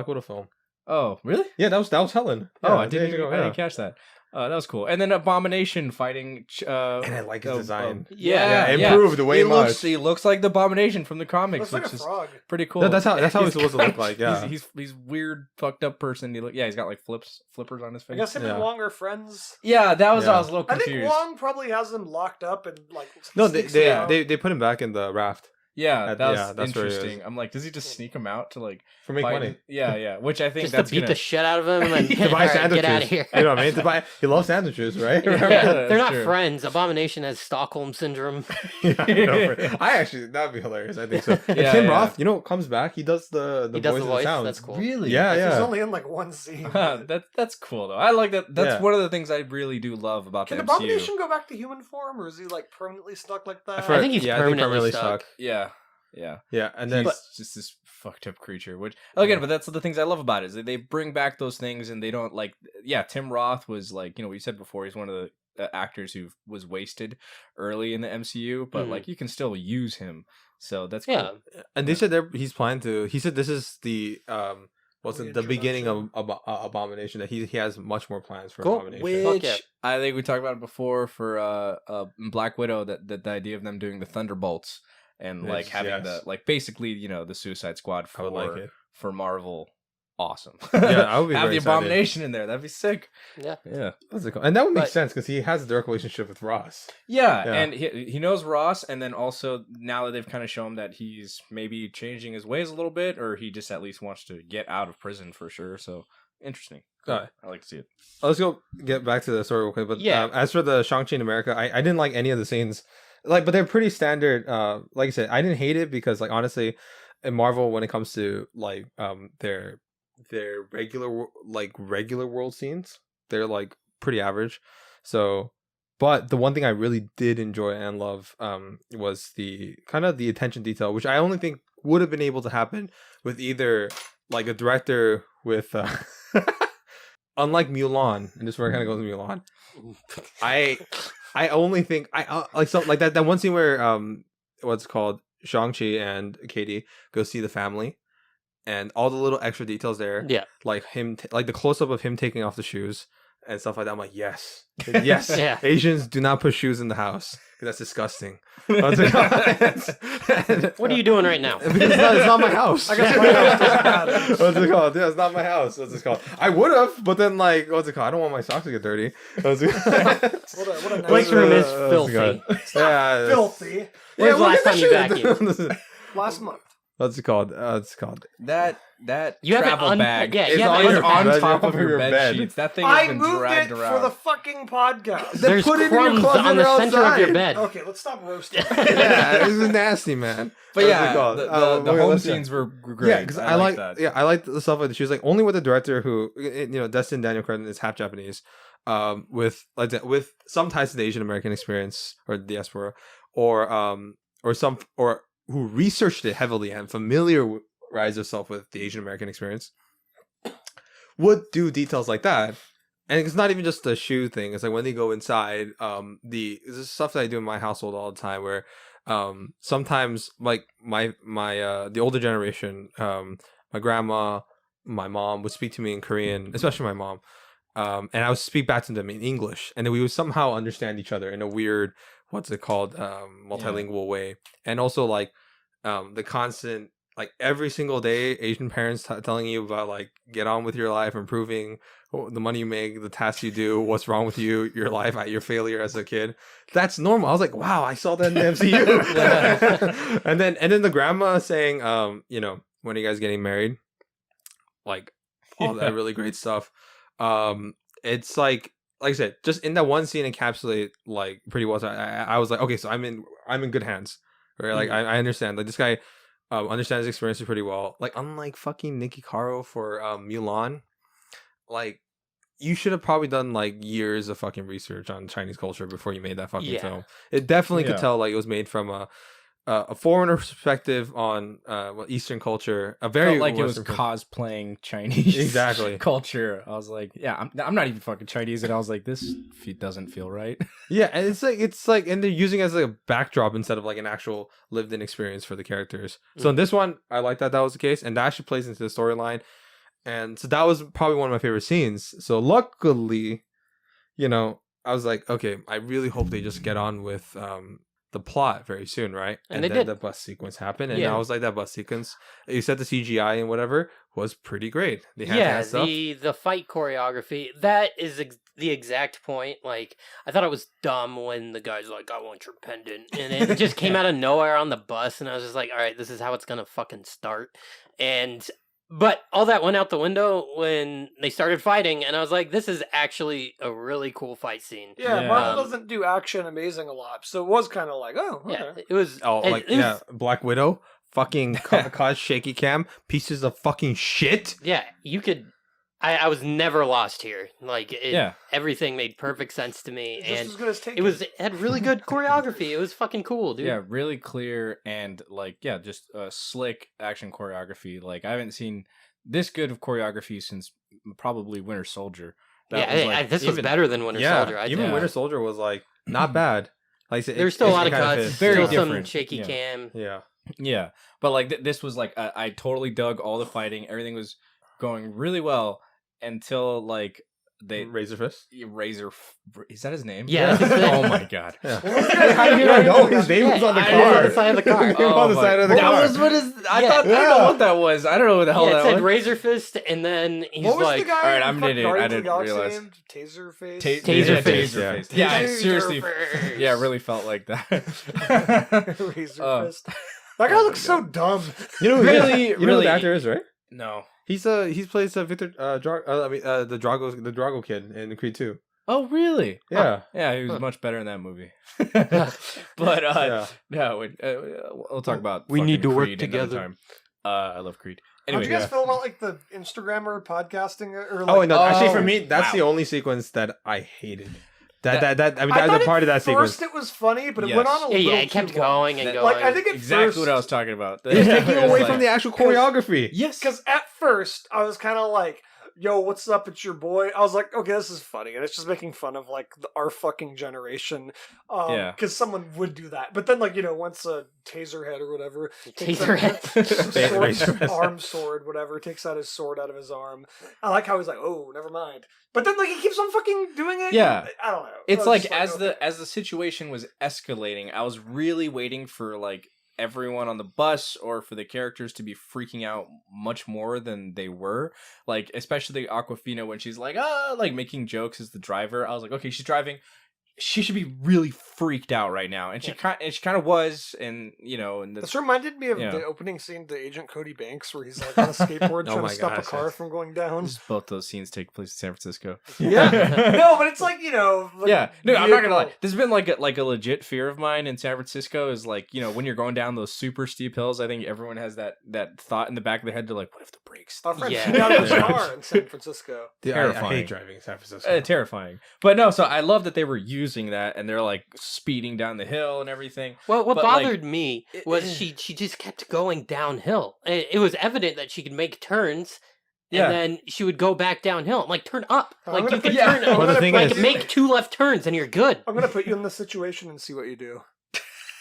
Widow film. Oh, really? Yeah, that was Helen. I didn't catch that. That was cool. And then Abomination fighting. And I like his design. Improved way much. He looks like the Abomination from the comics, which is frog. Pretty cool. That's how he's supposed to look like. Yeah, he's weird, fucked up person. He's got like flippers on his face. I guess him and Wong are friends. Yeah, that was I was a little confused. I think Wong probably has them locked up and like. No, they put him back in the raft. Yeah, that's interesting. I'm like, does he just sneak him out to like for make money? Yeah. Which I think just that's to beat the shit out of him and to buy sandwiches. Get out of here. You know what I mean? He loves sandwiches, right? They're not friends. Abomination has Stockholm syndrome. I actually that'd be hilarious. I think so. Tim Roth, comes back. He does the voice. That's cool. Really? Yeah. He's only in like one scene. That's cool though. I like that. That's one of the things I really do love about the MCU. Can Abomination go back to human form, or is he like permanently stuck like that? I think he's permanently stuck. Yeah. Yeah. Yeah, and then He's just this fucked up creature. Which again, but that's the things I love about it is that they bring back those things and they don't like. Yeah, Tim Roth was like we said before he's one of the actors who was wasted early in the MCU, but like you can still use him. So that's cool. and they said he's planning to. He said this is the wasn't the beginning of Abomination, that he has much more plans for Abomination. Which I think we talked about it before for Black Widow, that the idea of them doing the Thunderbolts and like having the like basically the Suicide Squad I would like it. for Marvel. Awesome. Yeah, I would be have very the Abomination in there. That'd be sick. Yeah. That's cool. And that would make sense because he has a direct relationship with Ross. Yeah, and he knows Ross, and then also now that they've kind of shown that he's maybe changing his ways a little bit, or he just at least wants to get out of prison for sure. So interesting. Cool. I like to see it. Let's go get back to the story real quick. But as for the Shang Chi in America, I didn't like any of the scenes. But they're pretty standard. Like I said, I didn't hate it because honestly, in Marvel, when it comes to their regular world scenes, they're pretty average. So, but the one thing I really did enjoy and love was the kind of the attention detail, which I only think would have been able to happen with either a director with unlike Mulan, and this is where I kind of goes to Mulan. I only think that one scene where what's it called, Shang-Chi and Katie go see the family. And all the little extra details there, like him, like the close up of him taking off the shoes and stuff like that. I'm like, yes, Asians do not put shoes in the house. That's disgusting. What are you doing right now? Because it's not my house. I guess my house. What's it called? Yeah, it's not my house. What's it called? I would have, but then what's it called? I don't want my socks to get dirty. What's it what a nice Blake's room is filthy. Yeah, filthy. When's the last time you vacuumed? Last month. What's it called? It's called that you travel bag. Yeah, is you have on top of your bed sheets. That thing has been dragged around for the fucking podcast. There's put it in your crumbs closet on the or center of outside. your bed. Okay, let's stop roasting. Yeah, this is nasty, man. But What's it called? the home scenes were great. Yeah, because I like that. Yeah, I like the stuff like that. She was only with the director who, Destin Daniel Cretton is half Japanese, with some ties to the Asian American experience or diaspora, or who researched it heavily and familiarized herself with the Asian American experience, would do details like that. And it's not even just the shoe thing. It's when they go inside, this is stuff that I do in my household all the time, where sometimes the older generation, my grandma, my mom would speak to me in Korean, especially my mom, and I would speak back to them in English, and then we would somehow understand each other in a weird, multilingual way. And also the constant, every single day, Asian parents telling you about get on with your life, improving the money you make, the tasks you do, what's wrong with you, your life, your failure as a kid. That's normal. I was like, wow, I saw that in the MCU. and then the grandma saying, when are you guys getting married? All that really great stuff. It's like I said, just in that one scene encapsulate pretty well. So I was like, okay, so I'm in good hands. Right? I understand. This guy understands his experiences pretty well. Unlike fucking Nikki Caro for Mulan, you should have probably done years of fucking research on Chinese culture before you made that fucking film. It definitely could tell it was made from a foreigner perspective on Eastern culture. A very felt it was cosplaying Chinese culture. I was like, yeah, I'm not even fucking Chinese, and I was like, this doesn't feel right. Yeah, and it's and they're using it as a backdrop instead of an actual lived-in experience for the characters. So in this one, I like that was the case, and that actually plays into the storyline. And so that was probably one of my favorite scenes. So luckily, I was like, okay, I really hope they just get on with the plot very soon, right? And they then did. The bus sequence happened, and I was like, that bus sequence, you said the CGI and whatever was pretty great. They had stuff. The fight choreography, that is the exact point. I thought it was dumb when the guy's like, I want your pendant, and it just came out of nowhere on the bus, and I was just like, all right, this is how it's gonna fucking start. But all that went out the window when they started fighting, and I was like, this is actually a really cool fight scene. Yeah, Marvel doesn't do action amazing a lot, so it was kind of like, oh, okay. Yeah, it was... Black Widow, fucking cause shaky cam, pieces of fucking shit. Yeah, you could... I was never lost here. Like, Yeah. everything made perfect sense to me, Just and as good as Taken. it had really good choreography. It was fucking cool, dude. Yeah, really clear and like just slick action choreography. Like I haven't seen this good of choreography since probably Winter Soldier. This was better than Winter Soldier. I even think. Winter Soldier was like not bad. Like I said, There's still a lot of kinda cuts, fits. Very still different. some shaky Yeah. cam. Yeah. Yeah, but like this was like I totally dug all the fighting. Everything was going really well until like they Razor Fist. Is that his name? Yeah, that's his name. Oh my god. Yeah. How How did you you not know know his name was on the I car? know, on the side of the car. It was on the side of the that car. was what is. I Yeah. thought I don't know what that was. I don't know what the hell Yeah, it that said was. Razor Fist, and then he's What was like, the guy? all right, in I'm an fucking idiot. I Guardians of the didn't Galaxy realize. named? Taserface. Taserface. Yeah. Face. Yeah, I Taser seriously. face. Yeah, it really felt like that. Razor Oh. Fist. That guy looks so dumb. You know, Really, you know who really- the actor is, right? No. He plays Victor the Drago kid in Creed 2. Oh, really? Yeah. Yeah, he was Huh. much better in that movie. But Yeah. no, we'll talk about. We need fucking to work Creed another together. time. I love Creed. How'd Anyway, you guys yeah. feel about like the Instagrammer podcasting or like? Oh no! Actually, for Oh, me, that's wow. the only sequence that I hated. I mean, I that's thought a part of that at sequence. first it was funny, but it Yes. went on a yeah, little it kept too long. going and That- going. Like I think at exactly first, what I was talking about. It's taking It was away like- from the actual choreography. Yes, because at first I was kind of like, "Yo, what's up? It's your boy." I was like, "Okay, this is funny," and it's just making fun of like our fucking generation. Yeah. because someone would do that, but then like once a Taserhead or whatever, takes out Taserhead. Razor Fist. arm sword, whatever, takes out his sword out of his arm. I like how he's like, "Oh, never mind," but then like he keeps on fucking doing it. Yeah. I don't know. It's I was like just as the situation was escalating, I was really waiting for like everyone on the bus or for the characters to be freaking out much more than they were. Like especially Aquafina when she's like like making jokes as the driver. I was like, okay, she's driving. She should be really freaked out right now, and she kind of was, and and This reminded me of Yeah. the opening scene to Agent Cody Banks, where he's like on a skateboard Oh trying my to stop a gosh, car yes. from going down. both those scenes take place in San Francisco. Yeah, no, but it's like like, Yeah, no, I'm not gonna lie. vehicle- This has been like a legit fear of mine in San Francisco. Is like when you're going down those super steep hills. I think everyone has that thought in the back of their head. They're like, what if the brakes? Our friend Yeah. shit out of his Yeah. car in San Francisco. Dude, I Terrifying. hate driving in San Francisco. Terrifying. But no, so I love that they were using that, and they're like speeding down the hill and everything. Well, what But, like, bothered me was she just kept going downhill. It was evident that she could make turns, Yeah. and then she would go back downhill. I'm like, turn up. I'm Like gonna you can put- turn. I'm Well, the gonna thing put Like is- you- make 2 left turns, and you're good. I'm gonna put you in this situation and see what you do.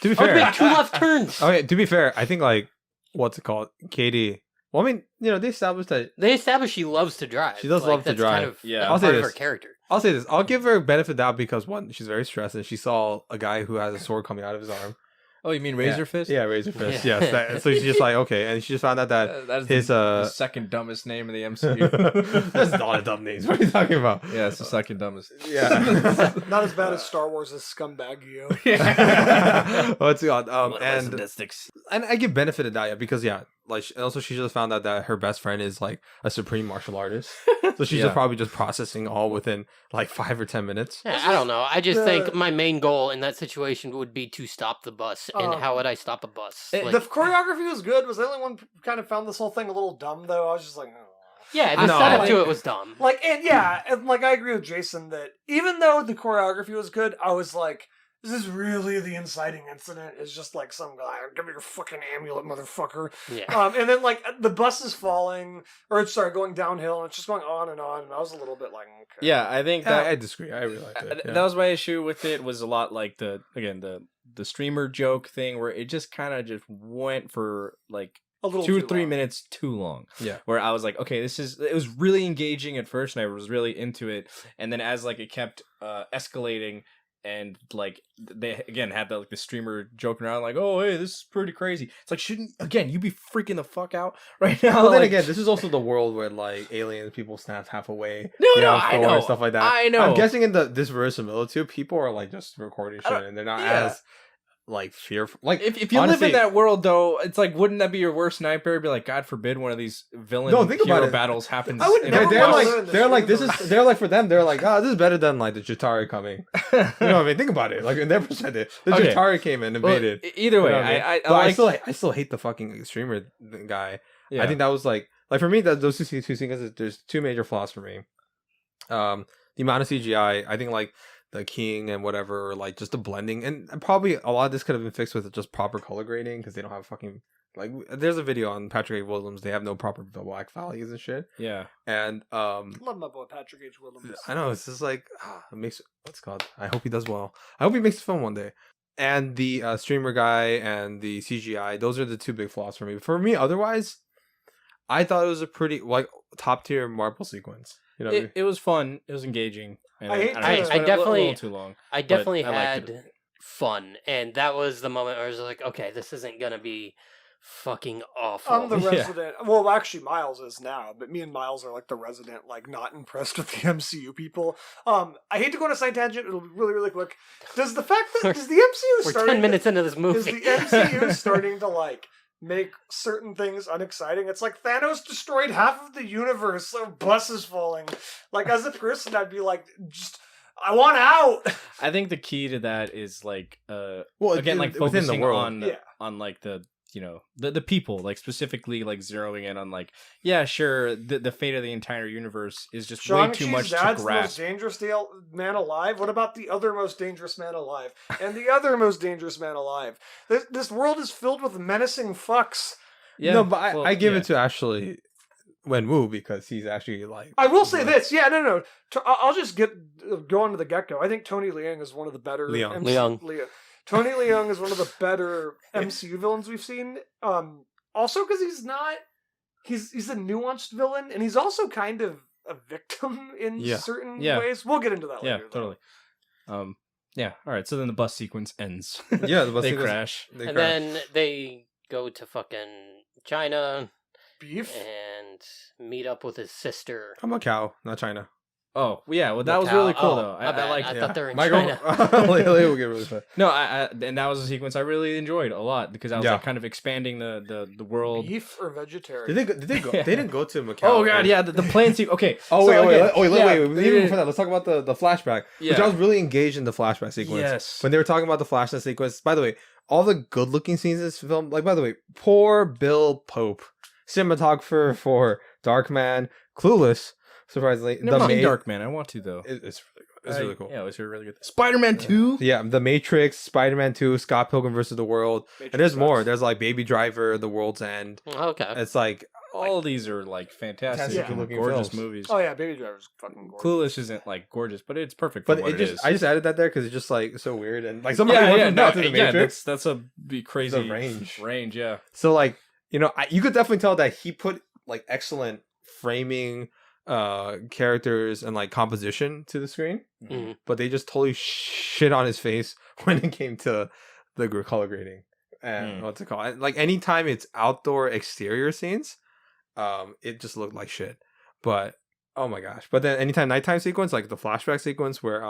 To be I'll fair, make 2 left turns. okay. To be fair, I think like what's it called, Katie. Well, I mean, they established that. They established she loves to drive. She does Like, love to that's drive. Kind of Yeah. I'll say part of her this. character. I'll say this. I'll give her benefit of the doubt because one, she's very stressed and she saw a guy who has a sword coming out of his arm. Oh, you mean Razor Fist? Yeah, Razor Fist. Yeah. Yes. So she's just like, okay, and she just found out that That is his the second dumbest name in the MCU. that's not a dumb name. What are you talking about? Yeah, it's the second dumbest. Yeah. Not as bad as Star Wars' scumbag you. What's it called? And And I give benefit of that because also she just found out that her best friend is like a supreme martial artist, so she's Yeah. just probably just processing all within like 5 or 10 minutes. Yeah, I don't know. I just the- think my main goal in that situation would be to stop the bus. And Um, how would I stop a bus? it- Like, The choreography was good. Was the only one kind of found this whole thing a little dumb though? I was just like, oh. yeah, I the know, setup like- to it was dumb. Like, and yeah, and like I agree with Jason that even though the choreography was good, I was like, is this really the inciting incident? It's just like some guy, give me your fucking amulet, motherfucker. Yeah. And then like the bus is falling, or sorry, going downhill, and it's just going on, and I was a little bit like, okay. Yeah, I think Yeah, that I disagree. I really liked it. that was my issue with it. Was a lot like the streamer joke thing where it just kind of just went for like a little 2 or too 3 long. minutes too long. Yeah. Where I was like, okay, it was really engaging at first, and I was really into it, and then as like it kept escalating. And like they again had the streamer joking around like, oh hey, this is pretty crazy. It's like, shouldn't you be freaking the fuck out right now? Well, then Like, again, this is also the world where like aliens, people snapped half away. No, you no, know, I Thor know. and stuff like that. I know. I'm guessing in this verisimilitude, people are like just recording I shit, don't- and they're not yeah. as like fearful. Like if you honestly, live in that world though, it's like, wouldn't that be your worst nightmare? Be like, God forbid one of these villain No, think about hero it. battles happens. I would in never a they're wanna bus. live in the they're like streets this of- is they're like for them they're like, oh, this is better than like the Chitauri coming. You know what I mean? Think about it. Like in their perspective, the Okay. Chitauri came and Well, invaded. either way, You know what I mean? I But like I still hate the fucking streamer guy. yeah. I think that was like like for me, those two sequences, there's two major flaws for me. The amount of CGI, I think like the King and whatever, like just the blending, and probably a lot of this could have been fixed with just proper color grading because they don't have fucking like. There's a video on Patrick A. Williams. They have no proper black values and shit. Yeah. And Love my boy Patrick H. Williams. I know it's just like it makes what's it called. I hope he does well. I hope he makes a film one day. And the streamer guy and the CGI, those are the two big flaws for me. For me, otherwise, I thought it was a pretty like top tier Marvel sequence. You know, It was fun. It was engaging. And I hate don't know, it to- just I went definitely- a little too long. I but definitely I liked had it. fun, and that was the moment where I was like, okay, this isn't gonna be fucking awful. I'm the Yeah. resident. Well, actually, Miles is now, but me and Miles are like the resident, like not impressed with the MCU people. I hate to go on a side tangent. It'll be really, really quick. Does the fact that does the MCU We're starting 10 minutes into this is movie. the MCU starting to like make certain things unexciting? It's like Thanos destroyed half of the universe, so bus is falling. Like as a person, I'd be like, just I want out. I think the key to that is like well, again like within focusing the world. on Yeah. on like the the people, like specifically like zeroing in on like sure the fate of the entire universe is just way too Shang-Chi's much to dad's the most grasp. dangerous man alive. What about the other most dangerous man alive? And the other most dangerous man alive? This world is filled with menacing fucks. Yeah, No, but well, I give yeah. it to actually Wenwu because he's actually like. I will say this. Yeah, no. I'll just go on to the get-go. I think Tony Leung is one of the better... Leung. Tony Leung is one of the better MCU villains we've seen. Also because he's not... He's a nuanced villain, and he's also kind of a victim in certain ways. We'll get into that later. Yeah, totally. Yeah. All right. So then the bus sequence ends. Yeah, the bus they sequence- crash. And then they go to fucking China Beef? and meet up with his sister. I'm Macau, not China. Oh, yeah. Well, that was Macau. really cool Oh, though. my bad. liked I it. thought they were in My China. Later we'll get really fast. No, and that was a sequence I really enjoyed a lot because I was Yeah. like kind of expanding the world. Beef or vegetarian? Did they go? Yeah. They didn't go to Macau. Oh god, and- yeah, the plane sequence. Okay. Oh so wait, again, yeah, wait. they Even did- before that, let's talk about the flashback. Which Yeah. I was really engaged in the flashback sequence. Yes. When they were talking about the flashback sequence. By the way, all the good-looking scenes in this film. Like, by the way, poor Bill Pope, cinematographer for Darkman, Clueless. Surprisingly, Never seen Darkman. I want to though. It's really good. It's really cool. Yeah, it was really good. Spider-Man 2. Yeah, The Matrix, Spider-Man 2, Scott Pilgrim vs. the World, and there's more. There's like Baby Driver, The World's End. Okay. It's like All of these are like fantastic, Fantastic and looking gorgeous films. movies. Oh yeah, Baby Driver's fucking gorgeous. Clueless isn't like gorgeous, but it's perfect for but what it just is. I just added that there because it's just like so weird and like somebody went from that to The Matrix. that's a crazy range. Yeah, So like you could definitely tell that he put like excellent framing characters and like composition to the screen, Mhm. but they just totally shit on his face when it came to the color grading and what's it called, like anytime it's outdoor exterior scenes, it just looked like shit. But oh my gosh. But then anytime nighttime sequence, like the flashback sequence where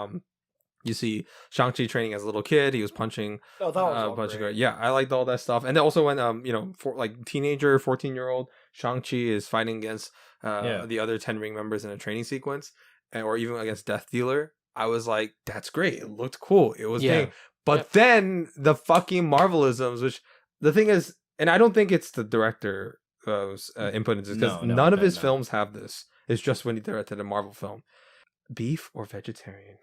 you see Shang Chi training as a little kid, he was punching Oh, that was all a bunch great. of guys. Yeah, I liked all that stuff. And then also when for like teenager 14-year-old Shang Chi is fighting against the other 10 ring members in a training sequence, or even against Death Dealer, I was like, that's great. It looked cool. It was big. But then the fucking Marvelisms, which the thing is, and I don't think it's the director's input into this, because none of his films have this. It's just when he directed a Marvel film. Beef or vegetarian?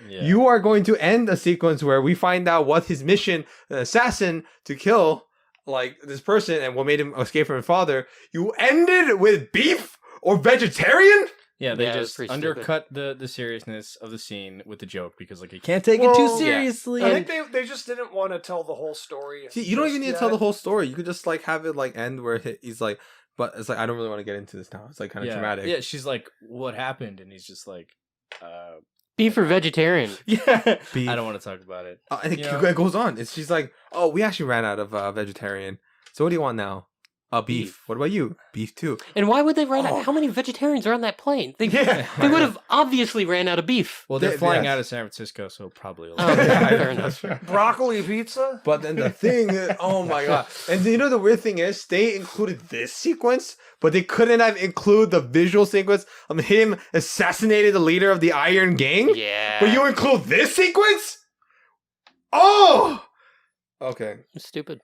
yeah. You are going to end a sequence where we find out what his mission, the assassin, to kill like this person and what made him escape from his father. You ended with beef or vegetarian? Yeah, they Yeah, it was just pretty undercut the seriousness of the scene with the joke because like you can't take it too Well, seriously. I think they just didn't want to tell the whole story. See, you don't even just need to tell the yet. whole story. You could just like have it like end where he's like, but it's like I don't really want to get into this now. It's like kind of traumatic. Yeah, she's like, "What happened?" And he's just like, Beef or vegetarian? "Yeah, Beef. I don't want to talk about it." And it You know? it goes on. She's like, oh, we actually ran out of vegetarian. So what do you want now? Beef. Beef. What about you? Beef too. And why would they run Oh. out? How many vegetarians are on that plane? They, Yeah. they would have obviously ran out of beef. Well, they're flying yes. out of San Francisco, so probably. Oh, yeah, fair enough. That's right. Broccoli pizza. But then the thing is, oh my god. And you know the weird thing is, they included this sequence, but they couldn't have included the visual sequence of him assassinating the leader of the Iron Gang? Yeah. But you include this sequence? Oh! Okay. Stupid.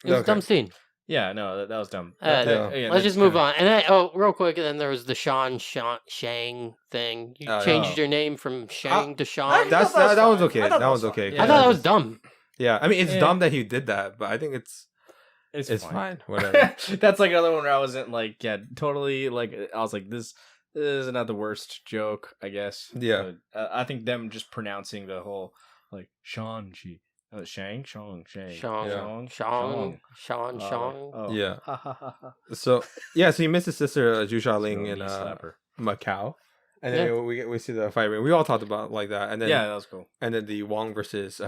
It was a Okay. dumb scene. Yeah, no, that was dumb. Let's just move on. And then, real quick, and then there was the Shang thing. You changed your name from Shang to Sean. That one's fine. okay. I thought That that one's was okay. fine. I thought that was dumb. Yeah, I mean, it's Yeah. dumb that he did that, but I think it's fine. Whatever. That's like another one where I wasn't like, yeah, totally like. I was like, this is not the worst joke, I guess. Yeah. But, I think them just pronouncing the whole like Shang Chi, Shang. Oh. Yeah. Ha, ha, ha, ha. So he missed his sister Zhu Xiaoling So in knee slapper. Macau, and then we see the fight ring. We all talked about like that, and then Yeah, that was cool. and then the Wong versus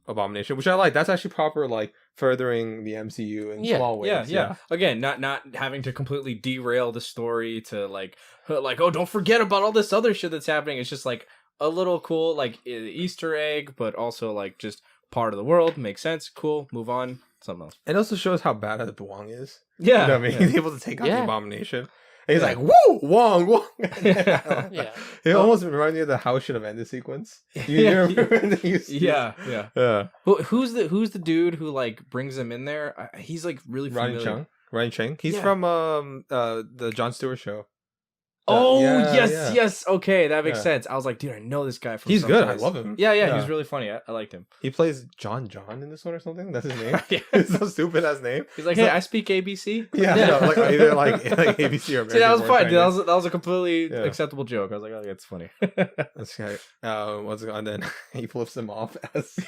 Abomination, which I like. That's actually proper, like furthering the MCU in small ways. Yeah. Again, not having to completely derail the story to like oh, don't forget about all this other shit that's happening. It's just like a little cool like Easter egg, but also like just part of the world. Makes sense. Cool. Move on. Something else. It also shows how badass the Wong is. Yeah. You know what I mean? Yeah. He's able to take out the Yeah. Abomination. And he's Yeah. like, "Woo, Wong." Yeah. It almost reminded me of the How It Should Have Ended sequence. You remember when they used to- Yeah. Yeah. Who's the dude who like brings him in there? He's like really familiar. Ryan Chang. He's Yeah. from the Jon Stewart show. Oh Yeah, yes, yeah. yes. Okay, that makes Yeah. sense. I was like, dude, I know this guy from. He's good. I someplace. love him. Yeah. He's really funny. I liked him. He plays John in this one or something. That's his name. Yeah. It's so stupid ass name. He's like, He's hey, like- I speak ABC. Yeah, no, like either like ABC or American. See, that was Born fine. Dude, Chinese. that was a completely Yeah. acceptable joke. I was like, oh, that's funny. This guy, what's it called? And then he flips him off as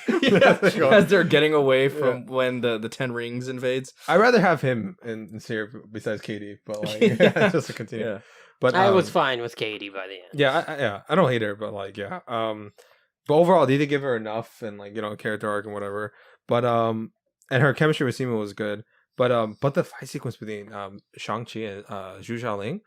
As they're getting away from when the 10 Rings invades. I'd rather have him in here besides Katie, but like just to continue. Yeah. But I was fine with Katie by the end. yeah, I don't hate her, but like but overall they did give her enough and like character arc and whatever. But and her chemistry with Sima was good. But the fight sequence between Shang Chi and Zhu Xiaoling,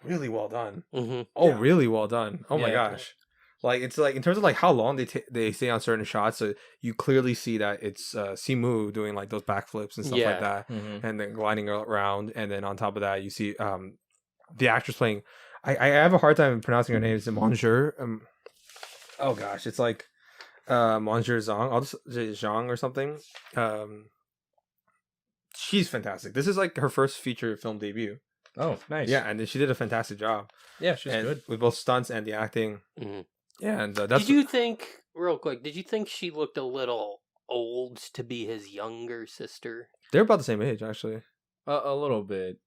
really well done. Mm-hmm. Oh, Yeah. really well done. Oh my Yeah. gosh. Like it's like in terms of like how long they stay on certain shots, so you clearly see that it's Simu doing like those backflips and stuff like Yeah. that, Mm-hmm. and then gliding around, and then on top of that you see the actress playing. I have a hard time pronouncing her name. It's Monsieur. Oh gosh, it's like Monsieur Zhang. I'll just say Zhang or something. She's fantastic. This is like her first feature film debut. Oh, nice. Yeah, and she did a fantastic job. Yeah, she's And good. with both stunts and the acting. Mhm. Yeah, and that's Did you think, real quick, did you think she looked a little old to be his younger sister? they're about the same age actually. A little bit.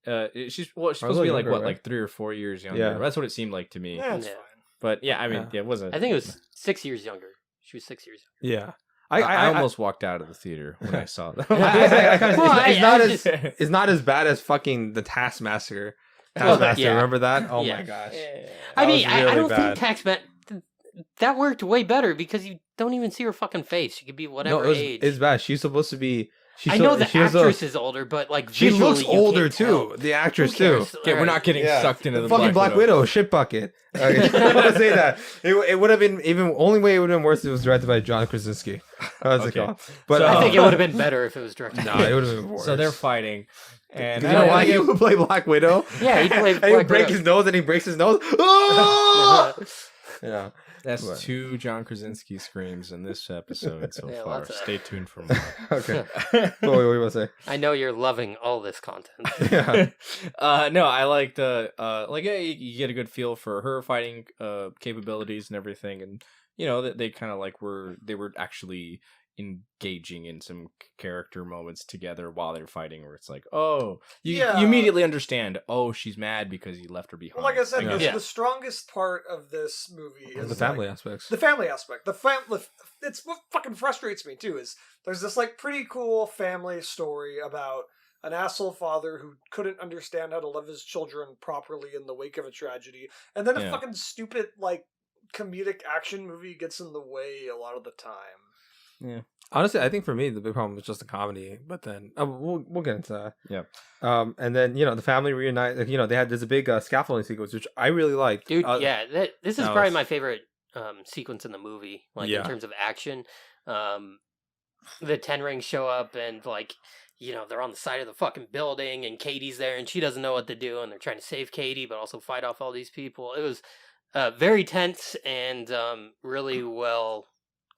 She's supposed to little be like younger, what, right? like 3 or 4 years younger. Yeah. That's what it seemed like to me. Yeah, it's Yeah. fine. But yeah, I mean, Yeah. it wasn't. I think it was 6 years younger. She was 6 years Yeah, I almost walked out of the theater when I saw that. I kinda- Well, it's I not just- as it's not as bad as fucking the Taskmaster. Well, Taskmaster, yeah. remember that? Oh Yeah. my gosh. I That mean, was I really don't bad. think that worked way better because you don't even see her fucking face. She could be whatever age. It's bad. She's supposed to be. I know the she has actress is older, but like She visually, looks you older can't too. tell. The actress Who too. cares? Okay, we're not getting Yeah. sucked into the fucking Black Widow shit bucket. Okay. I want to say that it would have been even only way it would have been worse if it was directed by John Krasinski. How's it Okay. called? But So- I think it would have been better if it was directed. no, it would have been worse. So they're fighting, and You know why he would play Black Widow? Yeah, he played And he Black break Widow. his nose and he breaks his nose. Oh! Yeah. That's What? 2 John Krasinski screams in this episode so Yeah, far. lots of- Stay tuned for more. Okay. What were you about to say? I know you're loving all this content. Yeah. No, I like the yeah, you get a good feel for her fighting capabilities and everything, and that they kind of like were actually engaging in some character moments together while they're fighting, where it's like, oh, you Yeah. immediately understand, oh, she's mad because he left her behind. Well, like I said, Yeah. the strongest part of this movie is The family like, aspects. the family aspect. It's what fucking frustrates me too. Is there's this like pretty cool family story about an asshole father who couldn't understand how to love his children properly in the wake of a tragedy, and then a Yeah. fucking stupid like comedic action movie gets in the way a lot of the time. Honestly, I think for me the big problem was just the comedy. But then we'll get into that. Yeah. And then the family reunite. Like, they had there's a big scaffolding sequence which I really liked. Dude, yeah, this is that probably was- my favorite sequence in the movie. Like Yeah. in terms of action, the 10 Rings show up and like they're on the side of the fucking building and Katie's there and she doesn't know what to do and they're trying to save Katie but also fight off all these people. It was very tense and really well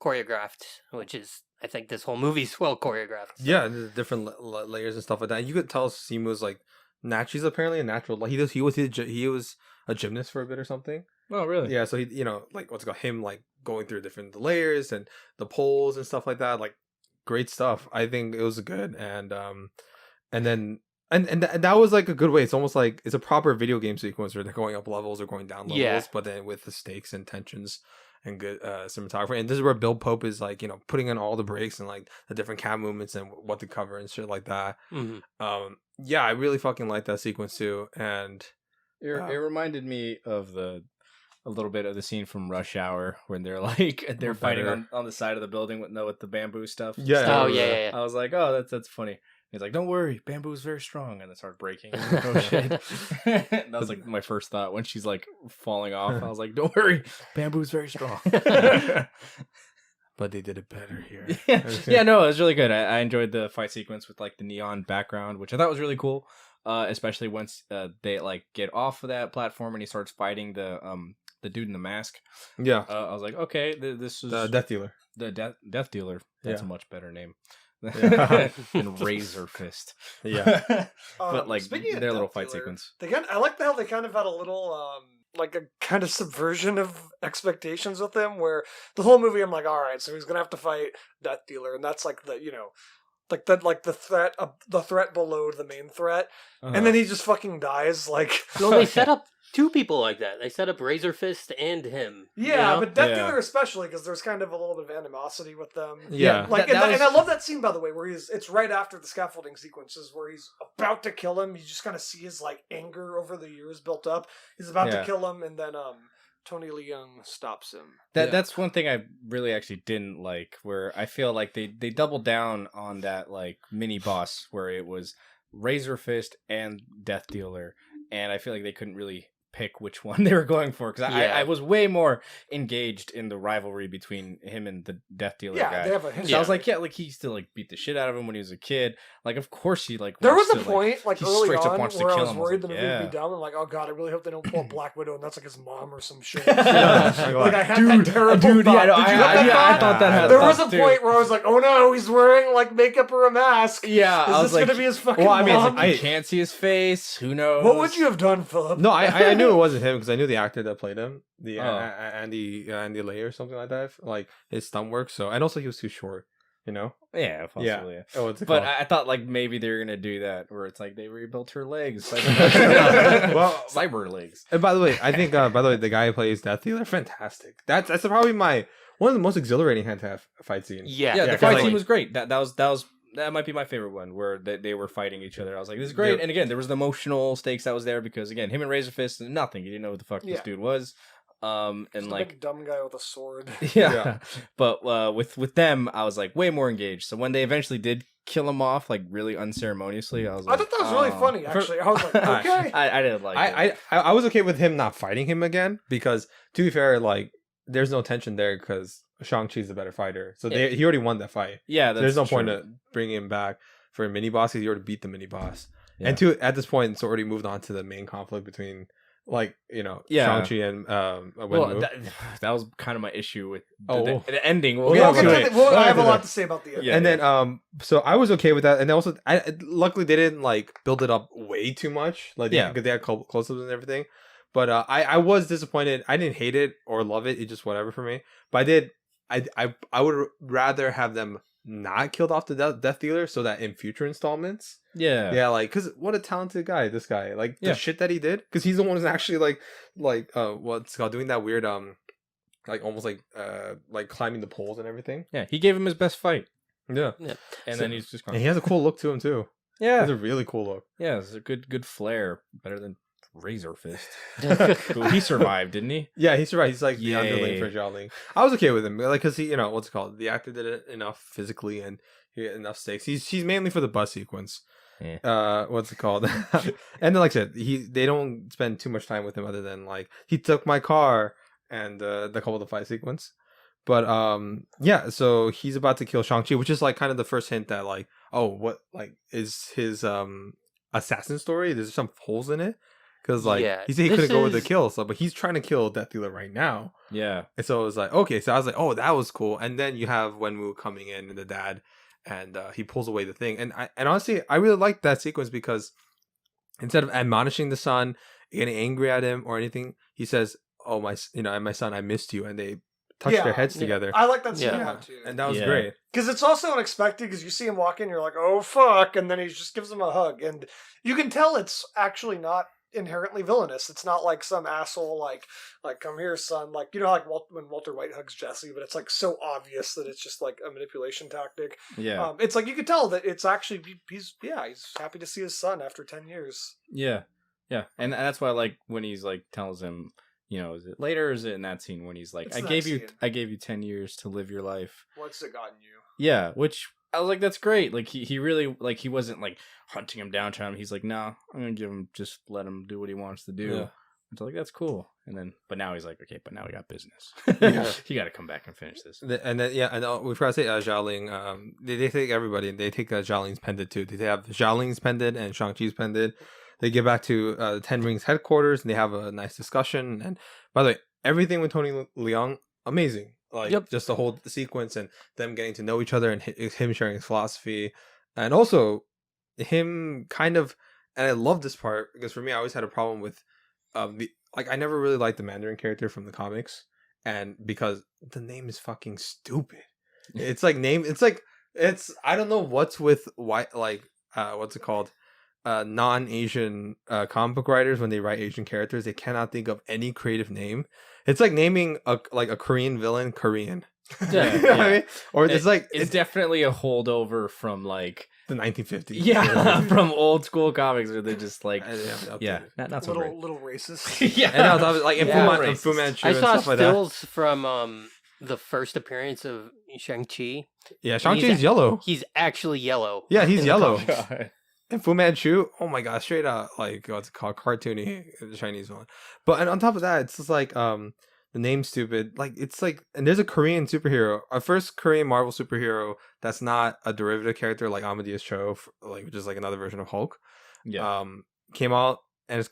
choreographed, which is I think this whole movie's well choreographed. So. Yeah, the different layers and stuff like that. And you could tell Simu was like, he's apparently a natural. Like he was a gymnast for a bit or something. Oh, really? Yeah, so he, like what's it called, him like going through different layers and the poles and stuff like that. Like great stuff. I think it was good, and then. And that was like a good way. It's almost like it's a proper video game sequence where they're going up levels or going down levels, Yeah. but then with the stakes and tensions and good cinematography. And this is where Bill Pope is like, putting in all the breaks and like the different cam movements and what to cover and shit like that. Mm-hmm. Yeah, I really fucking like that sequence too. And It reminded me of a little bit of the scene from Rush Hour when they're like they're fighting on the side of the building with the bamboo stuff. Yeah. Oh yeah. I was like, oh, that's funny. He's like, don't worry, bamboo is very strong, and it started breaking. Like, oh shit! That was like my first thought when she's like falling off. I was like, don't worry, bamboo is very strong. But they did it better here. Yeah, no, it was really good. I enjoyed the fight sequence with like the neon background, which I thought was really cool. Especially once they like get off of that platform and he starts fighting the dude in the mask. Yeah, I was like, okay, this is the Death Dealer. the death dealer. That's Yeah. a much better name. Yeah. than Razor Fist. Yeah. But like speaking of their little Death fight Dealer, sequence. I like how they kind of had a little like a kind of subversion of expectations with him, where the whole movie I'm like, all right, so he's gonna have to fight Death Dealer, and that's like the threat below the main threat, and then he just fucking dies. Like, Well, they set up two people like that. They set up Razor Fist and him. yeah, but Death Yeah. Dealer especially, because there's kind of a little bit of animosity with them. Yeah. Like, That and was- I love that scene, by the way, where it's right after the scaffolding sequences where he's about to kill him. You just kind of see his like anger over the years built up. He's about to Yeah. kill him, and then Tony Leung stops him. That's one thing I really actually didn't like, where I feel like they doubled down on that like mini boss where it was Razor Fist and Death Dealer, and I feel like they couldn't really pick which one they were going for, because Yeah. I was way more engaged in the rivalry between him and the Death Dealer Yeah, guy. they have a So history. I was like, yeah, like he used to like beat the shit out of him when he was a kid. Like, of course he like. There was wants a to, point, like he early straight up on, wants to where I kill was him. worried the like, movie yeah. would be dumb. I'm like, oh god, I really hope they don't pull a Black Widow and that's like his mom or some shit. Yeah. Like I had that terrible dude, thought. yeah, no, Did you I have that thought that had There was a thoughts, too. point where I was like, oh no, he's wearing like makeup or a mask. Yeah, I Is was this like, gonna be his fucking well, I mean, mom? I- you can't see his face. Who knows? What would you have done, Philip? No, I knew it wasn't him because I knew the actor that played him, the Oh. Andy Lay or something like that. Like his stunt work. So, and also he was too short. Yeah, possibly. Yeah. Oh, what's it But called? I thought like maybe they were gonna do that, where it's like they rebuilt her legs, Well, cyber legs. And by the way, I think the guy who plays Death Dealer, fantastic. That's probably one of the most exhilarating hand-to-hand fight scenes. Yeah. Yeah, the 'cause, fight like- scene was great. That might be my favorite one, where they were fighting each other. I was like, this is great. Yeah. And again, there was the emotional stakes that was there because again, him and Razor Fist, nothing. You didn't know what the fuck this Yeah. dude was. And Just a like, big dumb guy with a sword. yeah. Yeah. But with them, I was like way more engaged. So when they eventually did kill him off, like really unceremoniously, I was I like, thought that was really oh. funny. Actually, I was like, okay. I didn't like it. I was okay with him not fighting him again because, to be fair, like there's no tension there because Shang Chi's a better fighter. So he already won that fight. Yeah, There's no point true. to bringing him back for a mini boss because he already beat the mini boss. Yeah. And at this point, it's already moved on to the main conflict between, like, Yeah. Shang-Chi and Well, Wenwu. that was kind of my issue with Oh. the ending. We'll We'll get get to to it. the- I have a We'll get to lot that. to say about the end. Yeah. And then so I was okay with that, and also luckily they didn't like build it up way too much, like Yeah. because they had close-ups and everything. But I was disappointed. I didn't hate it or love it. It just whatever for me. But I would rather have them not killed off the Death Dealer so that in future installments, Yeah. like because what a talented guy this guy, like the Yeah. shit that he did, because he's the one who's actually like what's it called, doing that weird like almost like climbing the poles and everything. Yeah, he gave him his best fight, Yeah, and So- then he's just and gone. he has a cool look to him too. He Yeah, has a really cool look. yeah, it's a good flair, better than Razor Fist. Who he survived, didn't he? Yeah, he's right. He's like the underling Yay. for Zhao. I was okay with him, like, because he, what's it called? The actor did it enough physically, and he had enough stakes. He's mainly for the bus sequence. Yeah. What's it called? And then, like I said, they don't spend too much time with him other than like he took my car and the couple of the fight sequence. But yeah, so he's about to kill Shang-Chi, which is like kind of the first hint that like, oh, what like is his assassin story? There's some holes in it. because like Yeah, he said he this couldn't go with the is- kill, so but he's trying to kill Death Dealer right now. Yeah. And so it was like, okay, so I was like, oh, that was cool. And then you have Wenwu coming in and the dad, and he pulls away the thing. And honestly, I really liked that sequence because instead of admonishing the son, getting angry at him or anything, he says, "Oh my son, I missed you," and they touch Yeah. their heads Yeah. together. I like that scene a Yeah. lot too. And that was Yeah. great. Because it's also unexpected because you see him walk in, you're like, oh fuck, and then he just gives him a hug. And you can tell it's actually not inherently villainous. It's not like some asshole like come here, son. Like, you know, like when Walter White hugs Jesse, but it's like so obvious that it's just like a manipulation tactic. Yeah. It's like you can tell that it's actually he's happy to see his son after 10 years. Yeah. Yeah. And that's why I like when he's like tells him, you know, is it later or is it in that scene when he's like, It's I that gave scene. you 10 years to live your life. What's it gotten you? Yeah, which I was like, that's great. Like he really like he wasn't like hunting him down, trying. He's like, no, I'm gonna give him just let him do what he wants to do. Yeah. It's like that's cool. And then, but now he's like, okay, but now we got business. Yeah. You got to come back and finish this. And then we forgot to say Xiaoling. They take everybody and they take Xiaoling's pendant too. They have Xiaoling's pendant and Shang Chi's pendant. They get back to the Ten Rings headquarters and they have a nice discussion. And by the way, everything with Tony Leung, amazing. Like just the whole sequence and them getting to know each other and him sharing his philosophy, and also him kind of. And I love this part because for me, I always had a problem with I never really liked the Mandarin character from the comics, and because the name is fucking stupid. It's like I don't know what's with white what's it called? Non-Asian comic book writers when they write Asian characters, they cannot think of any creative name. It's like naming a Korean villain Korean. Yeah, You know what I mean? Or it's definitely a holdover from like the 1950s. yeah from old school comics where they're just like yeah, not so great. little racist. Yeah, And I was like in Yeah. Fu Manchu I and saw stuff like that. stills from the first appearance of Shang Chi. Yeah, Shang-Chi's yellow. He's actually yellow. Yeah, he's in the yellow. comics. And Fu Manchu, oh my god, straight out like what's it called, cartoony, the Chinese one. But and on top of that, it's just like the name's stupid. Like it's like, and there's a Korean superhero, a first Korean Marvel superhero that's not a derivative character like Amadeus Cho, like which is like another version of Hulk. Yeah. Came out and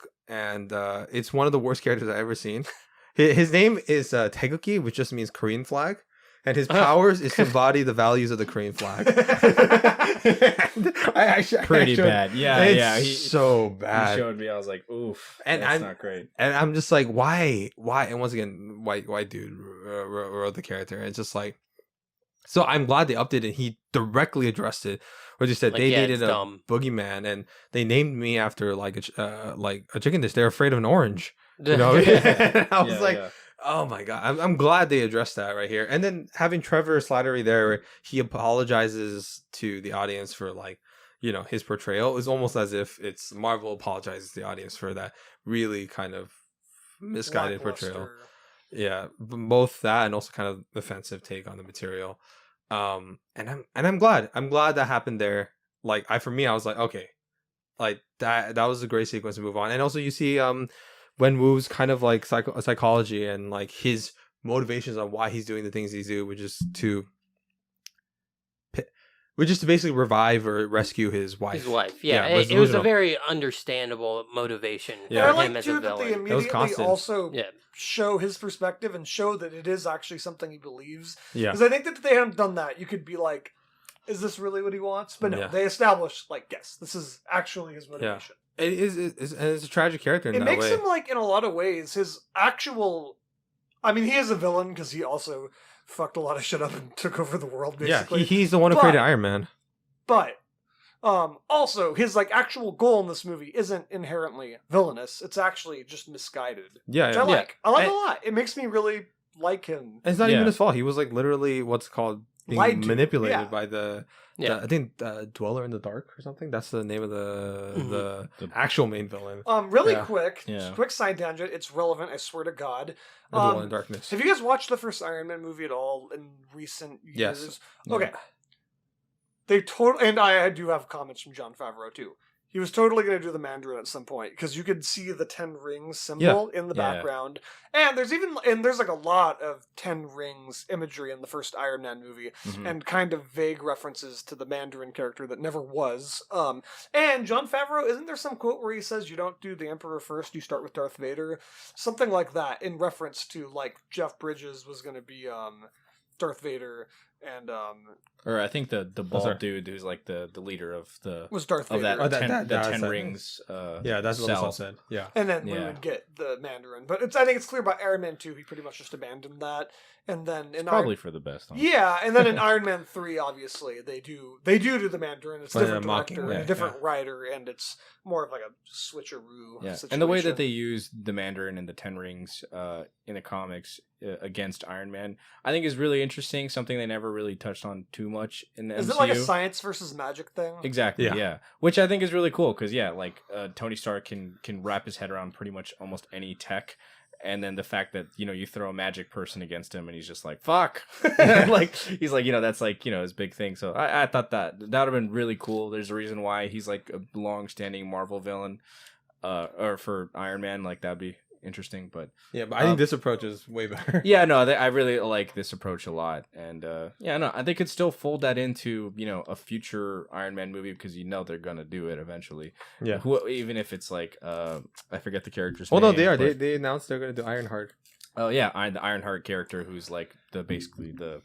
it's one of the worst characters I've ever seen. His name is Taeguki, which just means Korean flag. And his powers is to embody the values of the Korean flag. Pretty bad. Yeah, it's yeah. so bad. He showed me. I was like, oof. And that's I'm- not great. And I'm just like, why? And once again, white dude wrote the character. It's just like, so I'm glad they updated. He directly addressed it, where they said Like, they yeah, needed it's a dumb. boogeyman, and they named me after like a chicken dish. They're afraid of an orange. You know, Yeah. I was Yeah, like, yeah. oh my god, I'm glad they addressed that right here. And then having Trevor Slattery there, he apologizes to the audience for like, you know, his portrayal is almost as if it's Marvel apologizes to the audience for that really kind of misguided portrayal. Lackluster. Yeah, both that and also kind of offensive take on the material. And I'm glad that happened there. Like for me, I was like, okay, like that was a great sequence to move on. And also you see when Wu's kind of like psychology and like his motivations on why he's doing the things he's doing, which is to basically revive or rescue his wife. His wife, yeah. but it's It was a delusional. very underunderstandable motivation Yeah. And I for him like as too a that they villain. immediately constant. also Yeah. show his perspective and show that it is actually something he believes. Yeah, Because I think that if they hadn't done that, you could be like, is this really what he wants? But no, Yeah. they established, like, yes, this is actually his motivation. it is. It's a tragic character in It that makes way. him, like, in a lot of ways, his actual... I mean, he is a villain because he also fucked a lot of shit up and took over the world, Yeah, basically. he's the one who But- created Iron Man. But also, his, like, actual goal in this movie isn't inherently villainous. It's actually just misguided. Yeah, Which yeah. I like. I like And- a lot. It makes me really like him. And it's not even Yeah. his fault. He was like literally what's called being Lied to. manipulated Yeah. by the Yeah. I think Dweller in the Dark or something. That's the name of Mhm. the The- actual main villain. Really Yeah. quick, Yeah. quick side tangent. It's relevant, I swear to God. The Dweller in Darkness. Have you guys watched the first Iron Man movie at all in recent years? Yes. Okay. They totally, and I do have comments from Jon Favreau too. He was totally going to do the Mandarin at some point because you could see the 10 rings symbol in the Yeah. background, and there's like a lot of 10 rings imagery in the first Iron Man movie, Mhm. and kind of vague references to the Mandarin character that never was. And Jon Favreau, isn't there some quote where he says you don't do the Emperor first, you start with Darth Vader, something like that, in reference to like Jeff Bridges was going to be Darth Vader. And Or I think the bald sorry. dude who's like the leader of the was Darth of Vader. that, Oh, 10, the 10 that- rings. Yeah, that's what cell. the said. Yeah. And then we Yeah. would get the Mandarin. But I think it's clear by Iron Man 2, he pretty much just abandoned that. And then in Probably for the best. Honestly. Yeah, and then in Iron Man 3, obviously, they do the Mandarin. It's a But, different mocking, director, and yeah, a different writer, and it's more of like a switcheroo Yeah, situation. and the way that they use the Mandarin and the Ten Rings in the comics against Iron Man, I think is really interesting. Something they never really touched on too much in the Is MCU. it like a science versus magic thing? Exactly. Yeah. Yeah. Which I think is really cool because like Tony Stark can wrap his head around pretty much almost any tech. And then the fact that, you throw a magic person against him and he's just like, fuck. Like, he's like, that's like, his big thing. So I thought that would have been really cool. There's a reason why he's like a long-standing Marvel villain or for Iron Man. Like, that'd be interesting. But Yeah, but I think this approach is way better. yeah, no, I really like this approach a lot. And they could still fold that into, a future Iron Man movie because they're going to do it eventually. Yeah. Even if it's like, I forget the character's Well, name. no, they are. but- They announced they're going to do Ironheart. Oh yeah, the Ironheart character, who's like basically the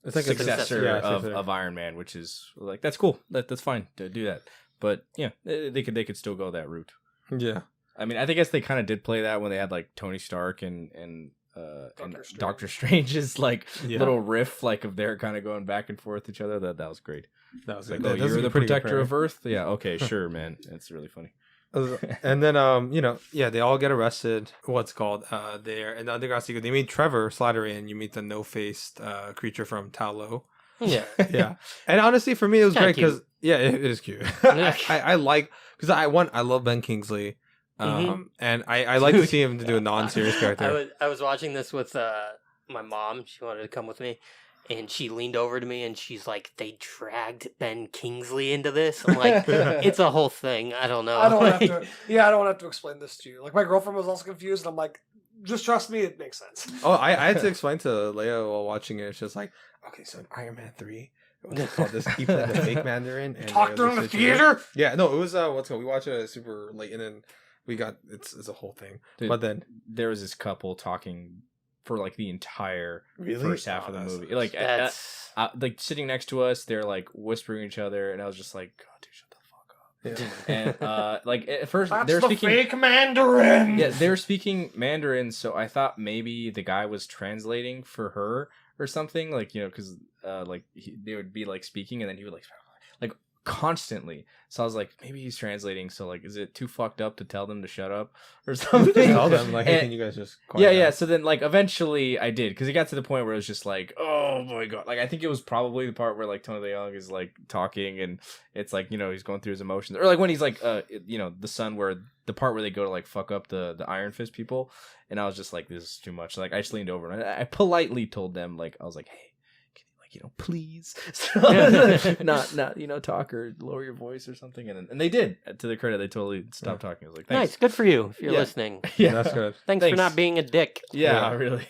It's like a successor yeah, of Iron Man, which is like that's cool. That's fine to do that. But yeah, they could still go that route. Yeah. I mean, I guess they kind of did play that when they had like Tony Stark and Doctor Strange's like Yeah. little riff, like of their kind of going back and forth each other. That was great. That was Like, good. oh, That's you're a the pretty good protector of pair. Earth. Yeah, okay, sure, man. It's really funny. And then they all get arrested. What's called there in the underground secret. They meet Trevor Slattery, and you meet the no-faced creature from Talo. Yeah. Yeah, and honestly, for me, it was Kinda great because it is cute. Yeah. I like because I love Ben Kingsley, and I like to see him to do a non-serious character. I was watching this with my mom. She wanted to come with me. And she leaned over to me and she's like, they dragged Ben Kingsley into this? I'm like, it's a whole thing. I don't know. I don't have to. Yeah, I don't have to explain this to you. Like my girlfriend was also confused, and I'm like, just trust me, it makes sense. Oh, I had to explain to Leia while watching it. She was like, "Okay, so in Iron Man 3, what's it called? This he played the fake Mandarin." And Talked there was during a the situation- theater. Yeah, no, it was what's called. We watched it super late, and then we got it's a whole thing. Dude, But then there was this couple talking for like the entire Really? first half Oh, of the that's- movie. Like That's... like sitting next to us, they're like whispering each other, and I was just like, "God, dude, shut the fuck up." yeah. And like at first That's they're the speaking fake Mandarin. yeah, they were speaking Mandarin, so I thought maybe the guy was translating for her or something, like because they would be like speaking, and then he would like constantly. So I was like, maybe he's translating. So like, is it too fucked up to tell them to shut up or something? Tell them like, "Hey, And- can you guys just?" yeah, quiet yeah. down?" So then, like, eventually I did because it got to the point where it was just like, oh my god. Like, I think it was probably the part where like Tony Leung is like talking and it's like he's going through his emotions, or like when he's like the son where the part where they go to like fuck up the Iron Fist people, and I was just like, this is too much. Like, I just leaned over and I politely told them, like, I was like, hey. Please, not talk or lower your voice or something, and they did. To their credit, they totally stopped talking. I was like, thanks. Nice. Good for you if you're Yeah. listening. Yeah, That's good. Thanks for not being a dick. Yeah, Yeah. really.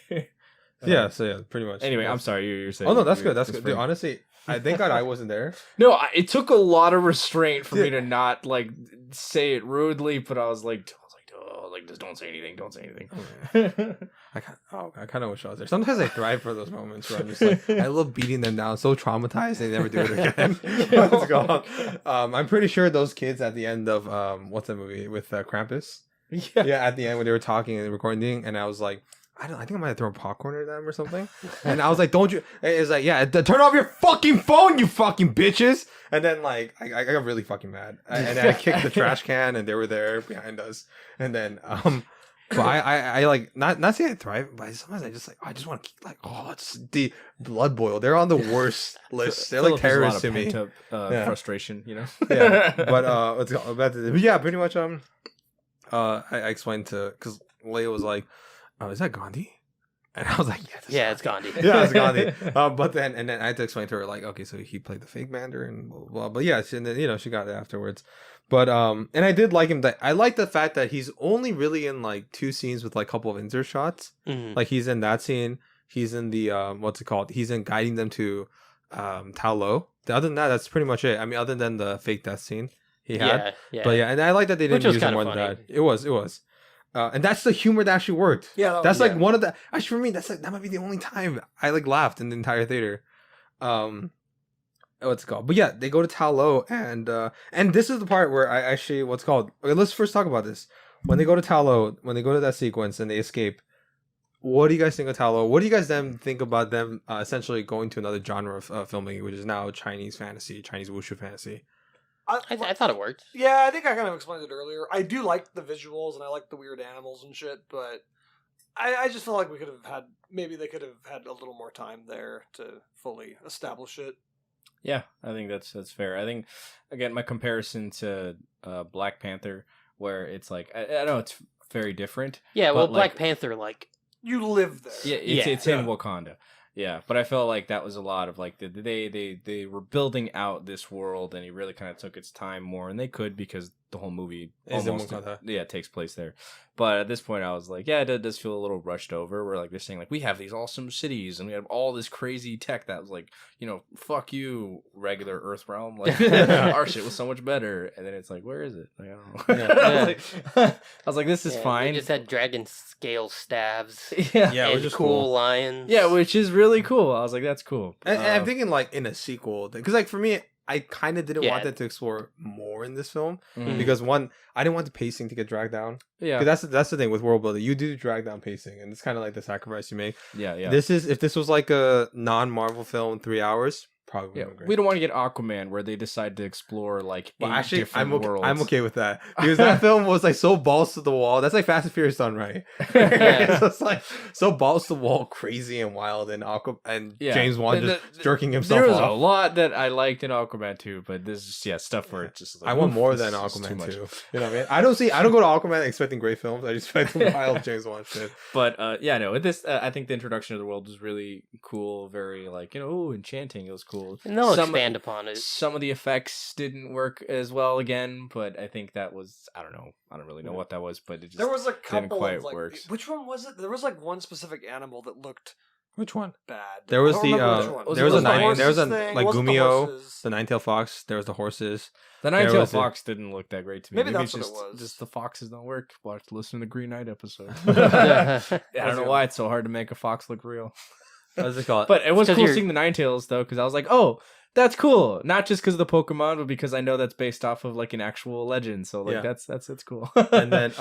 Yeah, so yeah, pretty much. Anyway, I'm That's- sorry. You're saying. Oh no, that's you're- good. That's good. Dude, honestly, I thank God I wasn't there. No, it took a lot of restraint for me Yeah. to not like say it rudely, but I was like, oh, like just don't say anything. Don't say anything. I kind of wish I was there. Sometimes I thrive for those moments where I'm just like, I love beating them down, so traumatized they never do it again. What's going on? I'm pretty sure those kids at the end of what's that movie with Krampus? Yeah, at the end when they were talking and recording, and I was like, I think I might have thrown popcorn at them or something. And I was like, don't you? It's like, yeah, turn off your fucking phone, you fucking bitches. And then like, I got really fucking mad, and then I kicked the trash can, and they were there behind us. And then but I like not saying I thrive, but sometimes I just want to like, oh, it's the blood boil. They're on the worst list. They're like terrorists to me. Yeah. Frustration, Yeah, but what's it called? But yeah, pretty much. I explained to because Leia was like, "Oh, is that Gandhi?" And I was like, yeah, Yeah, it's Gandhi. Yeah, it's Gandhi. But then I had to explain to her like, okay, so he played the fake Mandarin, and blah blah blah. But yeah, and then she got it afterwards. But and I did like him. That I like the fact that he's only really in like 2 scenes with like a couple of insert shots. Mhm. Like he's in that scene. He's in the what's it called? He's in guiding them to Tao Lo. Other than that, that's pretty much it. I mean, other than the fake death scene he had. Yeah, yeah. But yeah, and I like that they Which didn't was use it kinda more than funny. that. It was. And that's the humor that actually worked. Yeah, That's like yeah. one of the actually for me. That's like that might be the only time I like laughed in the entire theater. What's it called? But yeah, they go to Tao Lo, and this is the part where I actually what's it called. Okay, let's first talk about this. When they go to Tao Lo, when they go to that sequence and they escape, what do you guys think of Tao Lo? What do you guys then think about them essentially going to another genre of filmmaking, which is now Chinese fantasy, Chinese wuxia fantasy? I thought it worked. Yeah, I think I kind of explained it earlier. I do like the visuals and I like the weird animals and shit, but I just feel like maybe they could have had a little more time there to fully establish it. Yeah, I think that's fair. I think again my comparison to Black Panther, where it's like I know it's very different. Yeah, well, but, Black like, Panther, like, You live there. Yeah, it's in Wakanda. Yeah, but I felt like that was a lot of like they were building out this world, and he really kind of took its time more, and they could because the whole movie Is in almost Wakanda. takes place there. But at this point, I was like, yeah, it does feel a little rushed over. Where like they're saying like we have these awesome cities, and we have all this crazy tech that was like fuck you regular Earth realm, like our shit was so much better, and then it's like where is it? Like, I don't know. I was like, this is fine. They just had dragon scale stabs. Yeah, And which is cool cool. lions. yeah, which is really cool. I was like, that's cool. And I'm thinking like in a sequel, because like for me, I kind of didn't Yeah. want them to explore more in this film Mhm. because one, I didn't want the pacing to get dragged down. yeah, Because that's the thing with world building, you do drag down pacing, and it's kind of like the sacrifice you make. yeah. If this was like a non-Marvel film, 3 hours, probably Yeah, would've been we great. don't want to get Aquaman where they decide to explore like But 8 actually, different worlds. I'm okay with that because that film was like so balls to the wall. That's like Fast and Furious done right. So it's like so balls to the wall, crazy and wild, and Yeah. James Wan The- just jerking himself There was a off. lot that I liked in Aquaman too, but this is stuff where it's just like, I want oof, more this than is too Aquaman much. too. You know what I mean? I don't go to Aquaman expecting great films. I just expect wild James Wan shit. But yeah, no, this I think the introduction of the world was really cool, very like enchanting. It was cool. And they'll Some- expand upon it. Some of the effects didn't work as well again, but I think that was I don't really know what that was, but it just There was a couple quite of like, work. which one was it? There was like one specific animal that looked Which one? bad. There was I don't the remember which one. was there it was a the nine, there was a horses thing? like Was it the Gumio, horses? the nine-tailed fox. There was the horses. The There nine-tailed was a- fox didn't look that great to me. Maybe it's that's what it just was. just the foxes don't work. Listen to the Green Knight episode. Yeah. I don't know why it's so hard to make a fox look real. What's it called? But it was 'cause cool you're- seeing the Ninetales though, because I was like, oh, that's cool. Not just because of the Pokemon, but because I know that's based off of like an actual legend. So like Yeah. that's cool. And then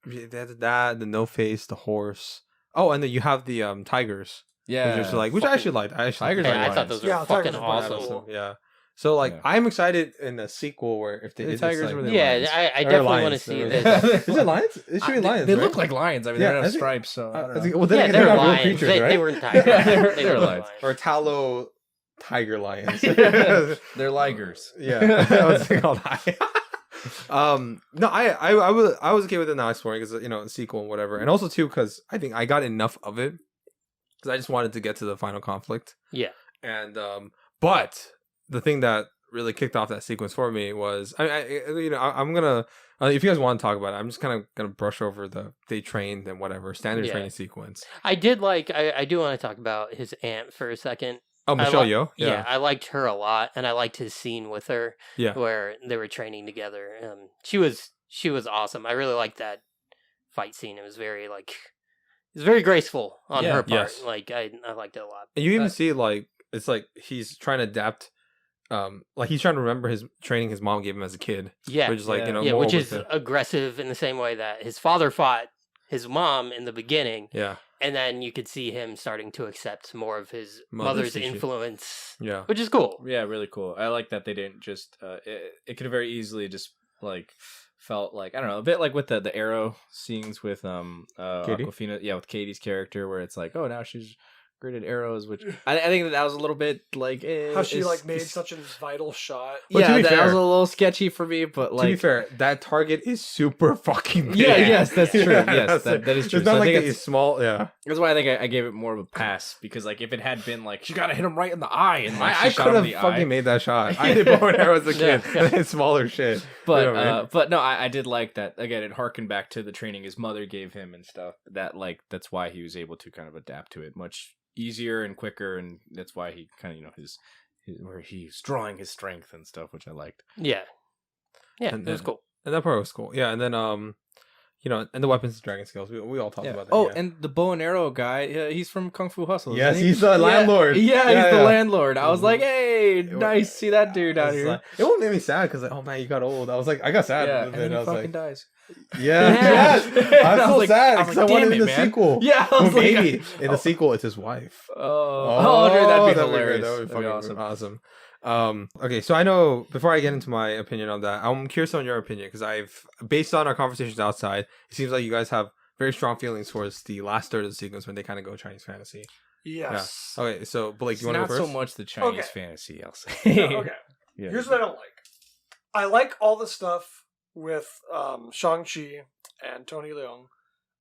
that the no face, the horse. Oh, and then you have the tigers. yeah, Which I actually liked. I actually Tigers Hey, are I thought lions. those were Yeah, fucking tigers are awesome. cool. Yeah. So like Yeah. I'm excited in a sequel where if they The it's tigers like, were the Yeah, lions. I Or definitely want to lions. see Or- this. Is it lions? It should be lions. They right? look like lions. I mean, Yeah, they don't I have think- stripes, so I don't know. Well, then Yeah, again, they're not real lions. creatures, They right? weren't tigers. They're They were lions. Or Talo tiger lions. They're ligers. Yeah, what's it called? No, I was okay with it now exploring because a sequel and whatever, and also too because I think I got enough of it because I just wanted to get to the final conflict. Yeah. And but the thing that really kicked off that sequence for me was I'm gonna if you guys want to talk about it, I'm just kind of gonna brush over they trained and whatever standard Yeah. training sequence. I did like. I do want to talk about his aunt for a second. Oh, Michelle I li- Yeoh. Yeah, I liked her a lot, and I liked his scene with her Yeah. where they were training together. She was awesome. I really liked that fight scene. It was very graceful on Yeah, her part. yes. Like I liked it a lot. And you even see it's like he's trying to adapt. Like he's trying to remember his training his mom gave him as a kid. Yeah, Which is like, Yeah. yeah, more which with is the- aggressive in the same way that his father fought his mom in the beginning, yeah. and then you could see him starting to accept more of his Mother's mother's teaching. influence, Yeah. which is cool. Yeah, really cool. I like that they didn't just. It could have very easily just like felt like I don't know a bit like with the arrow scenes with Katie? Awkwafina, yeah, with Katie's character where it's like, oh, now she's upgraded arrows, which I think that was a little bit like How she like made such a vital shot. But to yeah, be that fair- was a little sketchy for me. But like, to be fair, that target is super fucking big. yeah, yes, that's true. Yeah, Yes, that's that is true. It's not So I like think it's small. Yeah, that's why I think I gave it more of a pass because like if it had been like she gotta hit him right in the eye and like I she shot could him have in the fucking eye. made that shot. I did bow and arrow as a kid. Yeah. And it's smaller shit. But You know what I mean? but no, I did like that. Again, it harkened back to the training his mother gave him and stuff. That like that's why he was able to kind of adapt to it much easier and quicker, and that's why he kind of his where he's drawing his strength and stuff, which I liked. Yeah, And it was then- cool. And that part was cool. Yeah, and then and the weapons and dragon skills. We all talked about that. Oh, yeah. and the bow and arrow guy, he's from Kung Fu Hustle. Yes, isn't he? he's the landlord. Yeah, Yeah, he's the yeah. landlord. I was Mhm. like, hey, It wa- nice, see that dude out It's here. like- it won't make me sad because like, oh man, you got old. I was like, I got sad. Yeah, a and little then bit. he I was fucking like, dies. yeah, yes. I I'm was so like- sad I was because like, I wanted damn in it, the man. sequel. Yeah, I was Well, like, maybe in the sequel, it's his wife. oh, dude, that'd be hilarious. That would be That'd be fucking awesome. awesome. Okay, so I know before I get into my opinion on that, I'm curious on your opinion because based on our conversations outside, it seems like you guys have very strong feelings towards the last third of the sequence when they kind of go Chinese fantasy. Yes. Okay, so Blake, It's you want to not go first? so much the Chinese Okay. fantasy, I'll say. No, okay. Yeah. Here's what I don't like. I like all the stuff with Shang Chi and Tony Leung.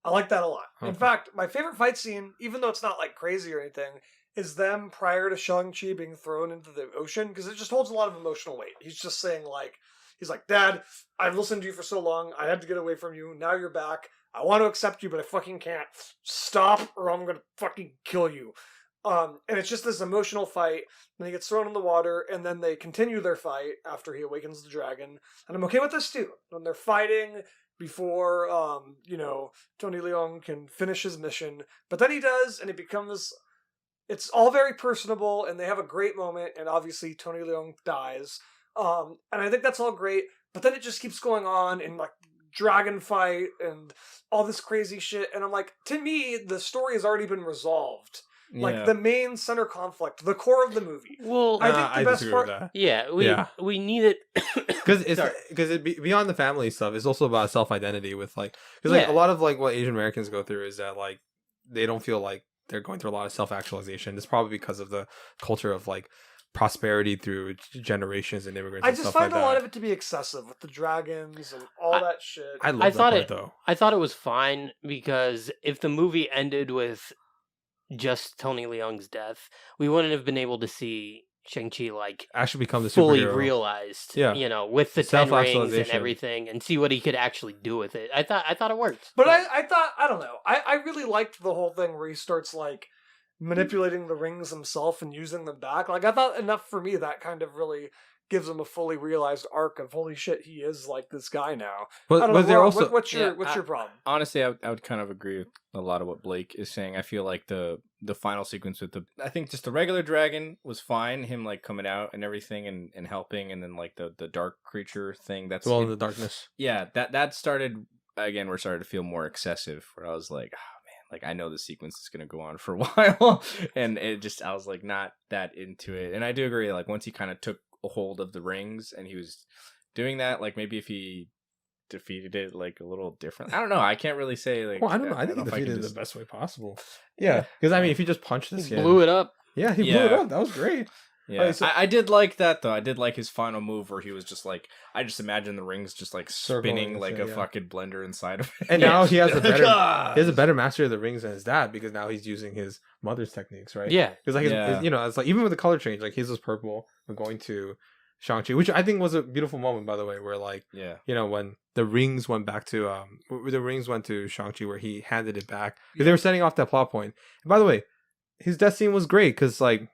I like that a lot. In Okay. fact, my favorite fight scene, even though it's not like crazy or anything, is them prior to Shang Chi being thrown into the ocean because it just holds a lot of emotional weight. He's just saying like, he's like, Dad, I've listened to you for so long. I had to get away from you. Now you're back. I want to accept you, but I fucking can't. Stop, or I'm gonna fucking kill you. And it's just this emotional fight. Then he gets thrown in the water, and then they continue their fight after he awakens the dragon. And I'm okay with this too. When they're fighting before, Tony Leung can finish his mission. But then he does, and it becomes. It's all very personable, and they have a great moment. And obviously, Tony Leung dies. And I think that's all great. But then it just keeps going on, and like dragon fight and all this crazy shit. And I'm like, to me, the story has already been resolved. Like the main center conflict, the core of the movie. Well, I think the best disagree part- with that. yeah, Yeah. we need it Because it's Sorry. beyond the family stuff. It's also about self identity with like because like Yeah. a lot of like what Asian Americans go through is that like they don't feel like they're going through a lot of self actualization. It's probably because of the culture of like prosperity through generations and immigrants. I and just stuff find like a lot that. of it to be excessive with the dragons and all I- that shit. I love I that thought part, it- though. I thought it was fine because if the movie ended with just Tony Leung's death, we wouldn't have been able to see Shang-Chi like Actually, become the fully superhero. realized, Yeah. with the 10 rings and Self-actualization. everything, and see what he could actually do with it. I thought it worked. But I thought, I don't know. I really liked the whole thing where he starts like manipulating the rings himself and using them back. Like I thought enough for me that kind of really gives him a fully realized arc of holy shit, he is like this guy now. I But don't but know, they're Ron, also what's your Yeah, what's your problem? Honestly, I would kind of agree with a lot of what Blake is saying. I feel like the final sequence with I think just the regular dragon was fine. Him like coming out and everything and helping, and then like the dark creature thing. That's well in the darkness. yeah. That started again. We're starting to feel more excessive. Where I was like, oh man, like I know the sequence is gonna go on for a while, and it just I was like not that into it. And I do agree. Like once he kind of took a hold of the rings and he was doing that, like maybe if he defeated it like a little different. I don't know. I can't really say like. Well, I don't know. I think he if I defeated can it just- the best way possible. Yeah, because I mean, if you just punch this He kid, blew it up. yeah, he blew Yeah. it up. That was great. Yeah, Okay, so- I did like that though. I did like his final move where he was just like, I just imagine the rings just like Circling spinning and like shit, a yeah. fucking blender inside of it. And now he has a better God. he has a better mastery of the rings than his dad because now he's using his mother's techniques, right? Yeah. Because like Yeah. it's like even with the color change, like his was purple. We're going to Shang-Chi, which I think was a beautiful moment, by the way, where like Yeah, when the rings went back to the rings went to Shang-Chi where he handed it back because they were setting off that plot point. And by the way, his death scene was great because like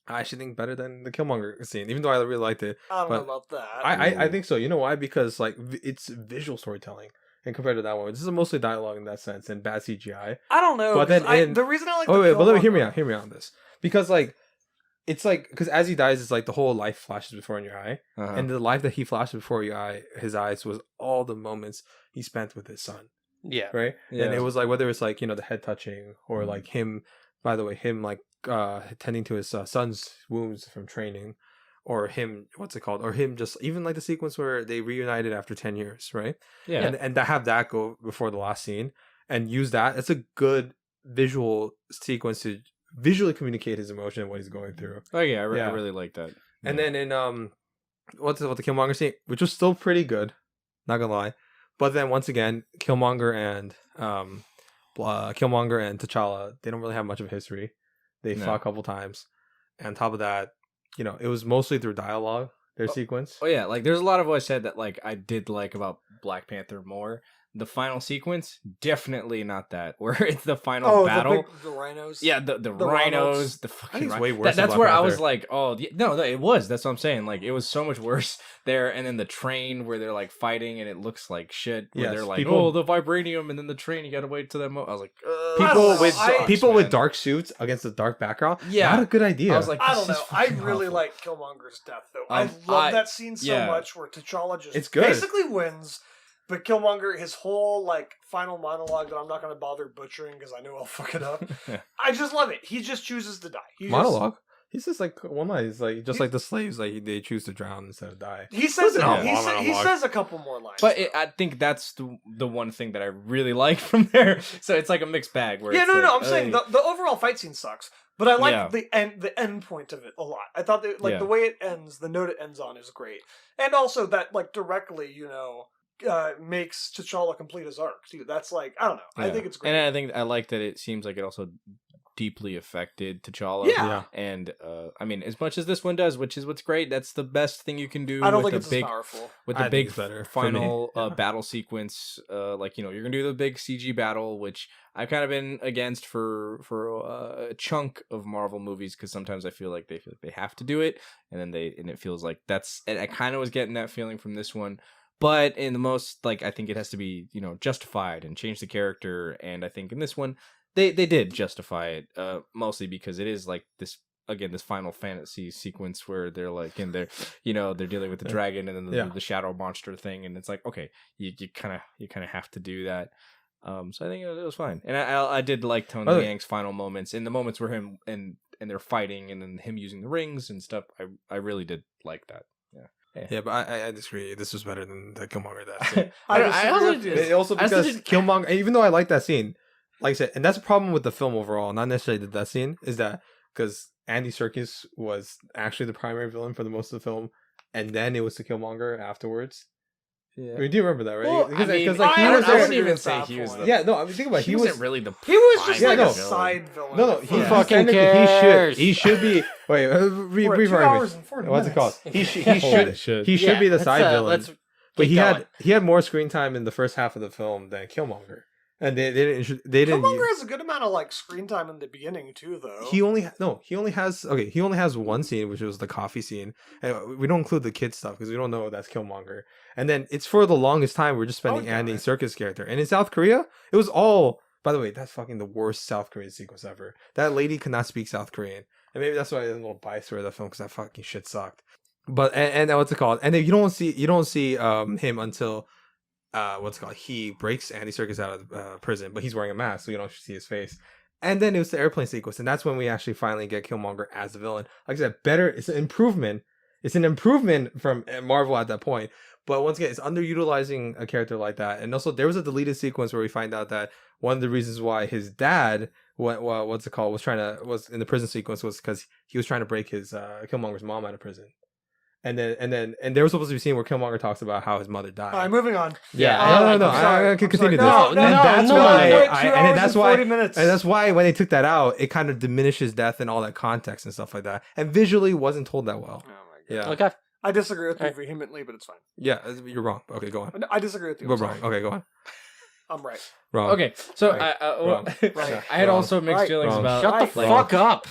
I actually think better than the Killmonger scene, even though I really liked it. I don't know but about that. I think so. You know why? Because like it's visual storytelling, and compared to that one, this is mostly dialogue in that sense and bad CGI. I don't know. But then 'cause the reason I like Oh the wait, but let me hear me Killmonger- out. Hear me out on this because like it's like because as he dies, it's like the whole life flashes before in your eye, uh-huh. and the life that he flashed before your eye, his eyes was all the moments he spent with his son, Yeah. right? Yeah. And it was like whether it's like the head touching or like him. By the way, him like tending to his son's wounds from training, or him or him just even like the sequence where they reunited after 10 years, right? yeah, And to have that go before the last scene and use that, it's a good visual sequence to visually communicate his emotion and what he's going through. Oh yeah, I Yeah. really like that. And then in what's the Killmonger scene, which was still pretty good, not gonna lie. But then once again, Killmonger and T'Challa, they don't really have much of a history. They No. fought a couple times. And on top of that, it was mostly through dialogue, their sequence. Oh yeah, like there's a lot of what I said that like I did like about Black Panther more. The final sequence, definitely not that. Where it's the final battle. the rhinos. Yeah, the The rhinos, Ronalds. the I fucking think it's rhinos. way worse. That's than where Black I was Panther. like, oh, no, it was. That's what I'm saying. Like, it was so much worse there. And then the train where they're like fighting and it looks like shit. Where Yes, they're like, people- oh, the vibranium, and then the train. You gotta wait till that moment. I was like, people don't know. with I- people with man. dark suits against a dark background. Yeah. Not a good idea. I was like, I this don't is know. I fucking really awful. like Killmonger's death, though. I Um, love that scene so yeah. much where T'Challa just It's good. basically wins, but Killmonger, his whole like final monologue that I'm not going to bother butchering because I know I'll fuck it up. I just love it. He just chooses to die. He just- monologue. He's just like one line. He's like just like the slaves. Like they choose to drown instead of die. He says it. Wasn't a He, long he monologue. says a couple more lines. But I think that's the one thing that I really like from there. So it's like a mixed bag. Where yeah, it's no, like, no. I'm saying the overall fight scene sucks, but I like Yeah. the end point of it a lot. I thought that Yeah. the way it ends, the note it ends on is great, and also that like directly, makes T'Challa complete his arc too. That's like I don't know. I Yeah. think it's great. And I think I like that it seems like it also deeply affected T'Challa. Yeah. And I mean, as much as this one does, which is what's great, that's the best thing you can do. I don't with think a it's big, as powerful. with I the think big it's better for me. final Yeah. battle sequence. Like you're gonna do the big CG battle, which I've kind of been against for a chunk of Marvel movies because sometimes I feel like they have to do it, and it feels like that's. And I kind of was getting that feeling from this one. But in the most, like, I think it has to be, justified and change the character. And I think in this one, they did justify it, mostly because it is like this, again, this Final Fantasy sequence where they're like, and they're dealing with the dragon and then the shadow monster thing. And it's like, okay, you kind of have to do that. So I think it was fine. And I did like Tony Leung's final moments, in the moments where him and they're fighting and then him using the rings and stuff. I really did like that. Yeah, but I disagree. This was better than the Killmonger death scene. I also disagree with you. It also I also because did- Killmonger, even though I like that scene, like I said, and that's a problem with the film overall, not necessarily the death scene, is that because Andy Serkis was actually the primary villain for the most of the film, and then it was the Killmonger afterwards. Yeah. I mean, do you remember that, right? Well, I mean, like he I was don't- I there. wouldn't even say he was the- Yeah, no, I mean, think about it. He He wasn't was really the. He was just Yeah, like no. a side villain. no, he Yeah. fucking technically cares. he should be. Wait, We're at 2 reframe hours me. and 40 What's it called? minutes. He Holy should shit. he should be the side villain. Let's But keep going. he had more screen time in the first half of the film than Killmonger, and they didn't. Killmonger has a good amount of like screen time in the beginning too, though. He only has one scene, which was the coffee scene, and we don't include the kid stuff because we don't know that's Killmonger. And then it's for the longest time we're just spending Oh, Andy God. Serkis character, and in South Korea it was all. By the way, that's fucking the worst South Korean sequence ever. That lady could not speak South Korean, and maybe that's why I'm a little biased for the film because that fucking shit sucked. But and what's it called? And then you don't see him until he breaks Andy Serkis out of prison, but he's wearing a mask, so you don't see his face. And then it was the airplane sequence, and that's when we actually finally get Killmonger as the villain. Like I said, better. It's an improvement. It's an improvement from Marvel at that point. But once again, it's underutilizing a character like that. And also, there was a deleted sequence where we find out that one of the reasons why his dad, was in the prison sequence was because he was trying to break his Killmonger's mom out of prison. And there was supposed to be a scene where Killmonger talks about how his mother died. All right, moving on. Yeah, I'm no. sorry. I can I'm sorry. continue this. No, And no, that's no, why, no, 2 and hours that's and why, 40 minutes. and that's why when they took that out, it kind of diminishes death and all that context and stuff like that, and visually wasn't told that well. Oh my God. Yeah, Okay. I disagree with you Alright. vehemently, but it's fine. yeah, you're wrong. Okay, go on. I disagree with you. We're I'm wrong. sorry. Okay, go on. I'm right. Wrong. Okay, so Right. well, Right. I had Wrong. also mixed Right. feelings Wrong. about. Shut right, the right. fuck up.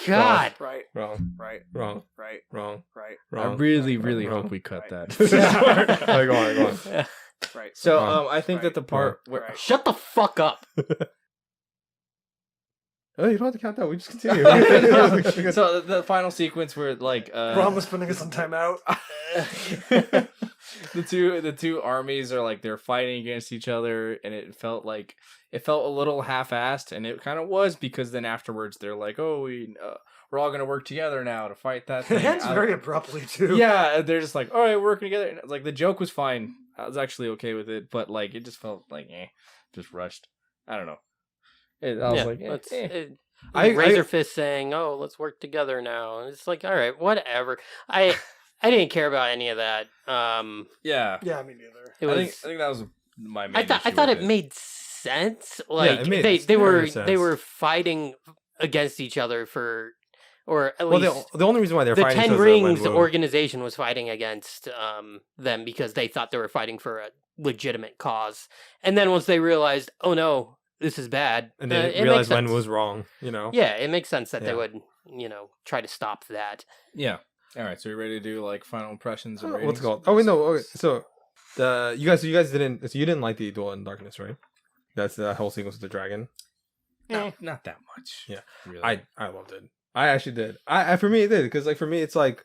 God. Right. Wrong. Right. Wrong. Right. Wrong. Right. I Wrong. really, Right. really Wrong. hope we cut Right. that. Okay, go on. Go on. Right. So Wrong. I think that the part where Right. Shut the fuck up. Oh, you don't have to count that. We just continue. so the final sequence where like Ron was putting us on timeout. the two armies are like they're fighting against each other, and it felt a little half-assed, and it kind of was because then afterwards they're like, oh, we're all gonna work together now to fight that It thing. ends very abruptly too. Yeah, they're just like, all right, we're working together. And like the joke was fine. I was actually okay with it, but like it just felt like just rushed. I don't know. I was like, Let's- Razor Fist saying, "Oh, let's work together now." And it's like, all right, whatever. I didn't care about any of that. Yeah, Yeah, me neither. It was. I think that was my main. I thought it made sense. Like it made they very they sense. were fighting against each other for, or at Well, least the only reason why they're the fighting Ten is Rings Wenwu. organization was fighting against them because they thought they were fighting for a legitimate cause. And then once they realized, oh no, this is bad, and they it realized makes Wen sense. was wrong. You know. Yeah, it makes sense that they Yeah. would, try to stop that. Yeah. All right. So you ready to do like final impressions and What's ratings? it called? Oh wait, no. Okay, so you guys didn't. So you didn't like the Duel in Darkness, right? That's the whole sequence with the dragon. Not that much. Yeah. Really. I loved it. I actually did. I for me it did because for me it's like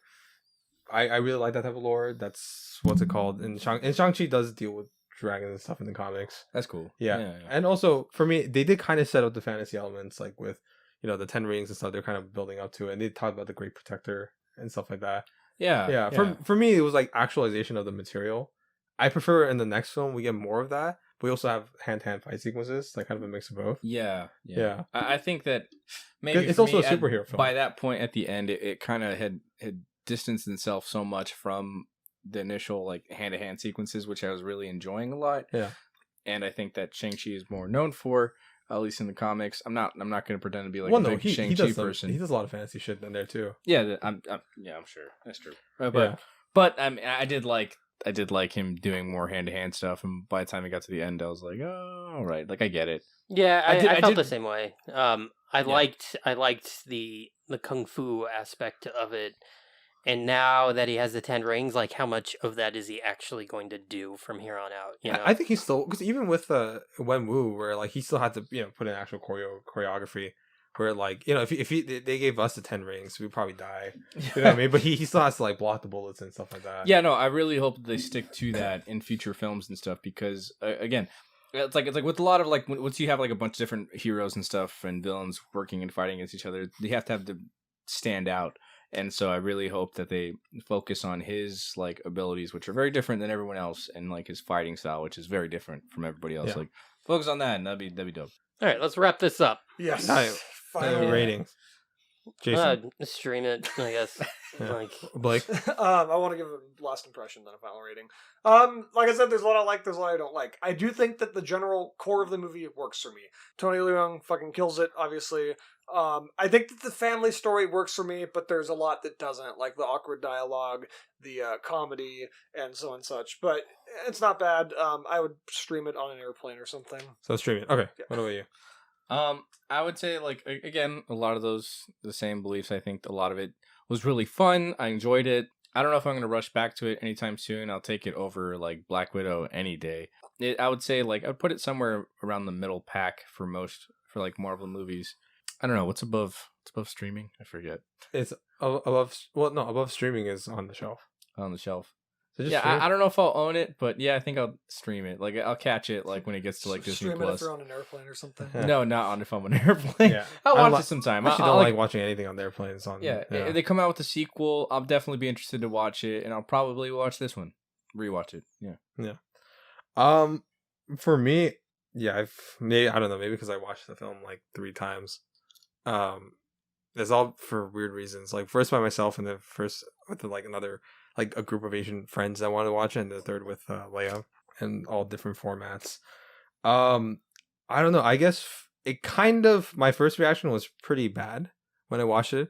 I really like that type of lore. That's what's it called? And Shang-Chi does deal with dragons and stuff in the comics. That's cool. Yeah. And also for me they did kind of set up the fantasy elements like with the Ten Rings and stuff. They're kind of building up to it, and they talked about the Great Protector and stuff like that. Yeah. For me it was like actualization of the material. I prefer in the next film we get more of that. But we also have hand-to-hand fight sequences, like kind of a mix of both. Yeah. Yeah. I think that maybe It's for also me, a superhero film. By that point at the end, it kind of had distanced itself so much from the initial like hand-to-hand sequences, which I was really enjoying a lot. Yeah. And I think that Shang-Chi is more known for, at least in the comics. I'm not going to pretend to be like Well, a no, big he Shang-Chi does person. he does a lot of fantasy shit in there too. Yeah, I'm sure that's true. But Yeah. but I did like him doing more hand to hand stuff, and by the time it got to the end, I was like, oh, all right, like I get it. Yeah, I I felt did- the same way. I liked the kung fu aspect of it, and now that he has the 10 rings, like how much of that is he actually going to do from here on out? You know, I think he's still because even with Wenwu, where like he still had to put in actual choreography. Where like if they gave us the 10 rings, we'd probably die. You know what I mean? But he still has to like block the bullets and stuff like that. Yeah, no, I really hope that they stick to that in future films and stuff because again, it's like with a lot of like once you have like a bunch of different heroes and stuff and villains working and fighting against each other, they have to stand out. And so I really hope that they focus on his like abilities, which are very different than everyone else, and like his fighting style, which is very different from everybody else. Yeah. Like focus on that, and that'd be dope. all right, let's wrap this up. Yes. Final ratings. Jason, Stream it, I guess. Yeah. Like, Blake. I want to give a last impression, then a final rating. Like I said, there's a lot I like, there's a lot I don't like. I do think that the general core of the movie works for me. Tony Leung fucking kills it, obviously. I think that the family story works for me, but there's a lot that doesn't, like the awkward dialogue, the comedy, and so and such. But it's not bad. I would stream it on an airplane or something. So streaming. Okay. Yeah. What about you? I would say like again, a lot of the same beliefs. I think a lot of it was really fun. I enjoyed it. I don't know if I'm gonna rush back to it anytime soon. I'll take it over like Black Widow any day. I would say like I'd put it somewhere around the middle pack for like Marvel movies. I don't know what's above streaming. I forget. It's above. Well, no, above streaming is on the shelf. On the shelf. So just Yeah, stream. I don't know if I'll own it, but yeah, I think I'll stream it. Like I'll catch it like when it gets to like Disney Stream it if Plus. you're on an airplane or something. Yeah. No, not on if I'm on an airplane. Yeah. I'll I watch li- it sometime. I actually I'll don't like watching anything on the airplanes. Yeah, if they come out with a sequel, I'll definitely be interested to watch it, and I'll probably watch this one, rewatch it. Yeah. For me, yeah, I don't know, maybe because I watched the film like 3 times. It's all for weird reasons. Like first by myself, and then first with like another like a group of Asian friends that wanted to watch it, and the third with Leia, and all different formats. I don't know. I guess it kind of my first reaction was pretty bad when I watched it,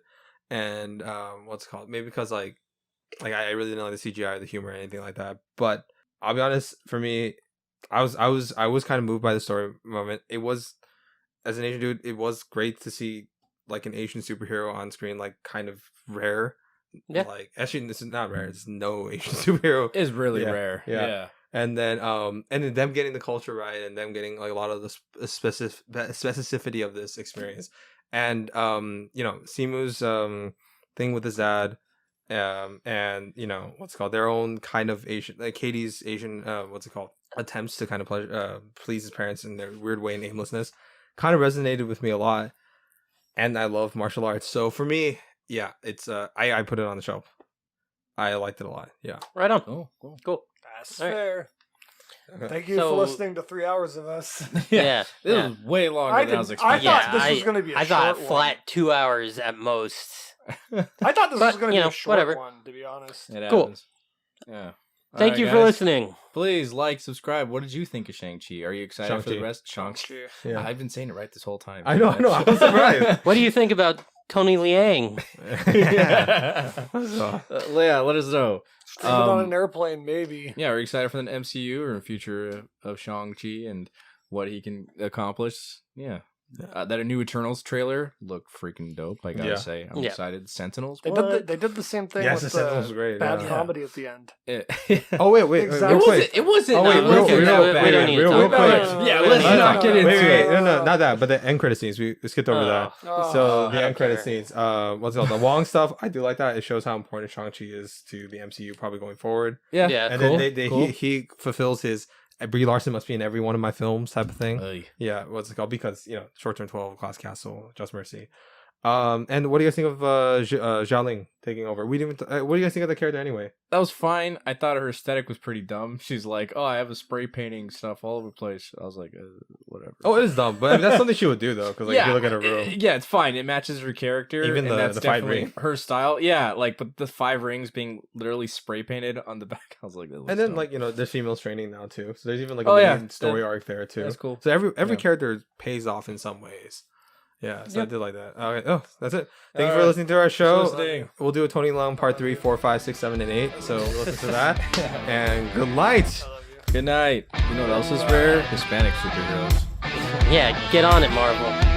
and what's it called? Maybe because like I really didn't like the CGI or the humor or anything like that. But I'll be honest, for me, I was kind of moved by the story moment. It was, as an Asian dude, it was great to see like an Asian superhero on screen, like kind of rare. Yeah. Like actually, this is not rare. It's no Asian superhero. It's really Yeah, rare. yeah. And then them getting the culture right, and them getting like a lot of the specificity of this experience, and Simu's thing with his dad, and what's it called, their own kind of Asian, like Katie's Asian attempts to kind of please his parents in their weird way and aimlessness, kind of resonated with me a lot, and I love martial arts, so for me, yeah, it's I put it on the shelf. I liked it a lot. Yeah. right on. Cool. Cool. That's All right. fair. Thank you So- for listening to 3 hours of us. Yeah. This yeah. was way longer than I was I expecting. thought Yeah, this was I- going to be a I short thought one. flat 2 hours at most. I thought this was But, going to you be know, a short whatever. one, to be honest. It Cool. happens. Yeah. Thank Alright, you for guys. listening. Please like, subscribe. What did you think of Shang-Chi? Are you excited for the Shang-Chi. rest? Shang-Chi. Yeah. I've been saying it right this whole time. I know. I was surprised. What do you think about Tony Leung? Yeah. So, Yeah, let us know. Stream it on an airplane, maybe. Yeah, we're excited for the MCU or future of Shang-Chi and what he can accomplish. Yeah. That a new Eternals trailer looked freaking dope, I gotta Yeah. say. I'm Yeah. excited. Sentinels? They What? did the same thing Yes, with the Sentinels was the great, bad yeah. comedy at the end. oh wait, Exactly. real quick. It wasn't. Oh, wait, not real- looking real- that we bad. don't need to real talk quick. about it. Yeah, let's Wait, not get into wait, it. no, not that, but the end credit scenes. We skipped over that. Oh. So I the don't end credit care. scenes. What's it called? The Wong stuff. I do like that. It shows how important Shang-Chi is to the MCU, probably going forward. Yeah. Yeah. And cool, then cool. he fulfills his Brie Larson must be in every one of my films type of thing. Oy. Yeah, what's it called? Because short term 12, Glass Castle, Just Mercy. And what do you guys think of Zhao Ling taking over? We didn't. What do you guys think of the character anyway? That was fine. I thought her aesthetic was pretty dumb. She's like, "Oh, I have a spray painting stuff all over the place." I was like, "Whatever." Oh, it is dumb, but I mean, that's something she would do though. Because if you look at her room, yeah, it's fine. It matches her character. Even and that's the five definitely ring. her style. Yeah, like, but the 5 rings being literally spray painted on the back, I was like, that looks and then dumb. there's females training now too. So there's even like Oh, a yeah. main story arc there too. That's cool. So every Yeah. character pays off in some ways. Yeah, so I Yep. did like that. Okay. Oh, that's it. Thank you All for right. listening to our show. listening. We'll do a Tony Leung part 3, 4, 5, 6, 7, and 8. So listen to that. And good night. Good night. You know what else is rare? Hispanic superheroes. Yeah, get on it, Marvel.